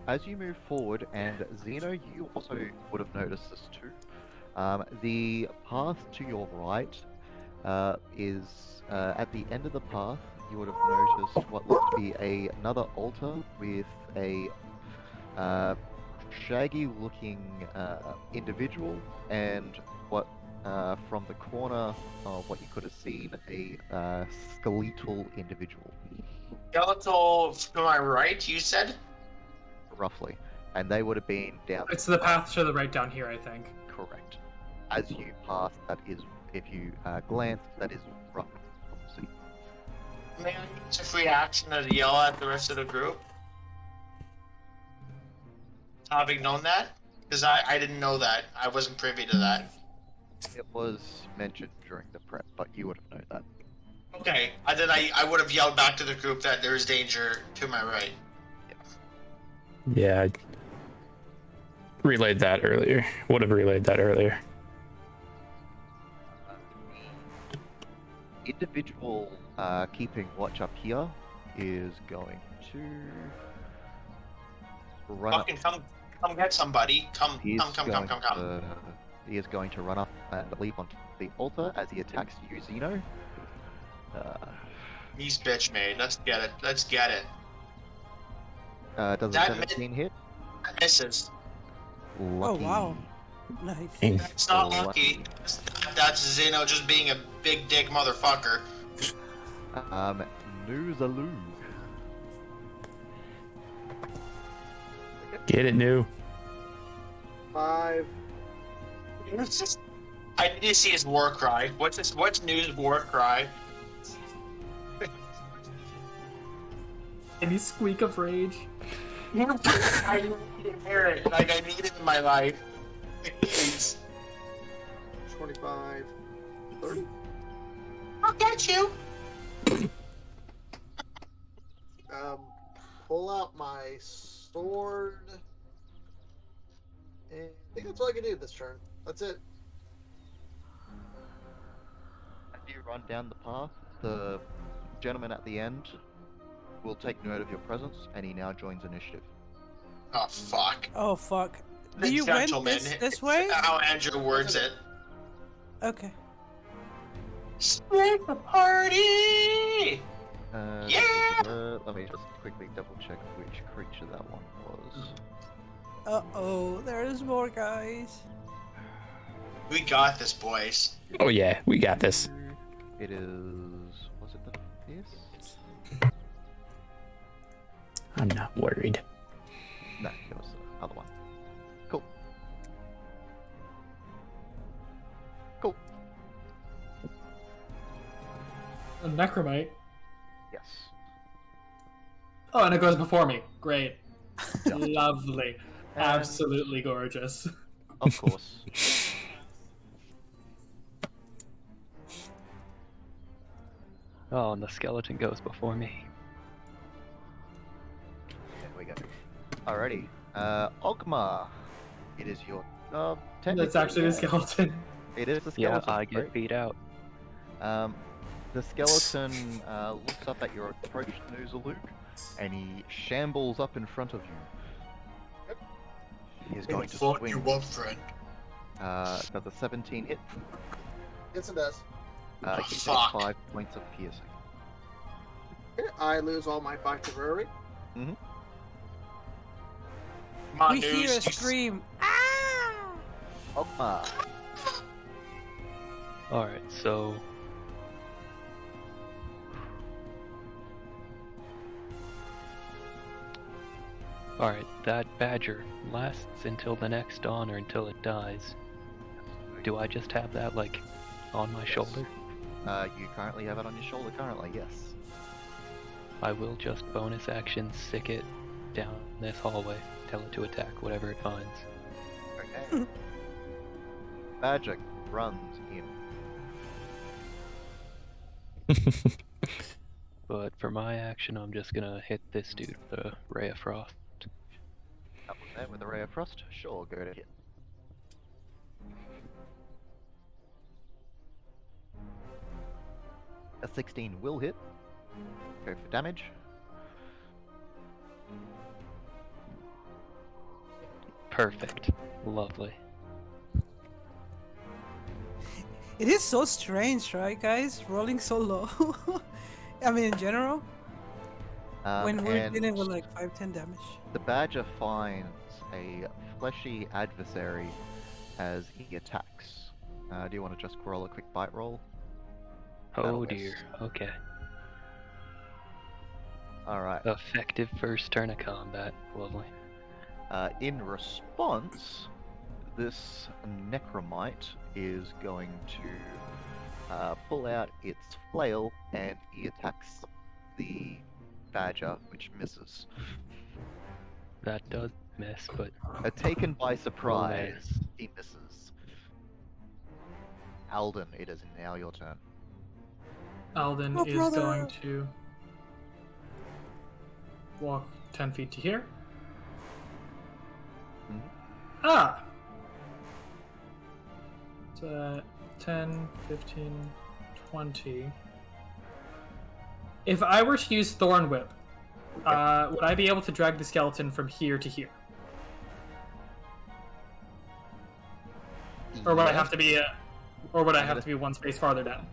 As you move forward, and Xeno, you also would have noticed this too. The path to your right is at the end of the path. You would have noticed what looks to be another altar with a shaggy-looking individual, and what from the corner of what you could have seen, a skeletal individual, Skeletal to my right, you said? roughly, and they would have been down. It's the path to the right down here, I think. Correct. As you pass, that is, if you glance, that is roughly. May I use a free action to yell at the rest of the group? Having known that? Because I didn't know that. I wasn't privy to that. It was mentioned during the prep, but you would have known that. Okay, I would have yelled back to the group that there is danger to my right. Yeah, I relayed that earlier. Would have relayed that earlier. The individual keeping watch up here is going to run up. Fucking come get somebody. Come. He is going to run up and leap onto the altar as he attacks you, Xeno. He's bitch made. Let's get it. Let's get it. Does a That 17 hit? Misses. Lucky. Oh, wow. Nice. Dang. It's not lucky. That's Zeno just being a big dick motherfucker. Noozaloo. Get it, new. 5. I need to see his war cry. What's New's war cry? Any squeak of rage? I need to hear it. Like, I need it in my life. Please. 25. 30. I'll get you. Pull out my sword. And I think that's all I can do this turn. That's it. you run down the path, the gentleman at the end will take note of your presence, and he now joins initiative. Oh fuck. Oh fuck. The Do you went gentleman. this way? How Andrew words it. Okay. Split the party! Yeah! Let me just quickly double check which creature that one was. Uh-oh, there's more guys. We got this, boys. Oh yeah, we got this. It is. Was it the fist? I'm not worried. No, it was the other one. Cool. Cool. A necromite. Yes. Oh, and it goes before me. Great. Yeah. Lovely. And- Absolutely gorgeous. Of course. Oh, and the skeleton goes before me. There we go. Alrighty. Ogma. It is your. That's actually the skeleton. It is the Yeah, skeleton. I get right? beat out. The skeleton looks up at your approach, Noozaluk, and he shambles up in front of you. He is going to Fuck swing. you up, friend. Does a 17 hit? Yes, it does. You take Fuck. 5 points of piercing. Okay, I lose all my 5 temporary. Come on, We hear News, a you scream. Ah! Ogma. Alright, so. Alright, that badger lasts until the next dawn or until it dies. Do I just have that, like, on my shoulder? You currently have it on your shoulder currently, yes. I will just bonus action sick it down this hallway. Tell it to attack whatever it finds. Okay. Magic runs in. But for my action, I'm just gonna hit this dude with a Ray of Frost. Up there with a ray of frost. Sure, go to hit. A 16 will hit. Go for damage. Perfect. Lovely. It is so strange, right, guys? Rolling so low. I mean, in general, when we're And dealing with like 5-10 damage. the badger finds a fleshy adversary as he attacks. Do you want to just roll a quick bite roll? That'll Oh miss. dear. Okay. Alright. Effective first turn of combat. Lovely. In response, this necromite is going to pull out its flail and he attacks the badger, which misses. That does miss, but Taken by surprise, he misses. Alden, it is now your turn. Alden Oh, is brother. going to walk 10 feet to here. Mhm. Ah! It's 10, 15, 20. If I were to use Thorn Whip, would I be able to drag the skeleton from here to here? Or would I have to be one space farther down?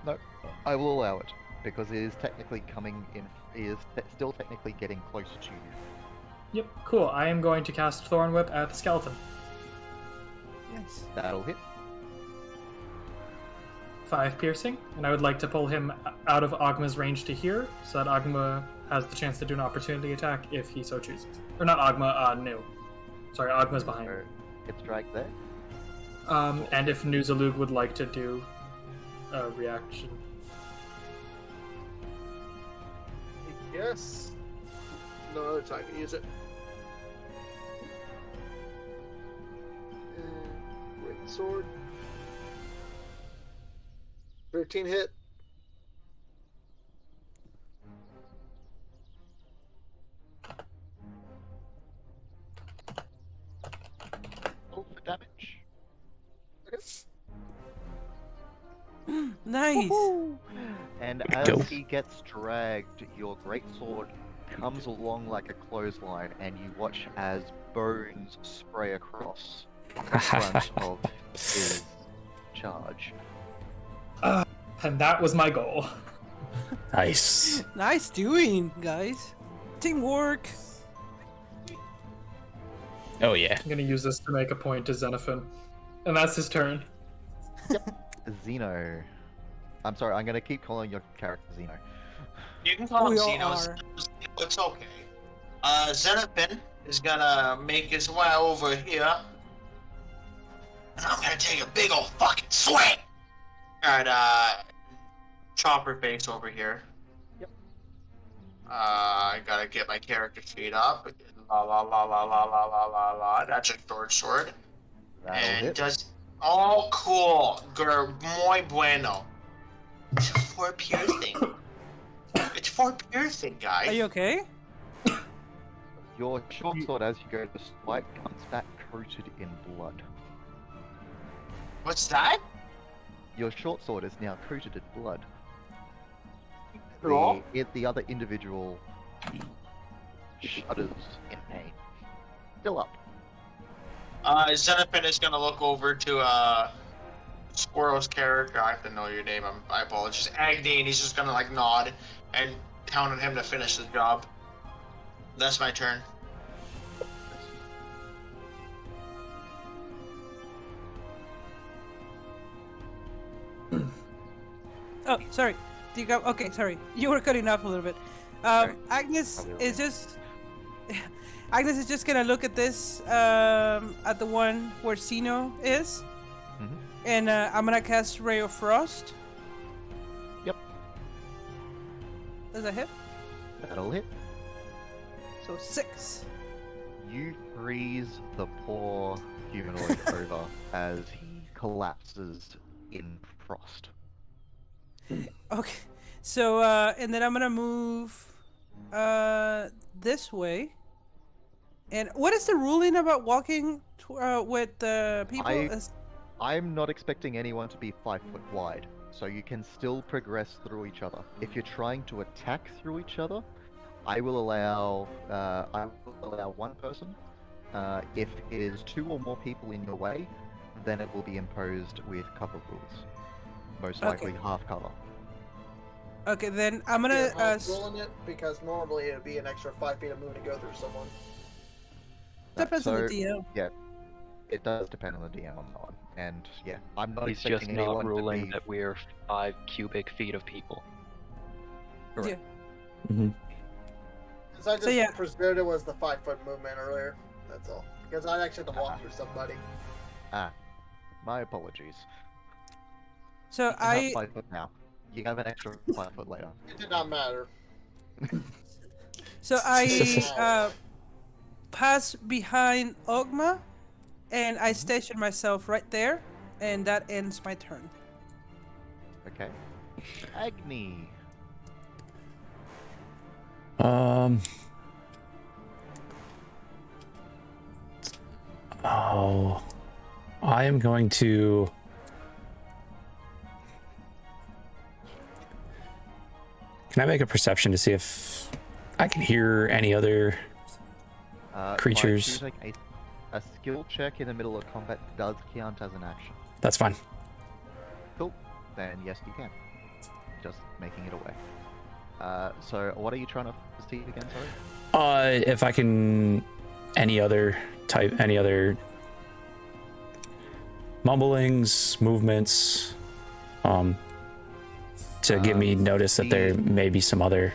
No, I will allow it because it is technically coming in. It is still technically getting closer to you. Yep, cool. I am going to cast Thorn Whip at the skeleton. Yes. That'll hit. 5 piercing, and I would like to pull him out of Ogma's range to here, so that Ogma has the chance to do an opportunity attack if he so chooses. Or not Ogma, Nu. Sorry, Ogma's behind. So it's dragged there. And if Nuzalug would like to do a reaction. Yes. No other time I can use it. And great sword. 13 hit. Roll for damage. Nice. And Go. as he gets dragged, your greatsword comes along like a clothesline, and you watch as bones spray across the front of his charge. And that was my goal. Nice. Nice doing, guys. Teamwork. Oh yeah. I'm gonna use this to make a point to Xenophon. And that's his turn. Zeno. I'm sorry, I'm gonna keep calling your character Zeno. You can call him We all Xeno. are. It's okay. Xenophon is gonna make his way over here. And I'm gonna take a big old fucking swing! Alright, chopper face over here. Yep. I gotta get my character sheet up. La la la la la la la la la. That's a short sword. That'll And hit. does. Oh, cool. Muy bueno. It's a 4 piercing. It's 4 piercing, guys. Are you okay? Your short sword, as you go to swipe, comes back coated in blood. What's that? Your short sword is now coated in blood. Cool. The other individual shudders in pain. Still up. Xenophon is gonna look over to Squirrel's character. I have to know your name. I apologize. Agni, and he's just gonna like nod and count on him to finish the job. That's my turn. Oh, sorry. Do you go? Okay, sorry. You were cutting off a little bit. Agnes Probably is just. Agnes is just gonna look at this, at the one where Sino is, Mhm. and I'm gonna cast Ray of Frost. Yep. Does that hit? That'll hit. So 6. You freeze the poor humanoid over as he collapses in frost. Okay. So and then I'm gonna move this way. And what is the ruling about walking with people? I'm not expecting anyone to be 5 foot wide, so you can still progress through each other. If you're trying to attack through each other, I will allow one person. If it is 2 or more people in your way, then it will be imposed with cover rules. Most likely half cover. Okay, then I'm gonna rolling it because normally it would be an extra 5 feet of move to go through someone. depends on the So, DM. Yeah, it does depend on the DM on that one. And yeah, I'm not He's expecting just not anyone ruling to be... that we're 5 cubic feet of people. Correct. Mm-hmm. Because I just yeah. presumed it was the 5 foot movement earlier. That's all. Because I actually had to walk through somebody. My apologies. So You have 5 foot now. You have an extra 5 foot later. It did not matter. I pass behind Ogma, and I station myself right there, and that ends my turn. Okay. Agni. Oh, I am going to. Can I make a perception to see if I can hear any other creatures? By choosing a skill check in the middle of combat does count as an action. That's fine. Cool. Then yes, you can. Just making it away. So what are you trying to perceive again, sorry? If I can, any other mumblings, movements, to give me notice that there may be some other.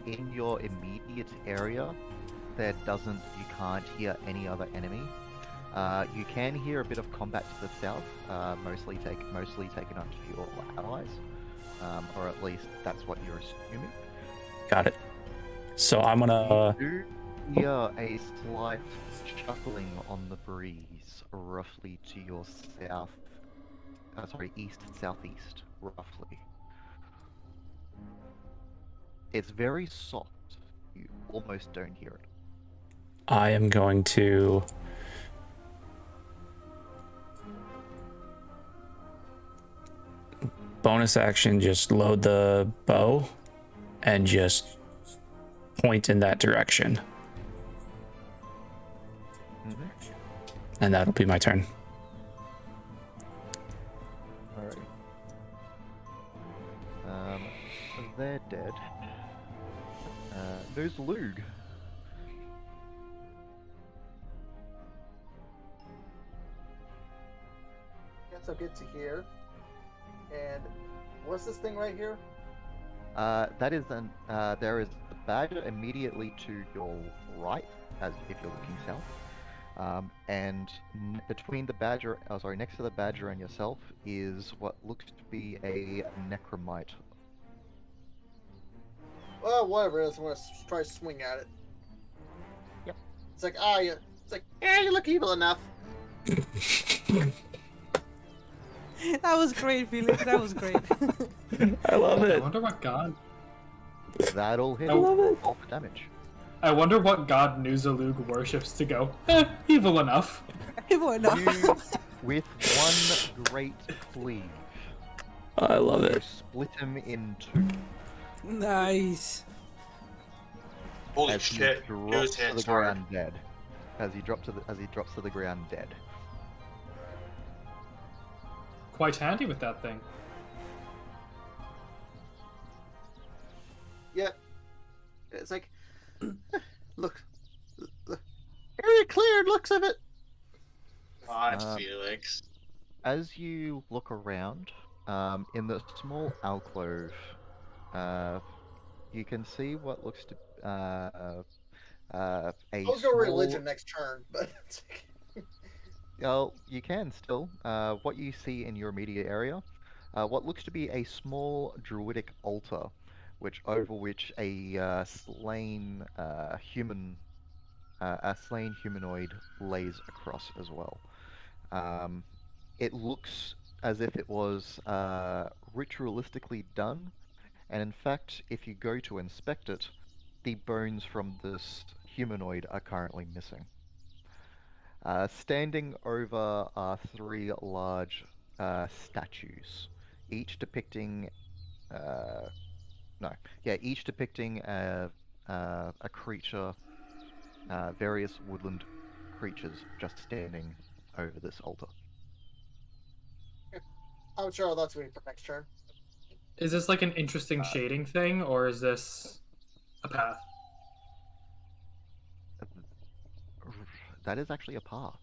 In your immediate area, you can't hear any other enemy. You can hear a bit of combat to the south, mostly taken up to your allies, or at least that's what you're assuming. Got it. So I'm gonna. You do hear a slight chuckling on the breeze, roughly to your south. East southeast, roughly. It's very soft. You almost don't hear it. I am going to. bonus action, just load the bow and just point in that direction. Mhm. And that'll be my turn. Alright. They're dead. There's Lug. That's so good to hear. And what's this thing right here? That is there is the badger immediately to your right, as if you're looking south. And between the badger, next to the badger and yourself is what looks to be a necromite. Well, whatever it is, I'm gonna try to swing at it. Yep. It's like, yeah. It's like, yeah, you look evil enough. That was great, Felix. That was great. I love I it. wonder what god. That'll hit. I love it. All the damage. I wonder what god Nuzalug worships to go. Evil enough. Evil enough. You, with one great cleave, I love you it. split him in two. Nice. Holy As he shit. drops News to the hits hard. ground dead. As he drops to the ground dead. Quite handy with that thing. Yeah. It's like, look. Very clear looks of it. God, Uh, Felix. As you look around, in the small alcove, you can see what looks to a I was small. going religion next turn, but it's like, Well, you can still. What you see in your immediate area, what looks to be a small druidic altar, over which a slain humanoid lays across as well. It looks as if it was ritualistically done, and in fact, if you go to inspect it, the bones from this humanoid are currently missing. Standing over are three large statues, each depicting each depicting a creature, various woodland creatures just standing over this altar. I'm sure that's me for next turn. Is this like an interesting shading thing, or is this a path? That is actually a path.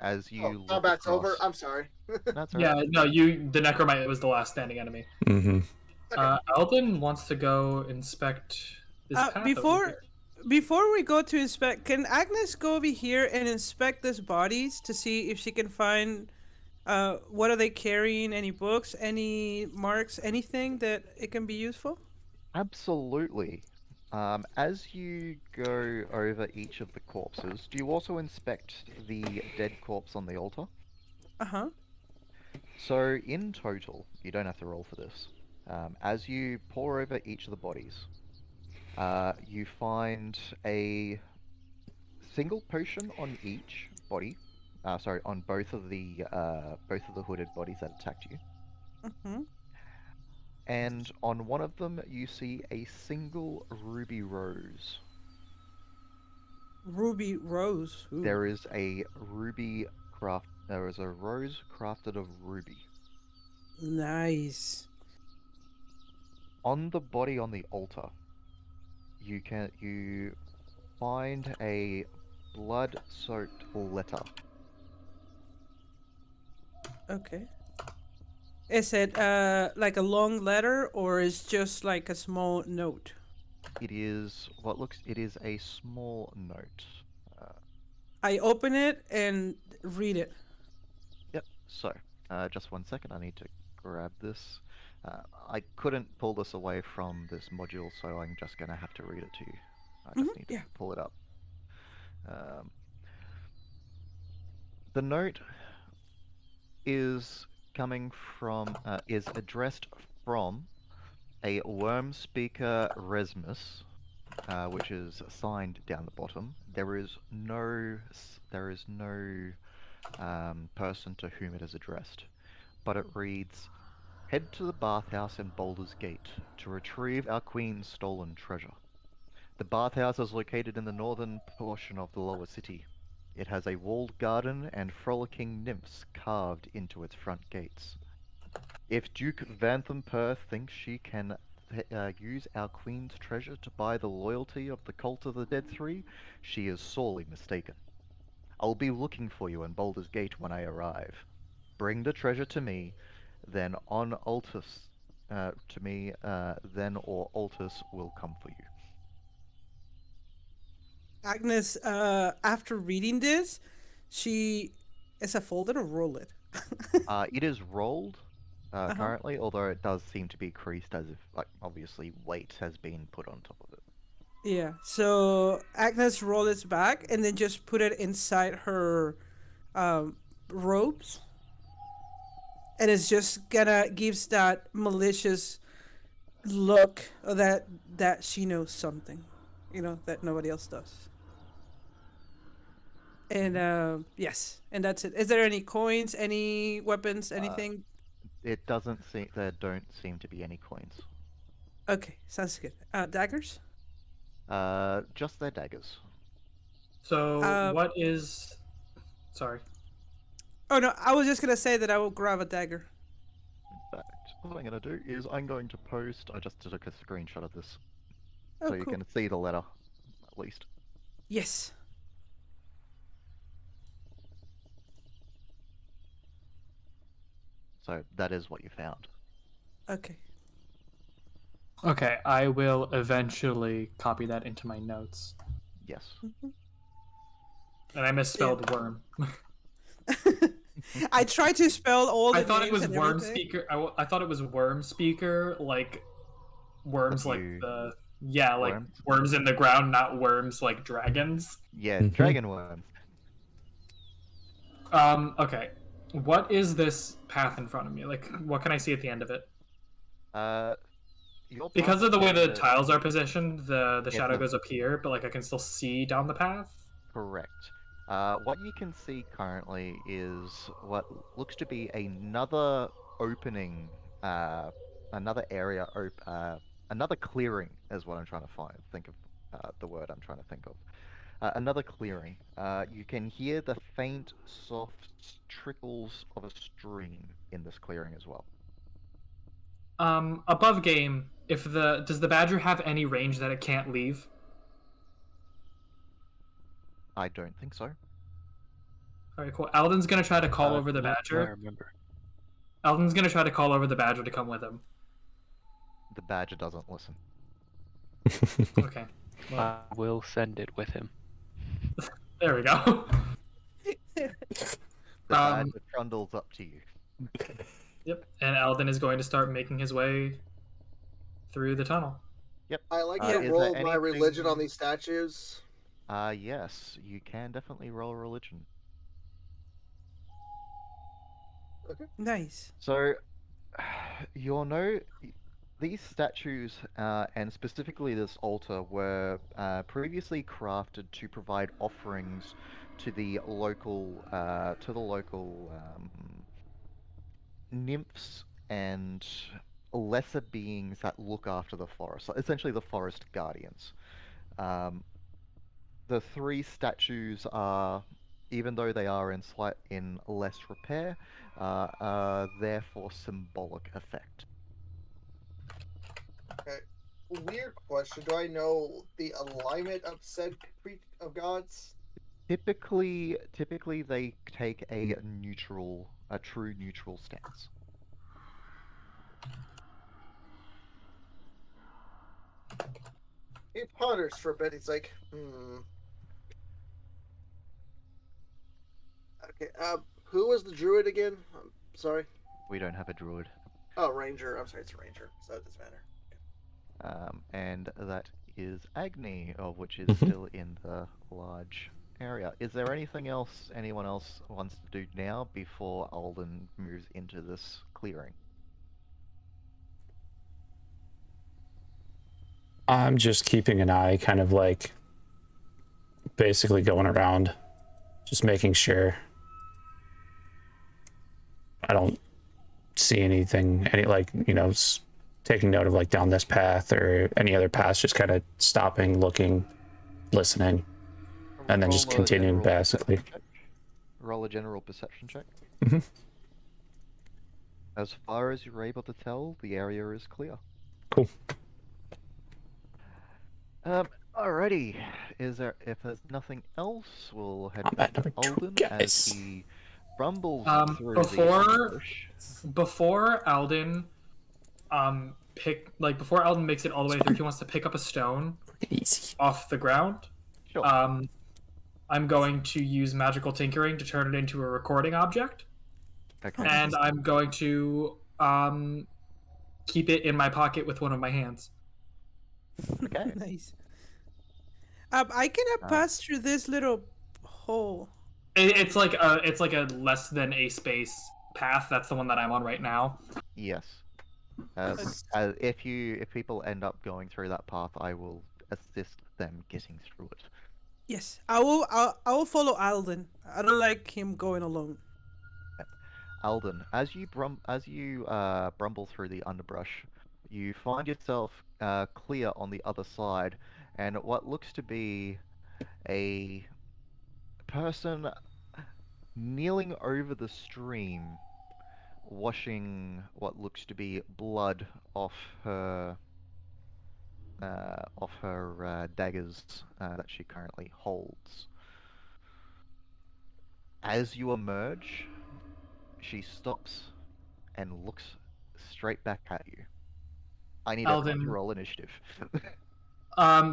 As you look Combat's across, over. I'm sorry. that's all Yeah, right. no, the necromite was the last standing enemy. Mm-hmm. Alden wants to go inspect this path. over here. Before we go to inspect, can Agnes go over here and inspect these bodies to see if she can find what are they carrying? Any books, any marks, anything that it can be useful? Absolutely. As you go over each of the corpses, do you also inspect the dead corpse on the altar? Uh-huh. So, in total, you don't have to roll for this. As you pore over each of the bodies, you find a single potion on each body. On both of the hooded bodies that attacked you. Mm-hmm. And on one of them, you see a single ruby rose. Ruby Rose. Ooh. There is a rose crafted of ruby. Nice. On the body on the altar, you find a blood-soaked letter. Okay. Is it like a long letter or is just like a small note? It is a small note. I open it and read it. Yep. So, just 1 second. I need to grab this. I couldn't pull this away from this module, so I'm just gonna have to read it to you. I just need to yeah. pull it up. The note is is addressed from a worm speaker Resmus, which is signed down the bottom. There is no person to whom it is addressed, but it reads, "Head to the bathhouse in Baldur's Gate to retrieve our queen's stolen treasure. The bathhouse is located in the northern portion of the lower city. It has a walled garden and frolicking nymphs carved into its front gates. If Duke Vanthampur thinks she can use our queen's treasure to buy the loyalty of the Cult of the Dead Three, she is sorely mistaken. I'll be looking for you in Baldur's Gate when I arrive. Bring the treasure to me, then on Altus, then or Altus will come for you." Agnes, after reading this, she is a folded or roll it. It is rolled Uh-huh. currently, although it does seem to be creased as if, like, obviously weight has been put on top of it. Yeah. So Agnes roll it back and then just put it inside her robes, and it's just gonna gives that malicious look that she knows something, that nobody else does. And yes, and that's it. Is there any coins, any weapons, anything? It doesn't seem there don't seem to be any coins. Okay, sounds good. Daggers. Just their daggers. So what is? Sorry. Oh no, I was just gonna say that I will grab a dagger. In fact, what I'm going to do is I'm going to post. I just took a screenshot of this, Oh, so you cool. can see the letter, at least. Yes. So that is what you found. Okay. Okay, I will eventually copy that into my notes. Yes. And I misspelled worm. I tried to spell all the I thought it names was and worm everything. speaker. I thought it was worm speaker, like worms, like you- the like Worms? worms in the ground, not worms like dragons. Yeah, Mhm. dragon worms. Okay. What is this path in front of me? Like, what can I see at the end of it? Your Because path of the way the is- tiles are positioned, the Yeah, shadow so- goes up here, but like I can still see down the path. Correct. What you can see currently is what looks to be another opening, another area, another clearing is what I'm trying to find. Think of the word I'm trying to think of. Another clearing. You can hear the faint, soft trickles of a stream in this clearing as well. Above game, does the badger have any range that it can't leave? I don't think so. Alright, cool. Alden's gonna try to call over the Not that I badger. remember. Alden's gonna try to call over the badger to come with him. The badger doesn't listen. Okay. Well, I will send it with him. there we go. The Um, badger trundles up to you. Yep. And Alden is going to start making his way through the tunnel. Yep. I like Is to there roll my religion on anything- these statues. Yes, you can definitely roll religion. Nice. So, you'll know these statues, and specifically this altar, were previously crafted to provide offerings to the local, nymphs and lesser beings that look after the forest, essentially the forest guardians. The three statues are, even though they are in less repair, are there for symbolic effect. Okay. Weird question. Do I know the alignment of said of gods? Typically they take a true neutral stance. He ponders for a bit. He's like, Okay. Who was the druid again? I'm sorry. We don't have a druid. Oh, ranger. I'm sorry, it's a ranger. So it doesn't matter. And that is Agni, which is still in the large area. Is there anything else anyone else wants to do now before Alden moves into this clearing? I'm just keeping an eye, kind of like basically going around, just making sure. I don't see anything, any like, you know, taking note of like down this path or any other paths, just kind of stopping, looking, listening, and then just Roll a continuing general basically. perception check. Roll a general perception check. Mhm. As far as you're able to tell, the area is clear. Cool. Alrighty. If there's nothing else, we'll head Combat back to number 2, Alden as guys. he rumbles through Before the bush. before Alden before Alden makes it all the way through, he wants to pick up a stone Easy. off the ground. Sure. I'm going to use magical tinkering to turn it into a recording object, Okay. and I'm going to keep it in my pocket with one of my hands. Okay. Nice. I cannot pass through this little hole. It's like a less than a space path. That's the one that I'm on right now. Yes. If people end up going through that path, I will assist them getting through it. Yes, I will follow Alden. I don't like him going alone. Alden, as you brumble through the underbrush, you find yourself clear on the other side, and what looks to be a person kneeling over the stream, washing what looks to be blood off her daggers that she currently holds. As you emerge, she stops and looks straight back at you. I need everyone to Alden. roll initiative.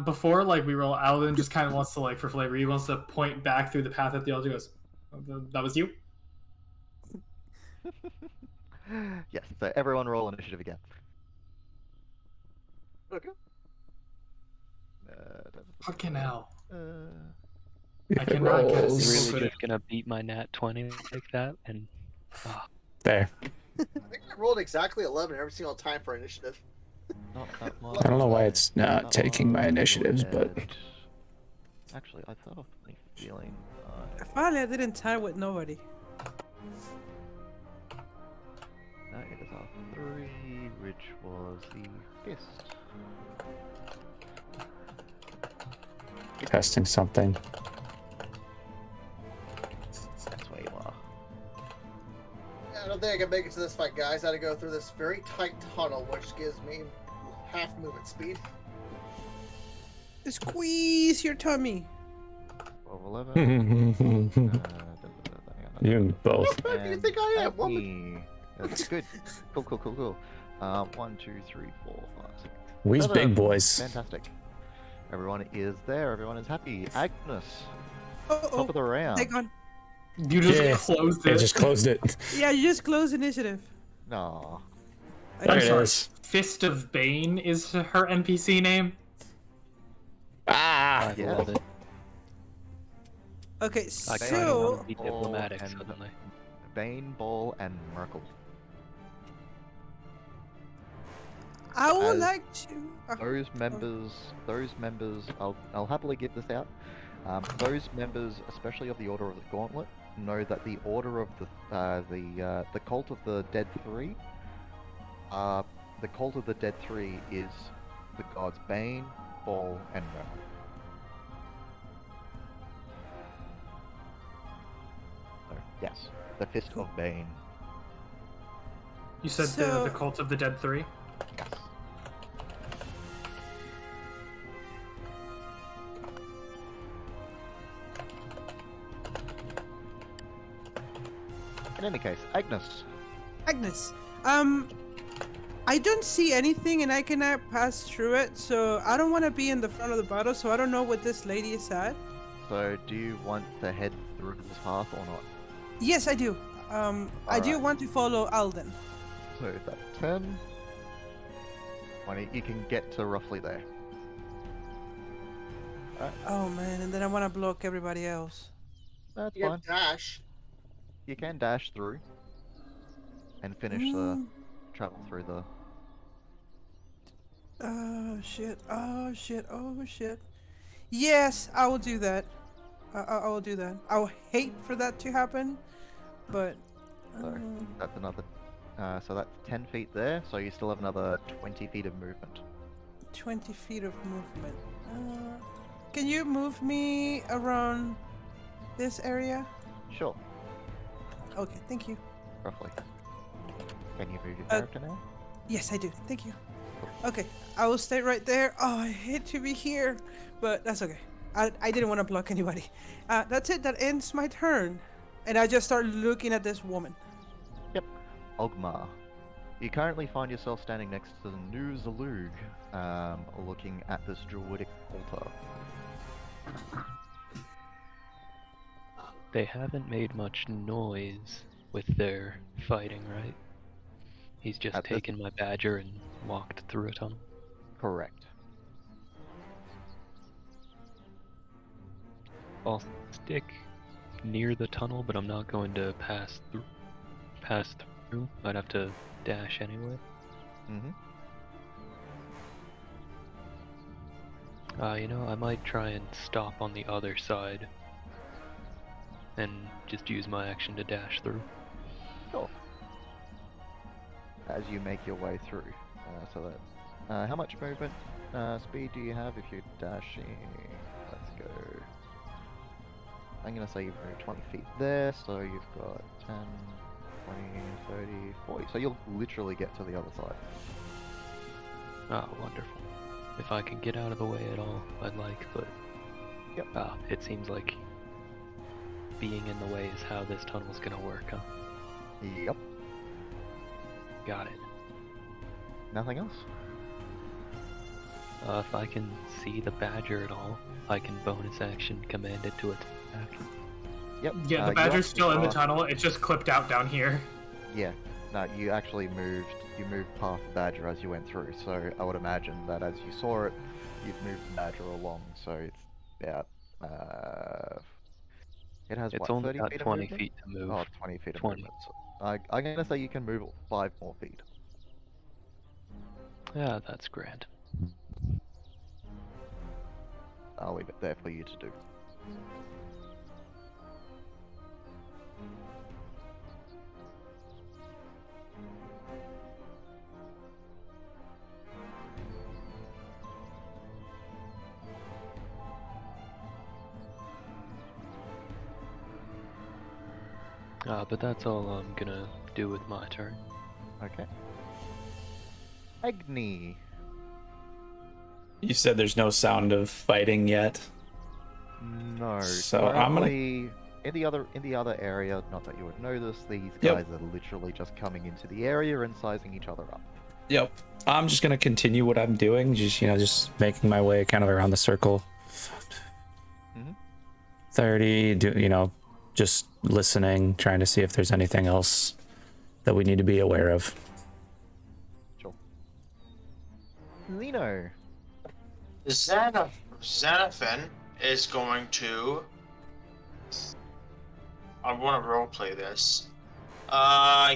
Before we roll, Alden just kind of wants to for flavor. He wants to point back through the path that the elder goes. That was you. Yes, so everyone roll initiative again. Okay. Fucking hell. I It cannot get a rolls. single Really good. just gonna beat my nat 20 like that, and There. I think I rolled exactly 11 every single time for initiative. Not that one. I don't know why it's not That taking my one, initiatives, your but head. Actually, I thought of a feeling. Finally, I didn't tie with nobody. That is our 3, which was the fist. testing something. That's where you are. I don't think I can make it to this fight, guys. I had to go through this very tight tunnel, which gives me half movement speed. Squeeze your tummy. 12, 11. You and both. How do you think I am, woman? me. That's good. Cool. 1, 2, 3, 4, 5, 6. We's 7. big boys. Fantastic. Everyone is there. Everyone is happy. Agnes, Uh-oh. top of the round. Take on. You just Yeah. closed I it. just closed it. Yeah, you just close initiative. Aw. There I'm it sorry. is. Fist of Bane is her NPC name. Ah! I yeah. love it. Okay, I kind of so want to be diplomatic and- suddenly. Bane, Ball, and Merkel. I would as like to. Those members, I'll happily give this out. Those members, especially of the Order of the Gauntlet, know that the Order of the Cult of the Dead Three. The Cult of the Dead Three is the gods Bane, Ball, and Merkel. So, yes, the Fist of Bane. You said So- the Cult of the Dead 3? Yes. In any case, Agnes. Agnes, I don't see anything and I cannot pass through it, so I don't want to be in the front of the battle, so I don't know what this lady is at. So, do you want to head through this path or not? Yes, I do. I do Alright. want to follow Alden. So, that's 10. 20. You can get to roughly there. Oh man, and then I want to block everybody else. That's You fine. can dash. You can dash through and finish the travel through the. Oh shit, oh shit, oh shit. Yes, I will do that. I will do that. I will hate for that to happen, but So that's another. So that's 10 feet there. So you still have another 20 feet of movement. 20 feet of movement. Can you move me around this area? Sure, Okay, thank you. roughly. Can you move your Uh, character now? Yes, I do. Thank you. Okay, I will stay right there. Oh, I hate to be here, but that's okay. I didn't want to block anybody. That's it. That ends my turn. And I just start looking at this woman. Yep. Ogmar. You currently find yourself standing next to the new Zalug, looking at this druidic altar. They haven't made much noise with their fighting, right? He's just At this- taken my badger and walked through a tunnel. Correct. I'll stick near the tunnel, but I'm not going to pass through. I'd have to dash anyway. Mm-hmm. You know, I might try and stop on the other side and just use my action to dash through. Sure. As you make your way through. How much movement speed do you have if you're dashing? Let's go. I'm going to say you've moved 20 feet there, so you've got 10, 20, 30, 40. So you'll literally get to the other side. Ah, wonderful. If I could get out of the way at all, I'd like, but Yep. It seems like being in the way is how this tunnel's gonna work, huh? Yep. Got it. Nothing else? If I can see the badger at all, I can bonus action command it to attack. Yep. Yeah, the you badger's actually still in the are- tunnel. It's just clipped out down here. Yeah. No, you actually moved. You moved past the badger as you went through. So I would imagine that as you saw it, you've moved the badger along. So it's about. It has It's what, only 30 got feet 20 of movement? feet to move. Oh, 20 feet of 20. movement. So I'm gonna say you can move 5 more feet. Yeah, that's grand. I'll leave it there for you to do. But that's all I'm gonna do with my turn. Okay. Agni. You said there's no sound of fighting yet. No. So I'm gonna- currently, in the other area. Not that you would know this. These Yep. guys are literally just coming into the area and sizing each other up. Yep. I'm just gonna continue what I'm doing, just making my way kind of around the circle. Mhm. 30, just listening, trying to see if there's anything else that we need to be aware of. Sure. Zeno. Xanafin is going to. I want to roleplay this.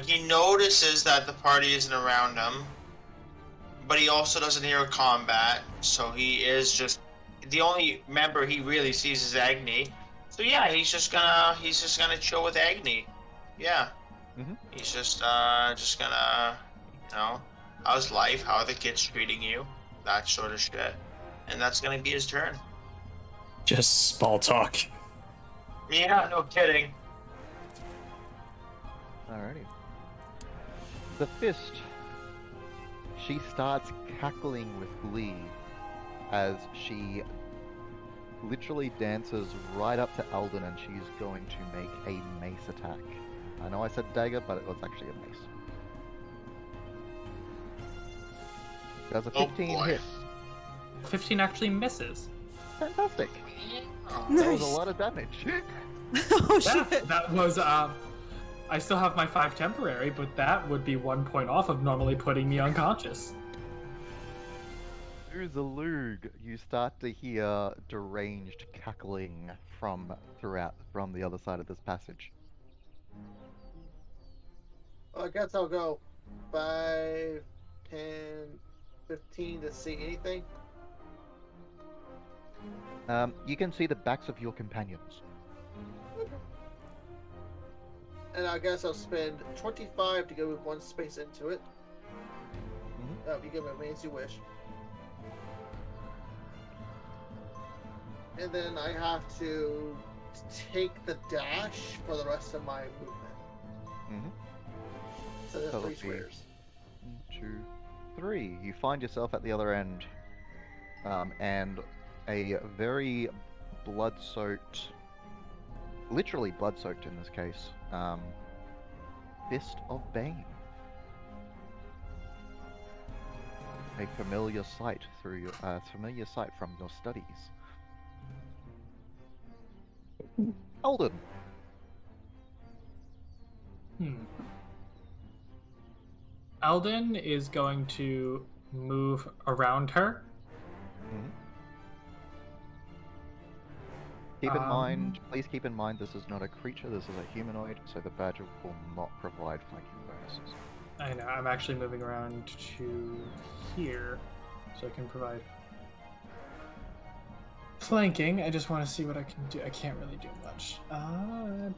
He notices that the party isn't around him, but he also doesn't hear combat, so he is just the only member he really sees is Agni. So yeah, he's just gonna chill with Agni. Yeah. Mhm. He's just gonna, how's life? How are the kids treating you? That sort of shit. And that's gonna be his turn. Just small talk. Yeah, no kidding. Alrighty. The fist. She starts cackling with glee as she literally dances right up to Alden, and she's going to make a mace attack. I know I said dagger, but it was actually a mace. Does a Oh 15 boy. hit? 15 actually misses. Fantastic. That was Nice. a lot of damage. Oh Yeah, shit. that was I still have my 5 temporary, but that would be 1 point off of normally putting me unconscious. Zalug, you start to hear deranged cackling from the other side of this passage. I guess I'll go 5, 10, 15 to see anything. You can see the backs of your companions. and I guess I'll spend 25 to go one space into it. You can move me as you wish. And then I have to take the dash for the rest of my movement. So there's So 3 let's see. squares. 1, 2, 3. You find yourself at the other end, and a very blood-soaked, literally blood-soaked in this case, Fist of Bane. A familiar sight familiar sight from your studies. Alden. Alden is going to move around her. Please keep in mind, this is not a creature, this is a humanoid, so the badger will not provide flanking bonuses. I know, I'm actually moving around to here, so I can provide flanking. I just want to see what I can do. I can't really do much. Gotta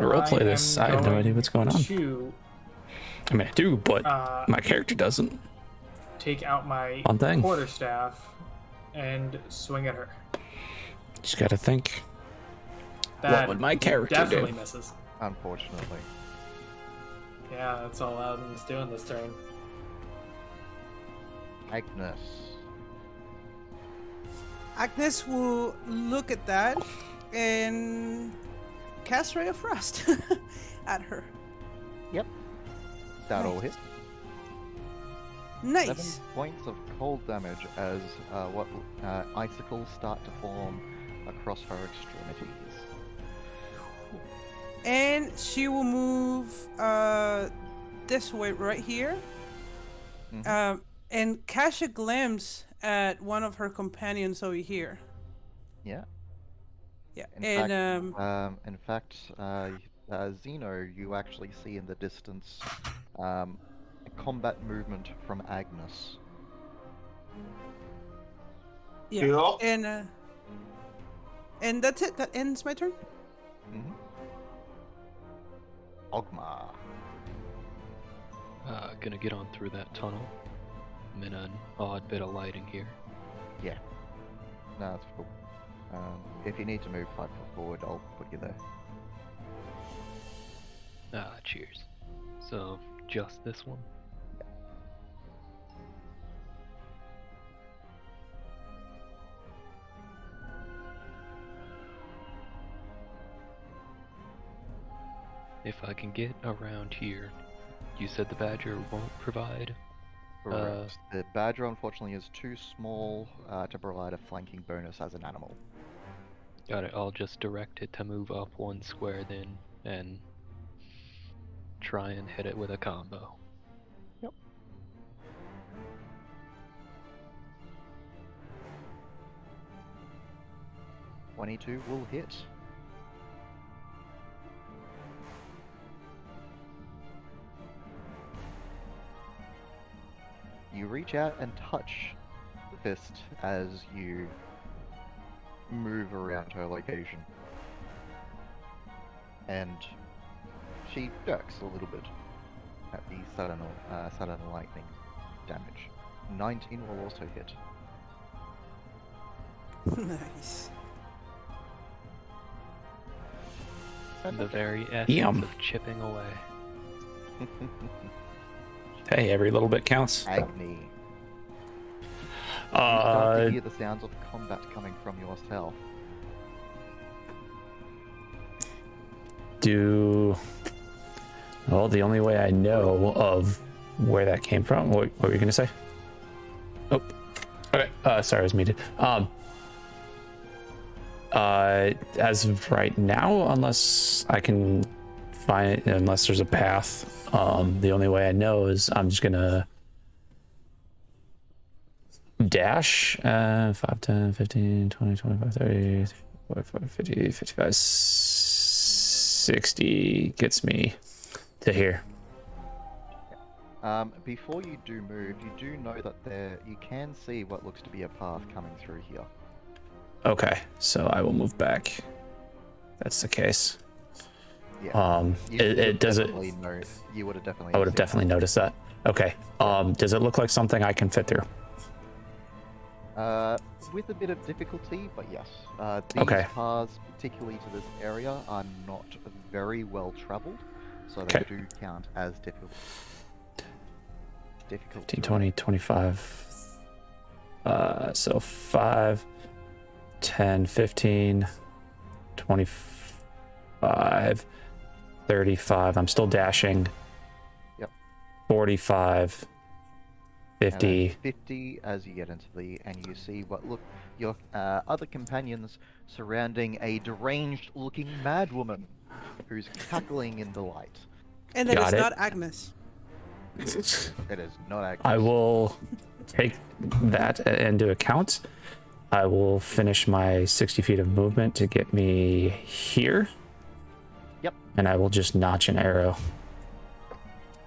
roleplay this. I have no idea what's going on. I mean, I do, but my character doesn't. Take out my One thing. quarterstaff and swing at her. Just gotta think. That What would my character definitely do? misses. Unfortunately. Yeah, that's all Alden's doing this turn. Agnes. Agnes will look at that and cast Ray of Frost at her. Yep. That'll Nice. hit. 7 Nice. points of cold damage as icicles start to form across her extremities. And she will move this way right here. And catch a glimpse at one of her companions over here. Yeah. Yeah. In fact, Zeno, you actually see in the distance a combat movement from Agnes. Yeah. Yeah. And that's it. That ends my turn. Ogma. Gonna get on through that tunnel. I'm in an odd bit of lighting here. Yeah. No, that's cool. If you need to move 5 foot forward, I'll put you there. Cheers. So, just this one? If I can get around here, you said the badger won't provide? Correct. The badger, unfortunately, is too small to provide a flanking bonus as an animal. Got it, I'll just direct it to move up 1 square then, and try and hit it with a combo. Yep. .22 will hit. You reach out and touch the fist as you move around her location. And she jerks a little bit at the sudden lightning damage. 19 will also hit. Nice. The very essence Yum. of chipping away. Hey, every little bit counts. Agni. You start to Uh, hear the sounds of combat coming from yourself. Well, the only way I know of where that came from. What were you gonna say? Oh, okay. Sorry, I was muted. As of right now, unless I can find, unless there's a path, the only way I know is I'm just gonna dash 5, 10, 15, 20, 25, 30, 45, 50, 55, 60 gets me to here. Before you do move, you do know that you can see what looks to be a path coming through here. Okay, so I will move back. That's the case. Yeah. You it does it. definitely know. You would have definitely. I would have seen definitely noticed that. Okay. Does it look like something I can fit through? that. With a bit of difficulty, but yes. These Okay. paths, particularly to this area, are not very well traveled, so they Okay. do count as difficult. 15, 20, 25. So 5, 10, 15, 25, 35. I'm still dashing. Yep. 45, And 50. then 50 as you get into and you see what look your other companions surrounding a deranged-looking madwoman who's cackling in delight. And that Got is it. not Agnes. It is not Agnes. I will take that into account. I will finish my 60 feet of movement to get me here. Yep. And I will just notch an arrow.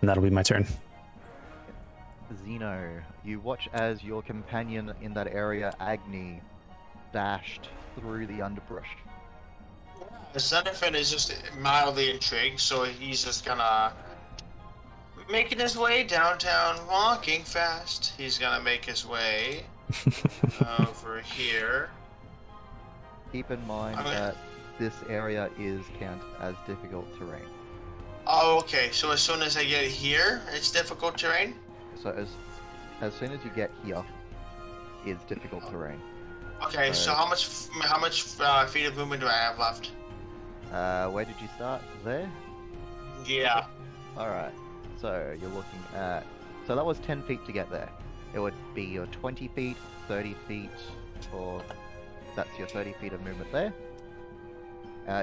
And that'll be my turn. Zeno, you watch as your companion in that area, Agni, dashed through the underbrush. Xenophon is just mildly intrigued, so he's just gonna making his way downtown, walking fast. He's gonna make his way over here. Keep in mind that this area is counted as difficult terrain. Oh, okay. So as soon as I get here, it's difficult terrain. So as soon as you get here, is difficult terrain. Okay. So how much feet of movement do I have left? Where did you start? There? Yeah. Alright. So you're looking at... So that was 10 feet to get there. It would be your 20 feet, 30 feet, or... That's your 30 feet of movement there.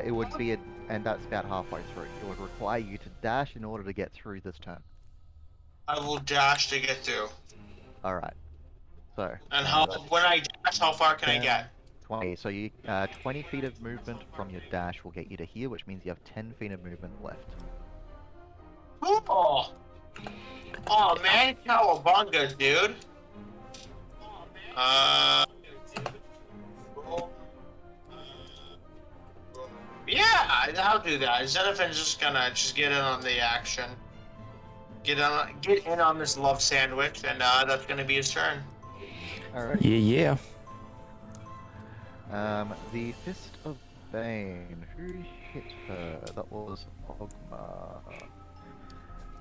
It would be... And that's about halfway through. It would require you to dash in order to get through this turn. I will dash to get through. Alright. So... And when I dash, how far can I get? 20. So you 20 feet of movement from your dash will get you to here, which means you have 10 feet of movement left. Cool. Oh man, cowabunga, dude. Yeah, I'll do that. Xenophon's just gonna get in on the action. Get in on this love sandwich, and that's gonna be his turn. Alright. Yeah. The Fist of Bane. Who hit her? That was Ogma.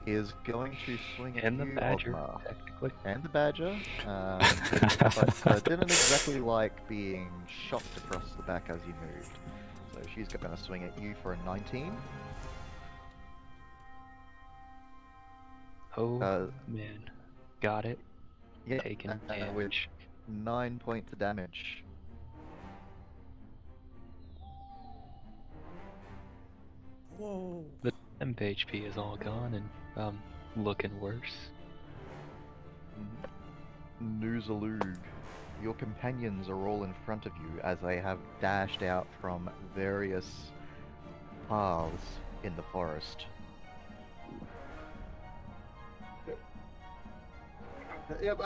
Is going to swing at And the you, badger, Ogma. technically. And the badger. But didn't exactly like being shocked across the back as you moved. So she's going to swing at you for a 19. Oh, man. Got it. Yeah, Taken with damage. 9 points of damage. Whoa. The temp HP is all gone, and I'm looking worse. Noozalug. Your companions are all in front of you as they have dashed out from various paths in the forest. Yep,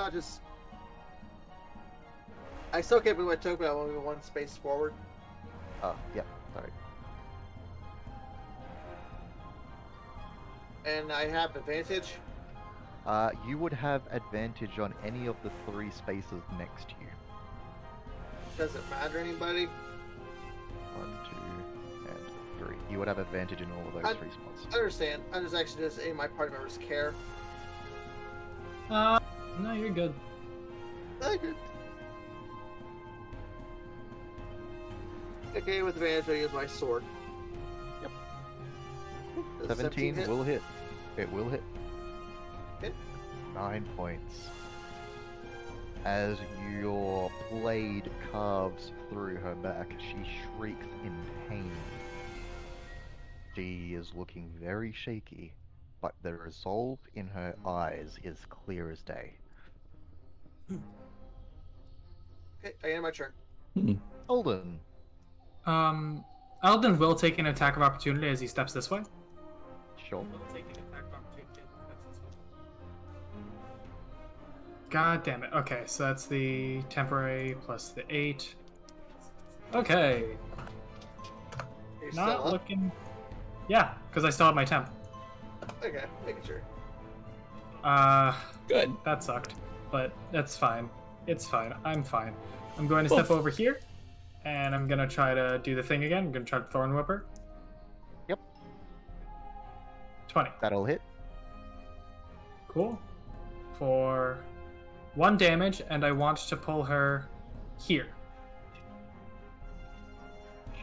I still can't move my token, but I'll move one space forward. Oh, yep, sorry. And I have advantage. You would have advantage on any of the 3 spaces next to you. Does it matter anybody? 1, 2, and 3. You would have advantage in all of those 3 spots. I understand. I'm just actually just any of my party members care. No, you're good. Okay. Okay, with advantage, I use my sword. Yep. Does 17 hit? will hit. It will hit. Hit. 9 points. As your blade carves through her back, she shrieks in pain. She is looking very shaky, but the resolve in her eyes is clear as day. Okay, I end my turn. Alden. Alden will take an attack of opportunity as he steps this way. Sure. God damn it. Okay, so that's the temporary plus the 8. Okay. You're Not still up? looking. Yeah, because I still have my temp. Okay, making sure. Good. That sucked, but that's fine. It's fine. I'm fine. I'm going to step over here, and I'm gonna try to do the thing again. I'm gonna try to Thorn Whip her. Yep. 20. That'll hit. Cool. For 1 damage, and I want to pull her here.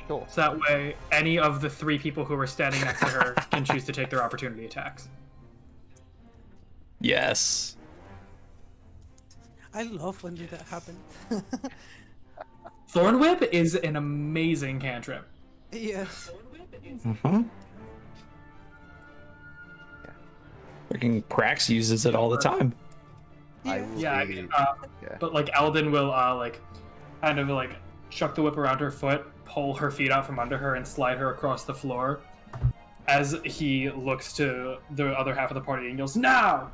Sure. So that way, any of the 3 people who are standing next to her can choose to take their opportunity attacks. Yes. I love when that happens. Thorn Whip is an amazing cantrip. Yes. Mm-hmm. Freaking Prax uses it all the time. I will Yeah, I be- mean, yeah. but like Eldon will kind of like chuck the whip around her foot, pull her feet out from under her, and slide her across the floor. As he looks to the other half of the party and yells, "Now!"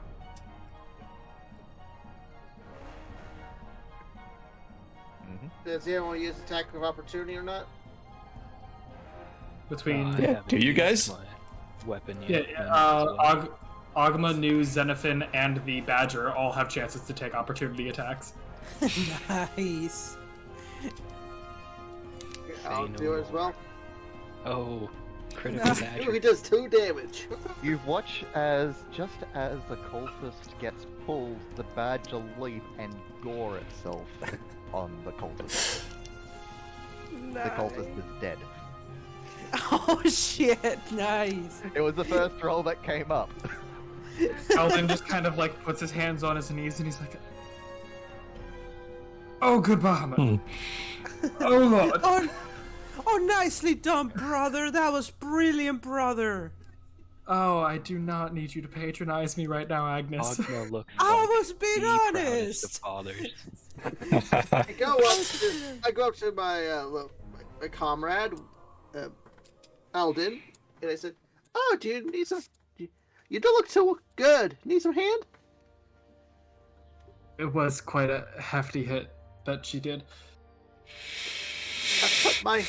Does anyone want to use attack of opportunity or not? Between I Yeah, haven't do you used guys? my weapon yeah, yet. then, so- Ogma, Nu, Xenophon, and the Badger all have chances to take opportunity attacks. Nice. I'll no do it as well. Oh, critical Ooh, he magic. does 2 damage. You watch as, just as the cultist gets pulled, the badger leap and gore itself on the cultist. The cultist is dead. Oh shit! Nice. It was the first roll that came up. Eldon just kind of like puts his hands on his knees and he's like, "Oh, good Bahamut. Oh, Lord." Oh, nicely done, brother. That was brilliant, brother. Oh, I do not need you to patronize me right now, Agnes. Ogma looks I like was being the proudest of honest. fathers. I go up to my comrade, Alden, and I said, "Oh, do you need some? You don't look so good. Need some hand?" It was quite a hefty hit that she did. I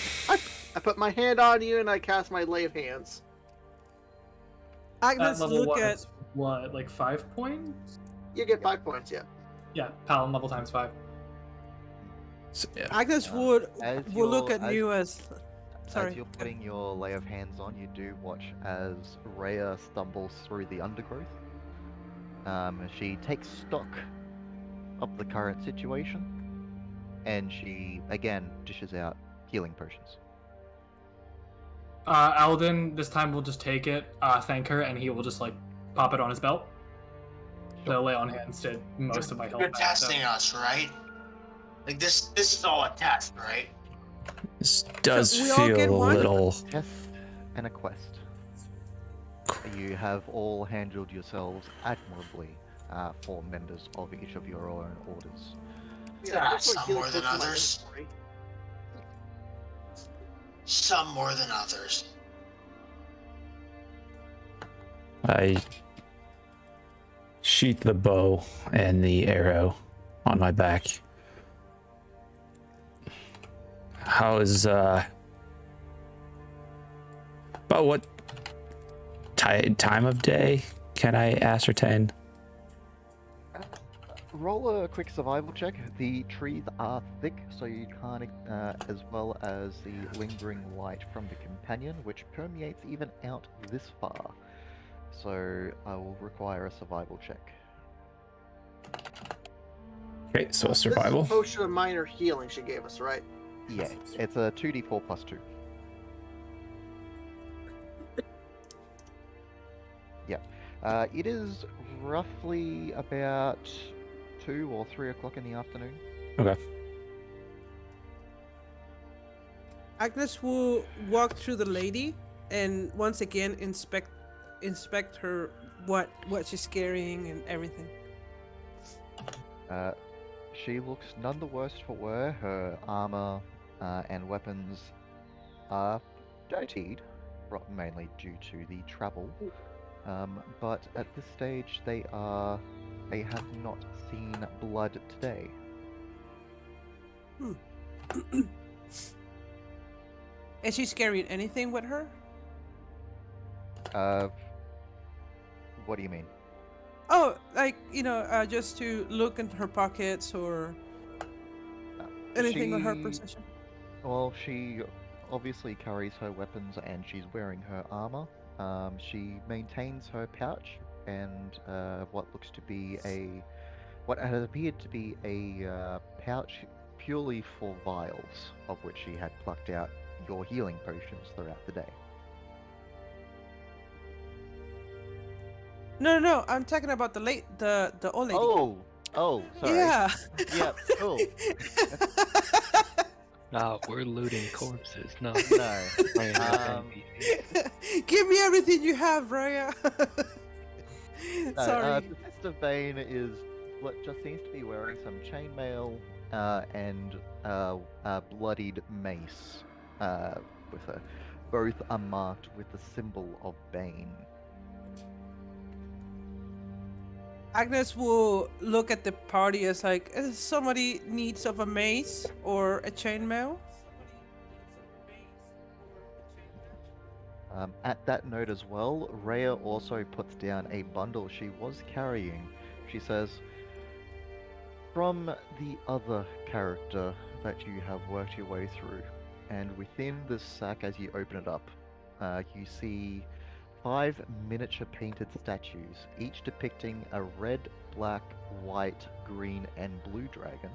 put my hand on you and I cast my lay of hands. Agnes, That level look at. was, what, like 5 points? You get 5 points, yeah. Yeah, Paladin level times 5. So, yeah. Agnes as would look you're- at you as. Sorry. As you're putting your lay of hands on, you do watch as Rhea stumbles through the undergrowth. She takes stock of the current situation, and she again dishes out healing potions. Alden this time will just take it, thank her, and he will just like pop it on his belt. The lay on hands did most of my health. You're back, so- testing us, right? Like this is all a test, right? This does So we all get feel a one? little. Test and a quest. You have all handled yourselves admirably for members of each of your own orders. that's what some healing more than potions are others. for, right? Some more than others. I sheath the bow and the arrow on my back. How is about what time of day can I ascertain? Roll a quick survival check. The trees are thick, so you can't, as well as the lingering light from the companion, which permeates even out this far. So I will require a survival check. Okay, so a This survival. is a potion of minor healing she gave us, right? Yeah, it's a 2d4 plus 2. Yeah. It is roughly about 2 or 3 o'clock in the afternoon. Okay. Agnes will walk through the lady and once again inspect her what she's carrying and everything. She looks none the worse for wear. Her armor and weapons are dirtied, mainly due to the travel. But at this stage, they have not seen blood today. Is she carrying anything with her? Uh, what do you mean? Oh, like just to look in her pockets or anything on her She, possession. well, she obviously carries her weapons and she's wearing her armor. She maintains her pouch and what looks to be what had appeared to be a pouch purely for vials, of which she had plucked out your healing potions throughout the day. No. I'm talking about the old lady. Oh, sorry. Yeah. Yep, cool. Ah, we're looting corpses, no. No. playing with Um, NPCs. Give me everything you have, Raya. No, Sorry. the Fist of Bane is what just seems to be wearing some chainmail and a bloodied mace with both are marked with the symbol of Bane. Agnes will look at the party as like, "Is somebody needs of a mace or a chainmail?" At that note as well, Rhea also puts down a bundle she was carrying. She says, from the other character that you have worked your way through, and within this sack, as you open it up, you see 5 miniature painted statues, each depicting a red, black, white, green, and blue dragon.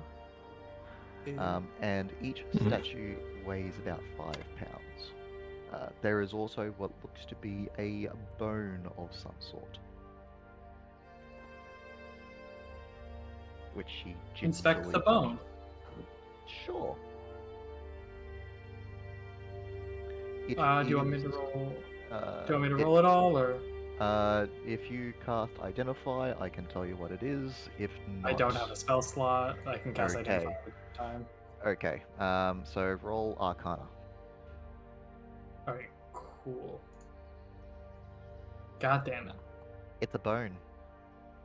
And each statue weighs about 5 pounds. There is also what looks to be a bone of some sort, which she Inspect the gingerly- bone. Sure. It Do you want me is, to roll? uh, Do you want me to it- roll it all, or If you cast Identify, I can tell you what it is. If not, I don't have a spell slot. I can cast Okay. Identify at the time. Okay. So roll Arcana. All right, cool. God damn it! It's a bone.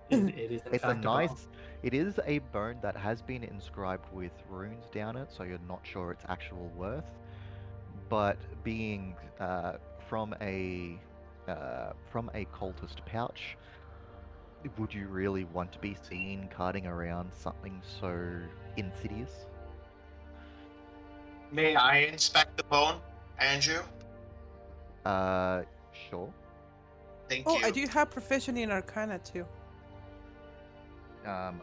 It is in It's a fact a bone. nice. It is a bone that has been inscribed with runes down it, so you're not sure its actual worth. But being from a cultist pouch, would you really want to be seen carting around something so insidious? May I inspect the bone, Andrew? Sure. Thank Oh, you. I do have proficiency in Arcana too. Yeah.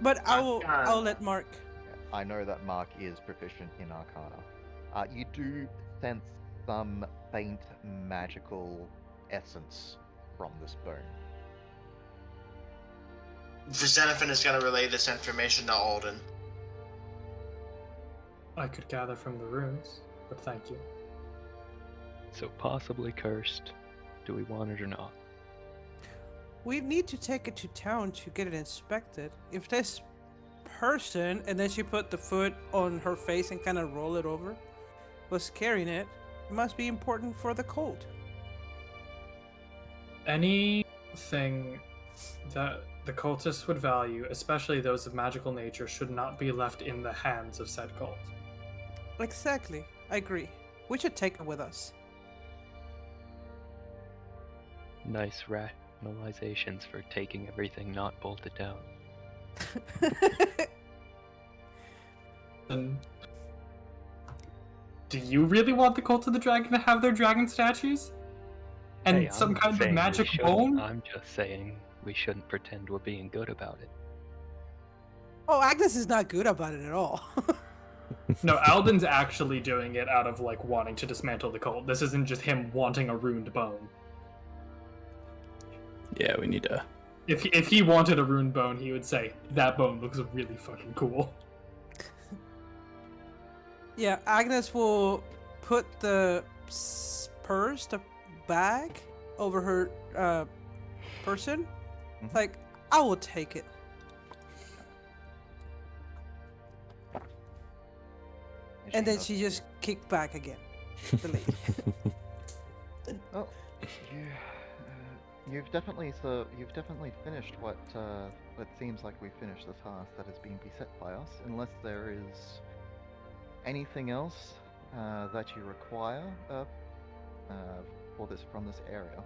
But I'll Arcana. let Mark. I know that Mark is proficient in Arcana. You do sense some faint magical essence from this bone. Xenophon is going to relay this information to Alden. I could gather from the runes, but thank you. So possibly cursed. Do we want it or not? We need to take it to town to get it inspected. If this person, and then she put the foot on her face and kind of roll it over, was carrying it, it must be important for the cult. Anything that the cultists would value, especially those of magical nature, should not be left in the hands of said cult. Exactly. I agree. We should take it with us. Nice rationalizations for taking everything not bolted down. And do you really want the cult of the dragon to have their dragon statues? And Hey, some I'm not kind of saying we magic shouldn't. bone? I'm just saying we shouldn't pretend we're being good about it. Oh, Agnes is not good about it at all. No, Alden's actually doing it out of like wanting to dismantle the cult. This isn't just him wanting a ruined bone. Yeah, we need to. If he wanted a ruined bone, he would say that bone looks really fucking cool. Yeah, Agnes will put the purse, the bag, over her person. It's like, I will take it. And then she just kicked back again. The lady. Oh, you've definitely finished what it seems like we've finished the task that has been beset by us. Unless there is anything else that you require for this from this area?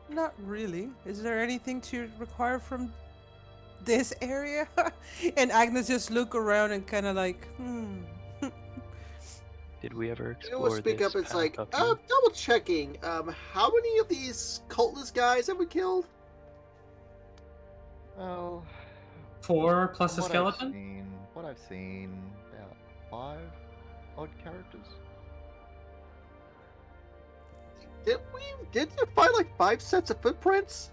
Not really. Is there anything to require from this area? And Agnes just look around and kind of like, Did we ever You explore will speak this up. It's path like, up here? double checking. How many of these cultist guys have we killed? Well, 4 plus a what skeleton? What I've seen, about 5 odd characters. Did you find like 5 sets of footprints?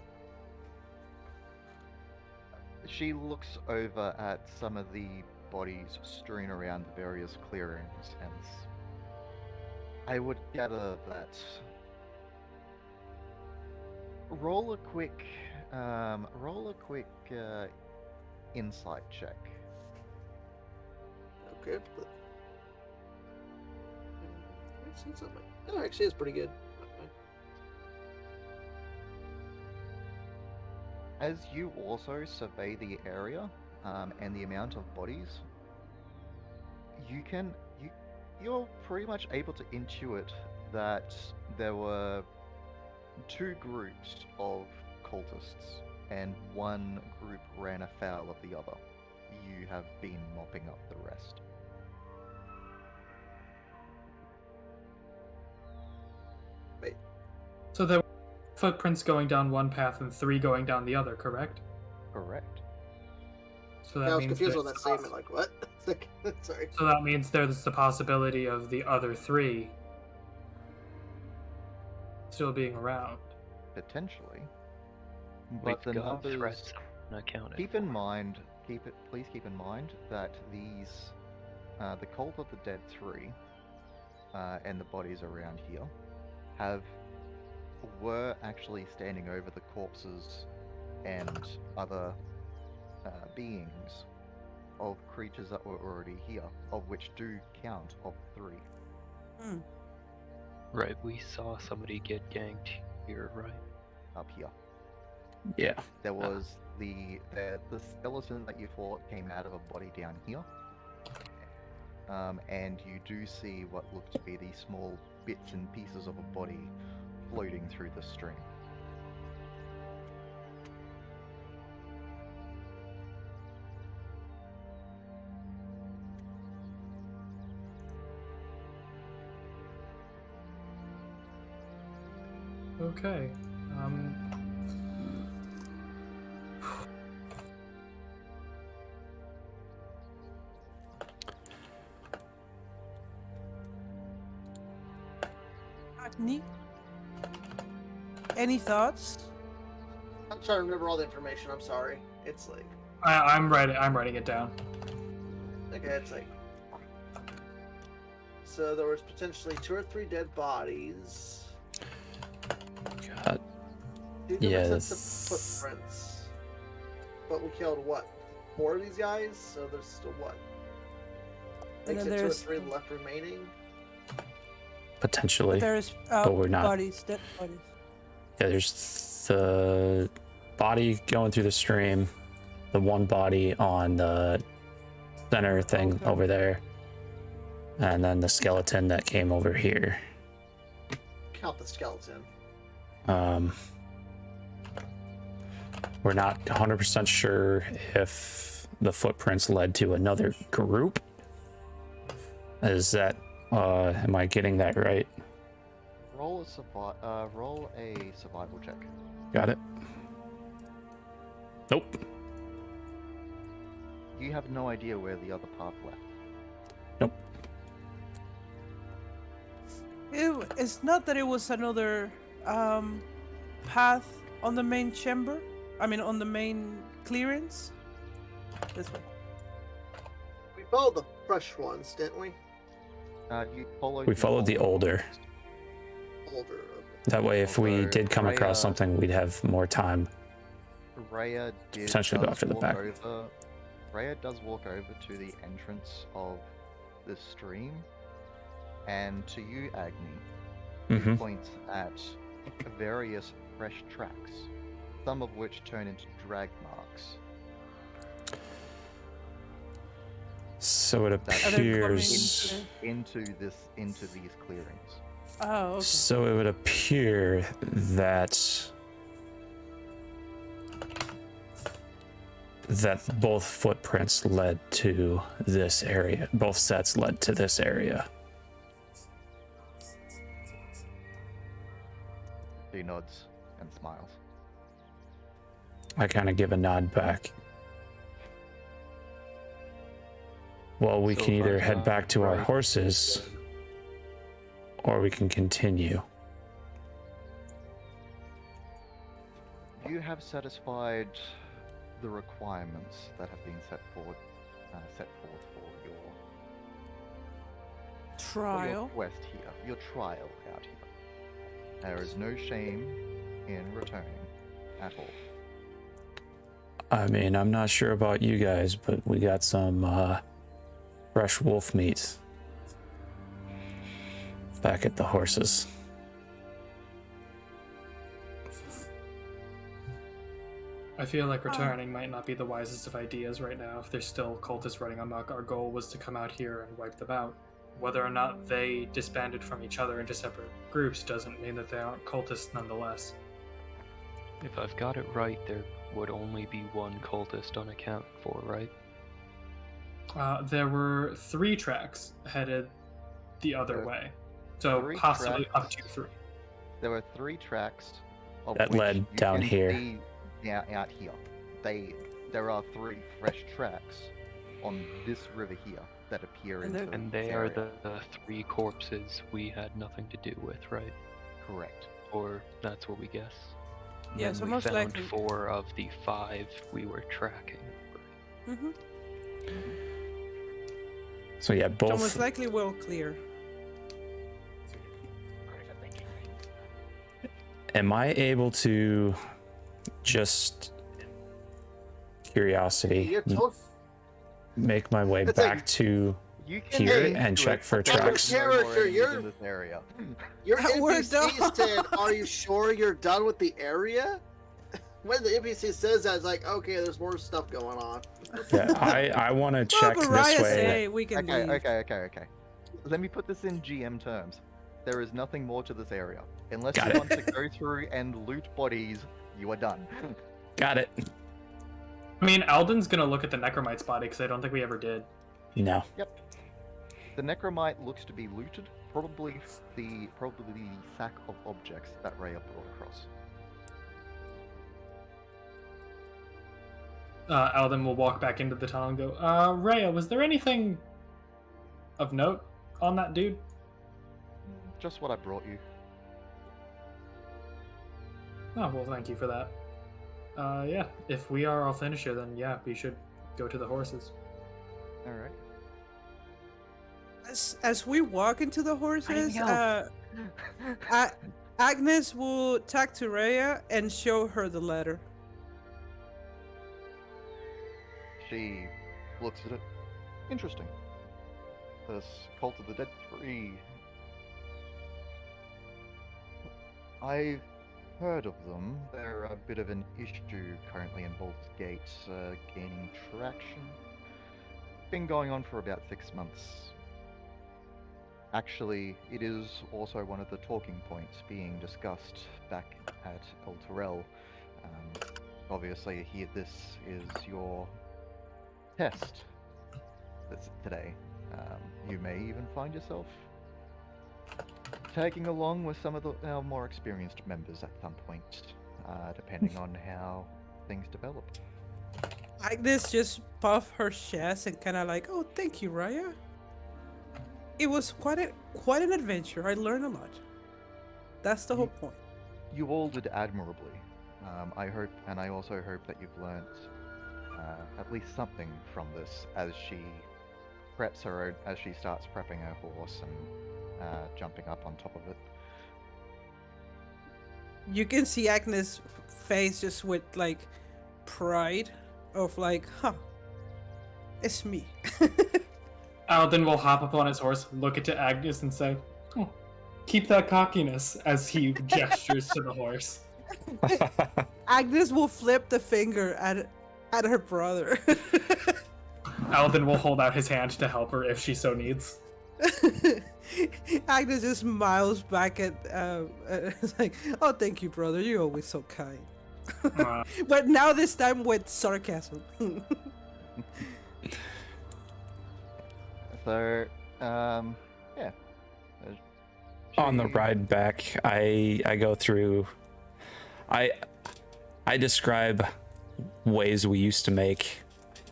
She looks over at some of the bodies strewn around the various clearings, and I would gather that. Roll a quick insight check. Okay. I've seen something. Oh, actually, it's pretty good. As you also survey the area and the amount of bodies, you're pretty much able to intuit that there were 2 groups of cultists, and one group ran afoul of the other. You have been mopping up the rest. So there were footprints going down one path and 3 going down the other, correct? Correct. So I that was means confused with there's that statement. Like, what? Sorry. So that means there's the possibility of the other 3 still being around. Potentially. We've But the got numbers. threats unaccounted Please keep in mind that these, the Cult of the Dead 3, and the bodies around here, were actually standing over the corpses and other beings of creatures that were already here, of which do count of 3. Right, we saw somebody get ganked here, right? Up here. Yeah. There was the skeleton that you thought came out of a body down here. And you do see what look to be these small bits and pieces of a body floating through the stream. Okay. Agni? Any thoughts? I'm trying to remember all the information. I'm sorry. It's like, I'm writing it down. okay, it's like. So there was potentially 2 or 3 dead bodies. God. 2 different sets of footprints. But we killed what? 4 of these guys? So there's still what? And Makes then it 2 or there's- 3 left remaining. Potentially. There's but we're not. bodies, dead bodies. Yeah, there's the body going through the stream, the one body on the center thing Okay. over there, and then the skeleton that came over here. Count the skeleton. We're not 100% sure if the footprints led to another group. Is that, am I getting that right? Roll a survival check. Got it. Nope. You have no idea where the other path left. Nope. It's not that it was another path on the main chamber. I mean, on the main clearance. This way. We followed the fresh ones, didn't we? We followed the older. Older. Okay. That way, if we Although did come across Rhea- something, we'd have more time. Rhea Potentially go after the back. Rhea does walk over to the entrance of the stream, and to you, Agni, Mm-hmm. points at various fresh tracks, some of which turn into drag marks. So it Are they coming appears. into these clearings. Oh, okay. So it would appear that both footprints led to this area. Both sets led to this area. He nods and smiles. I kind of give a nod back. Well, we So can if either I'm head not back to our right- horses, or we can continue. You have satisfied the requirements that have been set forth for your Trial. quest here, your trial out here. There is no shame in returning at all. I mean, I'm not sure about you guys, but we got some fresh wolf meat back at the horses. I feel like returning might not be the wisest of ideas right now. If there's still cultists running amok, our goal was to come out here and wipe them out. Whether or not they disbanded from each other into separate groups doesn't mean that they aren't cultists nonetheless. If I've got it right, there would only be one cultist unaccounted for, right? There were 3 tracks headed the other There- way. So 3 possibly up tracks? to 3. There were 3 tracks of That which led you down can here. see out here. There are 3 fresh tracks on this river here that appear And into they're- And this they are area. the 3 corpses we had nothing to do with, right? Correct. Or that's what we guess. Yeah, And so we most found likely. 4 of the 5 we were tracking. Mm-hmm. So yeah, So most both. likely we'll clear. Am I able to just curiosity You're told. make my way It's back like- to You can here do and it, check for but there tracks? is no more Character, enemies you're- in this area. Your We're NPC done. said, "Are you sure you're done with the area?" When the NPC says that, it's like, okay, there's more stuff going on. Yeah, I want to check Well, this Mariah way. say we can Okay, leave. okay. Let me put this in GM terms. There is nothing more to this area. Unless Got you it. want to go through and loot bodies, you are done. Got it. I mean, Alden's gonna look at the Necromite's body because I don't think we ever did. No. The Necromite looks to be looted, probably the sack of objects that Rhea brought across. Alden will walk back into the tunnel and go, Rhea, was there anything of note on that dude? Just what I brought you. Oh, well, thank you for that. Yeah, if we are all finished here, then yeah, we should go to the horses. Alright. As we walk into the horses, help. Agnes will talk to Rhea and show her the letter. She looks at it. Interesting. This Cult of the Dead 3. I've heard of them. They're a bit of an issue currently in Baldur's Gate, gaining traction. Been going on for about 6 months. Actually, it is also one of the talking points being discussed back at Elturel. Obviously, here this is your test today. You may even find yourself tagging along with some of our more experienced members at some point, depending on how things develop. Agnes just puff her chest and kind of like, "Oh, thank you, Rhea. It was quite an adventure. I learned a lot. That's the whole point." You all did admirably. I hope, and I also hope that you've learnt at least something from this as she starts prepping her horse and jumping up on top of it. You can see Agnes' face just with like pride of like, "Huh, it's me." Alden will hop up on his horse, look at Agnes, and say, oh, keep that cockiness, as he gestures to the horse. Agnes will flip the finger at her brother. Alvin will hold out his hand to help her if she so needs. Agnes just smiles back at. It's like, oh, thank you, brother. You're always so kind. But now this time with sarcasm. So, yeah. On the She- ride back, I go through. I describe ways we used to make,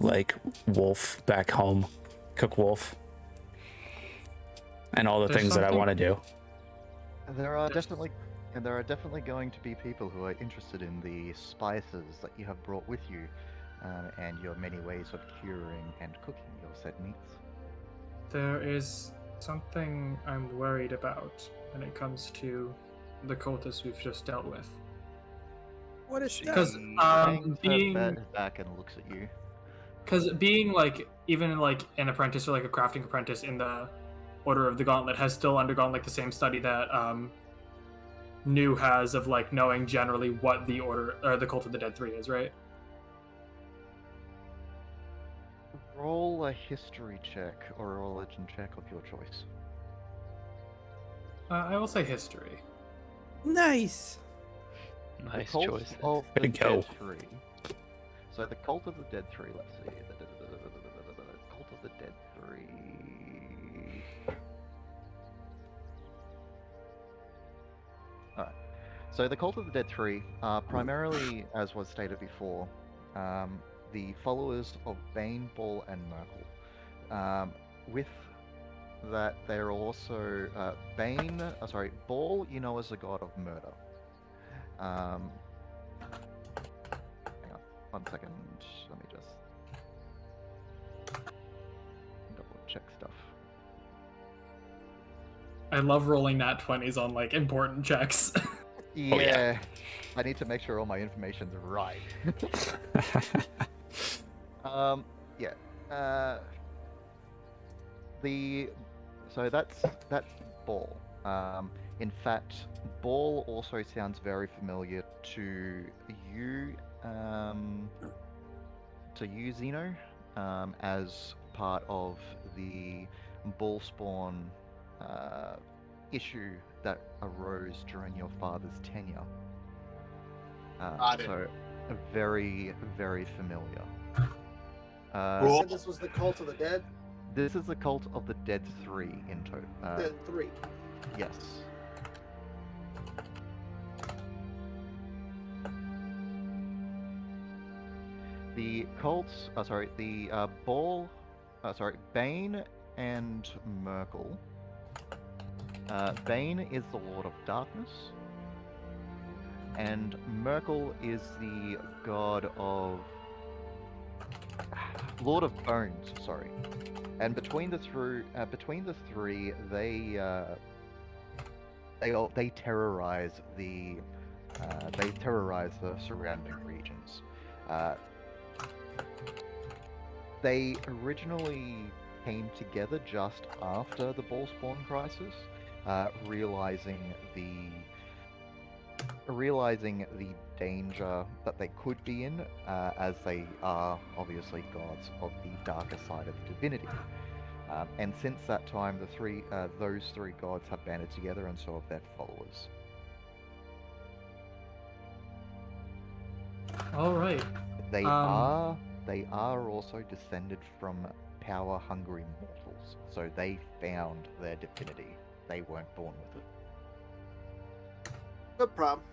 like wolf back home, cook wolf, and all the There's things that I something- want to do. There are definitely going to be people who are interested in the spices that you have brought with you, and your many ways of curing and cooking your said meats. There is something I'm worried about when it comes to the cultists we've just dealt with. What is She that? 'Cause, hangs her being- back and looks at you. Because being like even like an apprentice or like a crafting apprentice in the Order of the Gauntlet has still undergone like the same study that New has of like knowing generally what the Order or the Cult of the Dead 3 is, right? Roll a history check or a religion check of your choice. I will say history. Nice. Nice Cult choice. Of Way the to go. Dead 3. So the Cult of the Dead 3, let's see. The Cult of the Dead 3. Alright. So the Cult of the Dead 3 are primarily, as was stated before, the followers of Bane, Ball, and Merkel. With that, they're also Ball, you know, as the god of murder. Hang on, 1 second. Let me just double check stuff. I love rolling nat 20s on like important checks. Yeah, yeah. I need to make sure all my information's right. Yeah. So that's Ball. In fact, Ball also sounds very familiar to you, Xeno, as part of the Ball spawn issue that arose during your father's tenure. Got it. So, very, very familiar. You Cool. said this was the Cult of the Dead? This is the Cult of the Dead 3 in total. Dead 3. Yes. The cults, Bane and Merkel. Bane is the Lord of Darkness, and Merkel is the god of Lord of Bones. Sorry. And between the three, they terrorize the surrounding regions. They originally came together just after the Ball Spawn crisis, realizing the danger that they could be in, as they are obviously gods of the darker side of divinity. And since that time, those three gods have banded together, and so have their followers. All right. They are also descended from power-hungry mortals, so they found their divinity. They weren't born with it. No problem.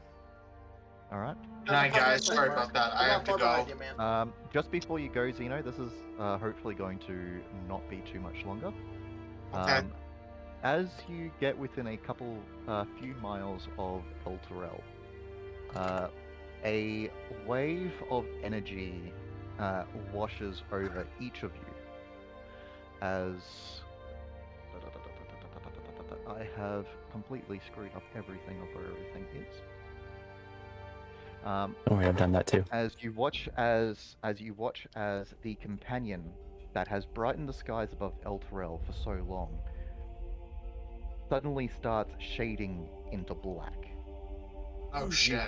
All right. Good night, guys. Sorry about that. I have to go. Man. Just before you go, Xeno, this is hopefully going to not be too much longer. Okay. As you get within a few miles of Elturel, a wave of energy washes over each of you. As I have completely screwed up everything of where everything is. Don't worry, I've done that too. As you watch as the companion that has brightened the skies above Elturel for so long suddenly starts shading into black. Oh shit.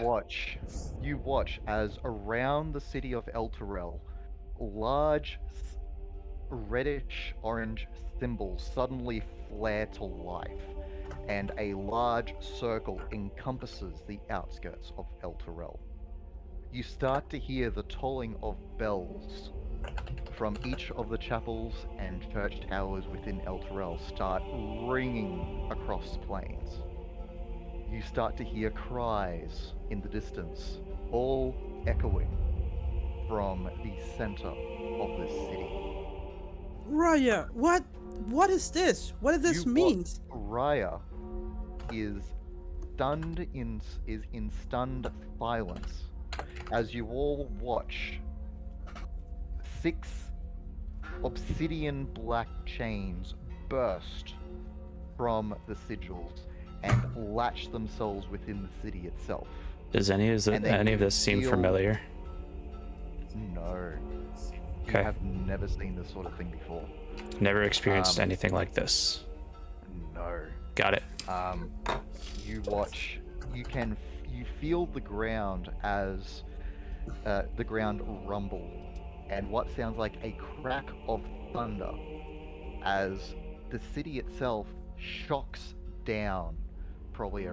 You watch as around the city of Elturel, large reddish orange symbols suddenly flare to life, and a large circle encompasses the outskirts of Elturel. You start to hear the tolling of bells from each of the chapels and church towers within Elturel start ringing across the plains. You start to hear cries in the distance, all echoing from the center of this city. Raya, what is this? What does this mean? Raya is is in stunned silence as you all watch 6 obsidian black chains burst from the sigils and latch themselves within the city itself. Does any of And then any you of this seem feel- familiar? No. You Okay. have never seen this sort of thing before. Never experienced anything like this. No. Got it. You watch. You feel the ground as the ground rumble, and what sounds like a crack of thunder as the city itself shocks down, probably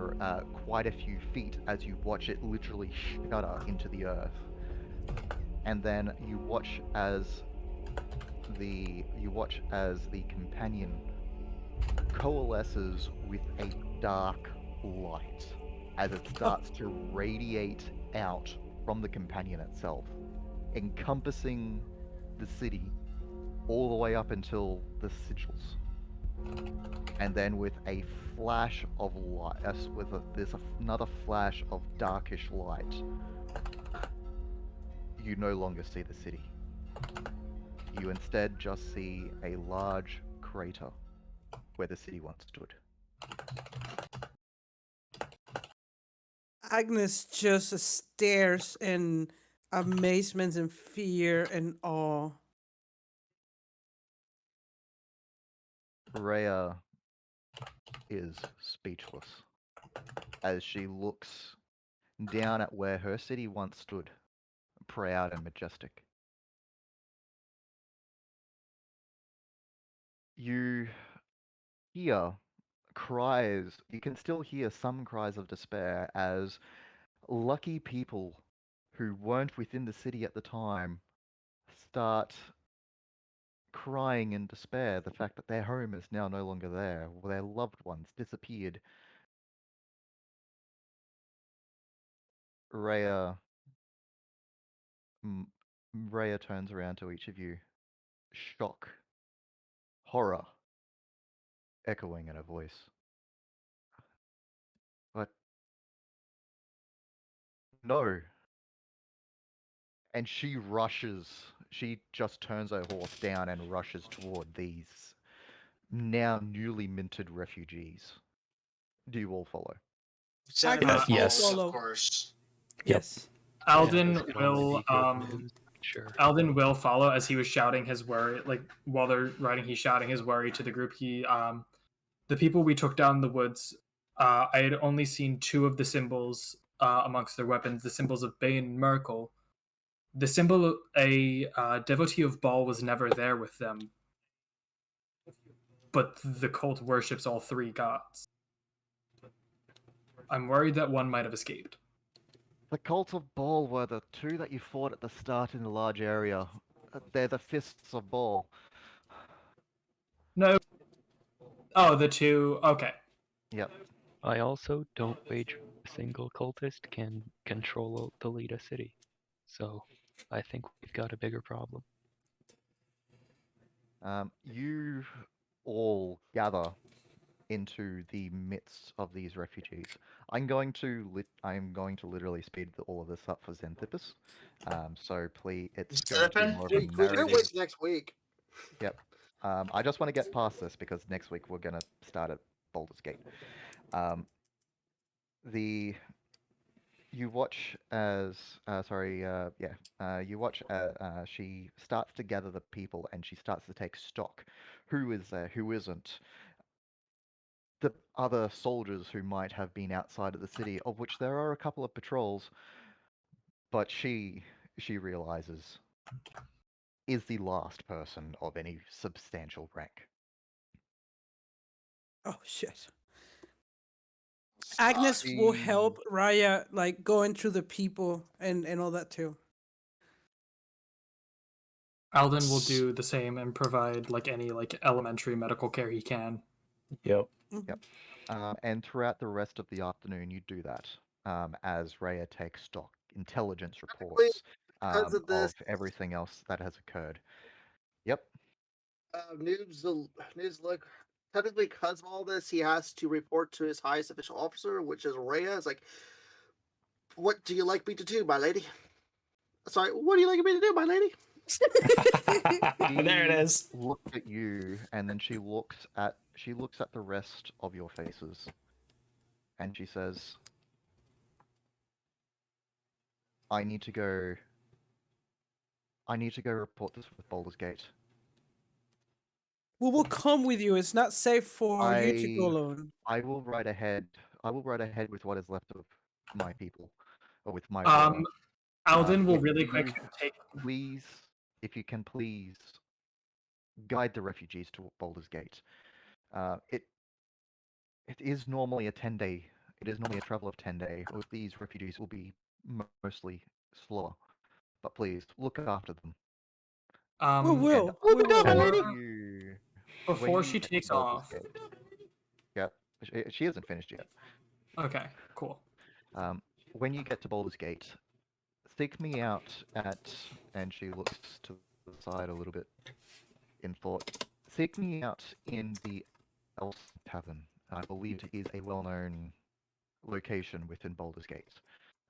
quite a few feet as you watch it literally shudder into the earth. And then you watch as the companion coalesces with a dark light as it starts to radiate out from the companion itself, encompassing the city all the way up until the sigils. And then with a flash of light, there's another flash of darkish light, you no longer see the city. You instead just see a large crater where the city once stood. Agnes just stares in amazement and fear and awe. Rhea is speechless as she looks down at where her city once stood, proud and majestic. You hear cries, you can still hear some cries of despair as lucky people who weren't within the city at the time start crying in despair the fact that their home is now no longer there, or their loved ones disappeared. Rhea, Rhea turns around to each of you, shock, horror echoing in her voice. But no. And she just turns her horse down and rushes toward these now newly minted refugees. Do you all follow? Seven Agnes of yes. follows, follow. of course. Yep. Yes. Alden This can only will be good news. Sure. Alden will follow as he was shouting his worry, like while they're riding, he's shouting his worry to the group. The people we took down the woods, I had only seen 2 of the symbols amongst their weapons, the symbols of Bane and Merkel. The symbol, a devotee of Baal, was never there with them, but the cult worships all 3 gods. I'm worried that one might have escaped. The cult of Baal were the 2 that you fought at the start in the large area. They're the fists of Baal. No. Oh, the 2. Okay. Yep. I also don't wager a single cultist can control the Lita city. So I think we've got a bigger problem. You all gather into the midst of these refugees. I'm going to literally speed all of this up for Xanthippus. So please, it's going to be more of a We can narrative. wait next week. Yep. I just want to get past this because next week we're gonna start at Baldur's Gate. You watch as you watch she starts to gather the people and she starts to take stock. Who is there? Who isn't? The other soldiers who might have been outside of the city, of which there are a couple of patrols, but she realizes is the last person of any substantial rank. Oh shit. Agnes will help Raya like going through the people and all that too. Alden will do the same and provide like any like elementary medical care he can. Yep. Yep. And throughout the rest of the afternoon, you do that as Raya takes stock, intelligence reports because of this, everything else that has occurred. Yep. Noob's look. Technically, because of all this, he has to report to his highest official officer, which is Rhea. It's like, what do you like me to do, my lady? Sorry, what do you like me to do, my lady? There it is. Look at you, and then she looks at the rest of your faces, and she says, I need to go report this with Baldur's Gate. We will come with you. It's not safe for you to go alone. I will ride ahead with what is left of my people, or with my Alden will if really you quick take. Please, if you can please guide the refugees to Baldur's Gate. It is normally a 10-day. It is normally a travel of 10-day. With these refugees, will be mostly slower. But please look after them. We And will. We will. before she takes off. Yeah, she hasn't finished yet. Okay, cool. When you get to Baldur's Gate, seek me out at, and she looks to the side a little bit in thought. Seek me out in the Elf Tavern. I believe it is a well-known location within Baldur's Gate.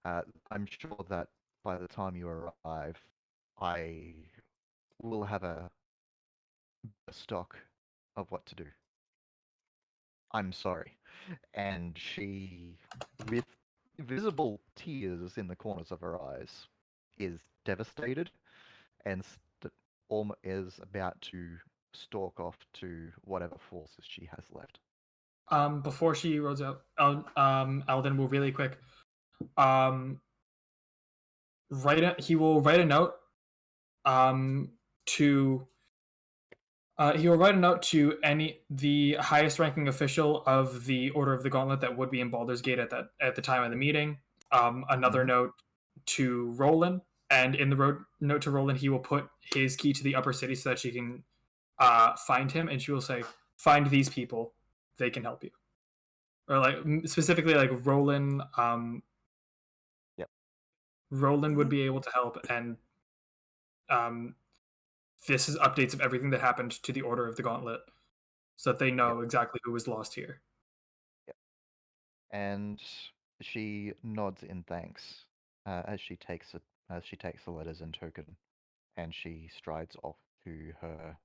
I'm sure that by the time you arrive, I will have a stock of what to do. I'm sorry. And she, with visible tears in the corners of her eyes, is devastated and is about to stalk off to whatever forces she has left. Before she rolls out, Alden will really quick. He will write a note. He will write a note to the highest ranking official of the Order of the Gauntlet that would be in Baldur's Gate at the time of the meeting. Another note to Roland, and in the note to Roland, he will put his key to the upper city so that she can find him, and she will say, "Find these people; they can help you." Or like specifically, like Roland. Yep. Roland would be able to help, and this is updates of everything that happened to the Order of the Gauntlet, so that they know exactly who was lost here. Yep. And she nods in thanks as she takes the letters in token, and she strides off to her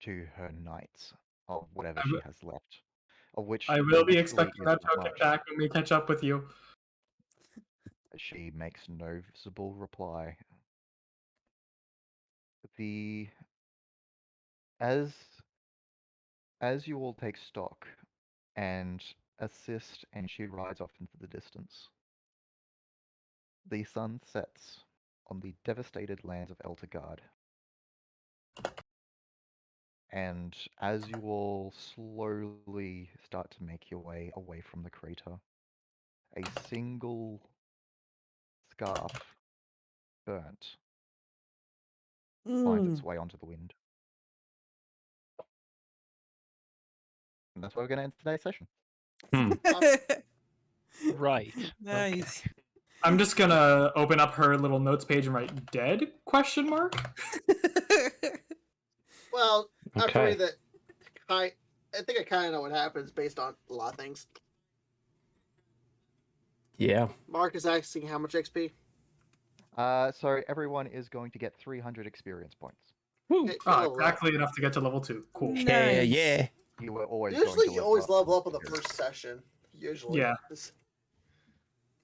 to her knights of whatever she has left, of which I will be literally expecting that isn't token much. back when we catch up with you. She makes no visible reply. As you all take stock and assist, and she rides off into the distance, the sun sets on the devastated lands of Elturel. And as you all slowly start to make your way away from the crater, a single scarf, burnt, finds its way onto the wind. And that's where we're going to end today's session. Right. Nice. Okay. I'm just gonna open up her little notes page and write "dead?" ? Well, after Okay. reading that, I think I kind of know what happens based on a lot of things. Yeah. Mark is asking how much XP. So everyone is going to get 300 experience points. Woo. Okay, Oh, level up. exactly enough to get to level 2. Cool. Yeah, Nice. yeah. You were always Usually, going to you always level up on the because- first session. Usually, Yeah.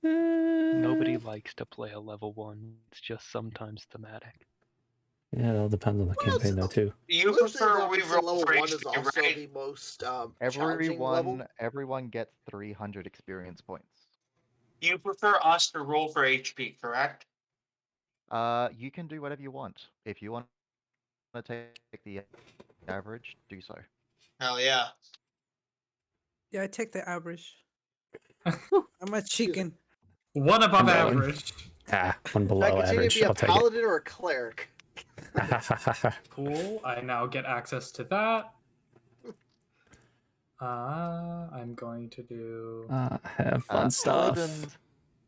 Nobody likes to play a level 1. It's just sometimes thematic. Yeah, it all depends on the campaign, though, too. You Usually, prefer the opposite reroll level for 1 is HP, also right? the most challenging level. Everyone gets 300 experience points. You prefer us to roll for HP, correct? You can do whatever you want. If you want to take the average, do so. Hell yeah. Yeah, I take the average. I'm a chicken. One above I'm going. average. One Should I below continue to average. be a I'll take paladin or a cleric? it. Cool. I now get access to that. I'm going to do. Have fun stuff. Paladins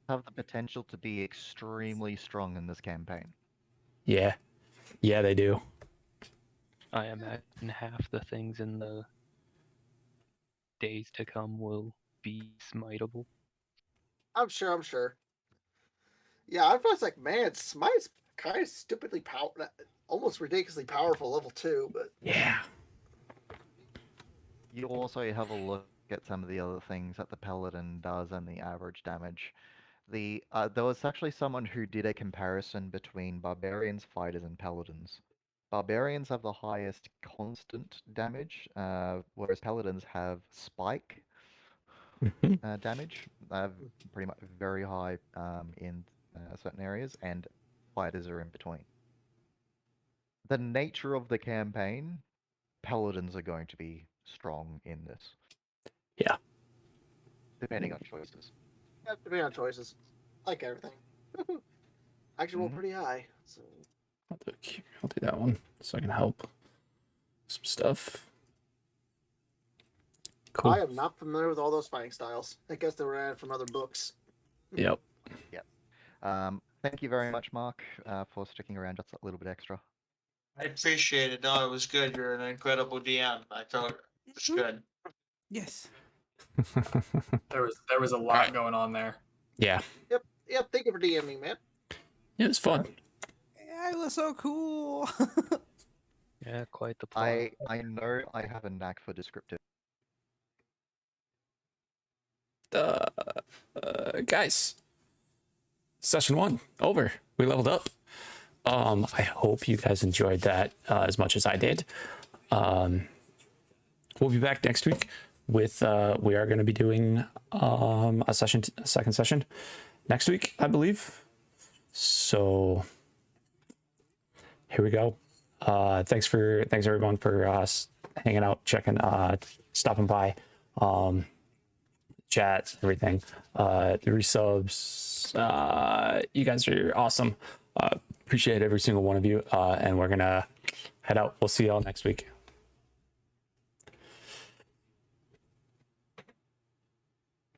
have the potential to be extremely strong in this campaign. Yeah. Yeah, they do. I imagine half the things in the days to come will be smiteable. I'm sure. Yeah, I was like, man, Smite's kind of stupidly almost ridiculously powerful level 2, but Yeah. You also have a look at some of the other things that the paladin does and the average damage. There was actually someone who did a comparison between barbarians, fighters, and paladins. Barbarians have the highest constant damage, whereas paladins have spike damage. They have pretty much very high in certain areas, and fighters are in between. The nature of the campaign, paladins are going to be strong in this. Yeah. Depending on choices. yeah, depending on choices. Like everything. Actually, roll Mhm. pretty high. So I'll do that one so I can help some stuff. Cool. I am not familiar with all those fighting styles. I guess they were added from other books. Yep. Thank you very much, Mark, for sticking around just a little bit extra. I appreciate it. No, it was good. You're an incredible DM. I thought it was good. Yes. There was a lot Alright. going on there. Yeah. Yep. Thank you for DMing, man. It was fun. Yeah, it was so cool. Yeah, quite the plot. I know I have a knack for descriptive. Guys, session 1 over. We leveled up. I hope you guys enjoyed that as much as I did. We'll be back next week with we are going to be doing a second session next week, I believe. So here we go. Thanks everyone for hanging out, checking, stopping by, chats, everything. The resubs, you guys are awesome. Appreciate every single one of you. And we're gonna head out. We'll see y'all next week.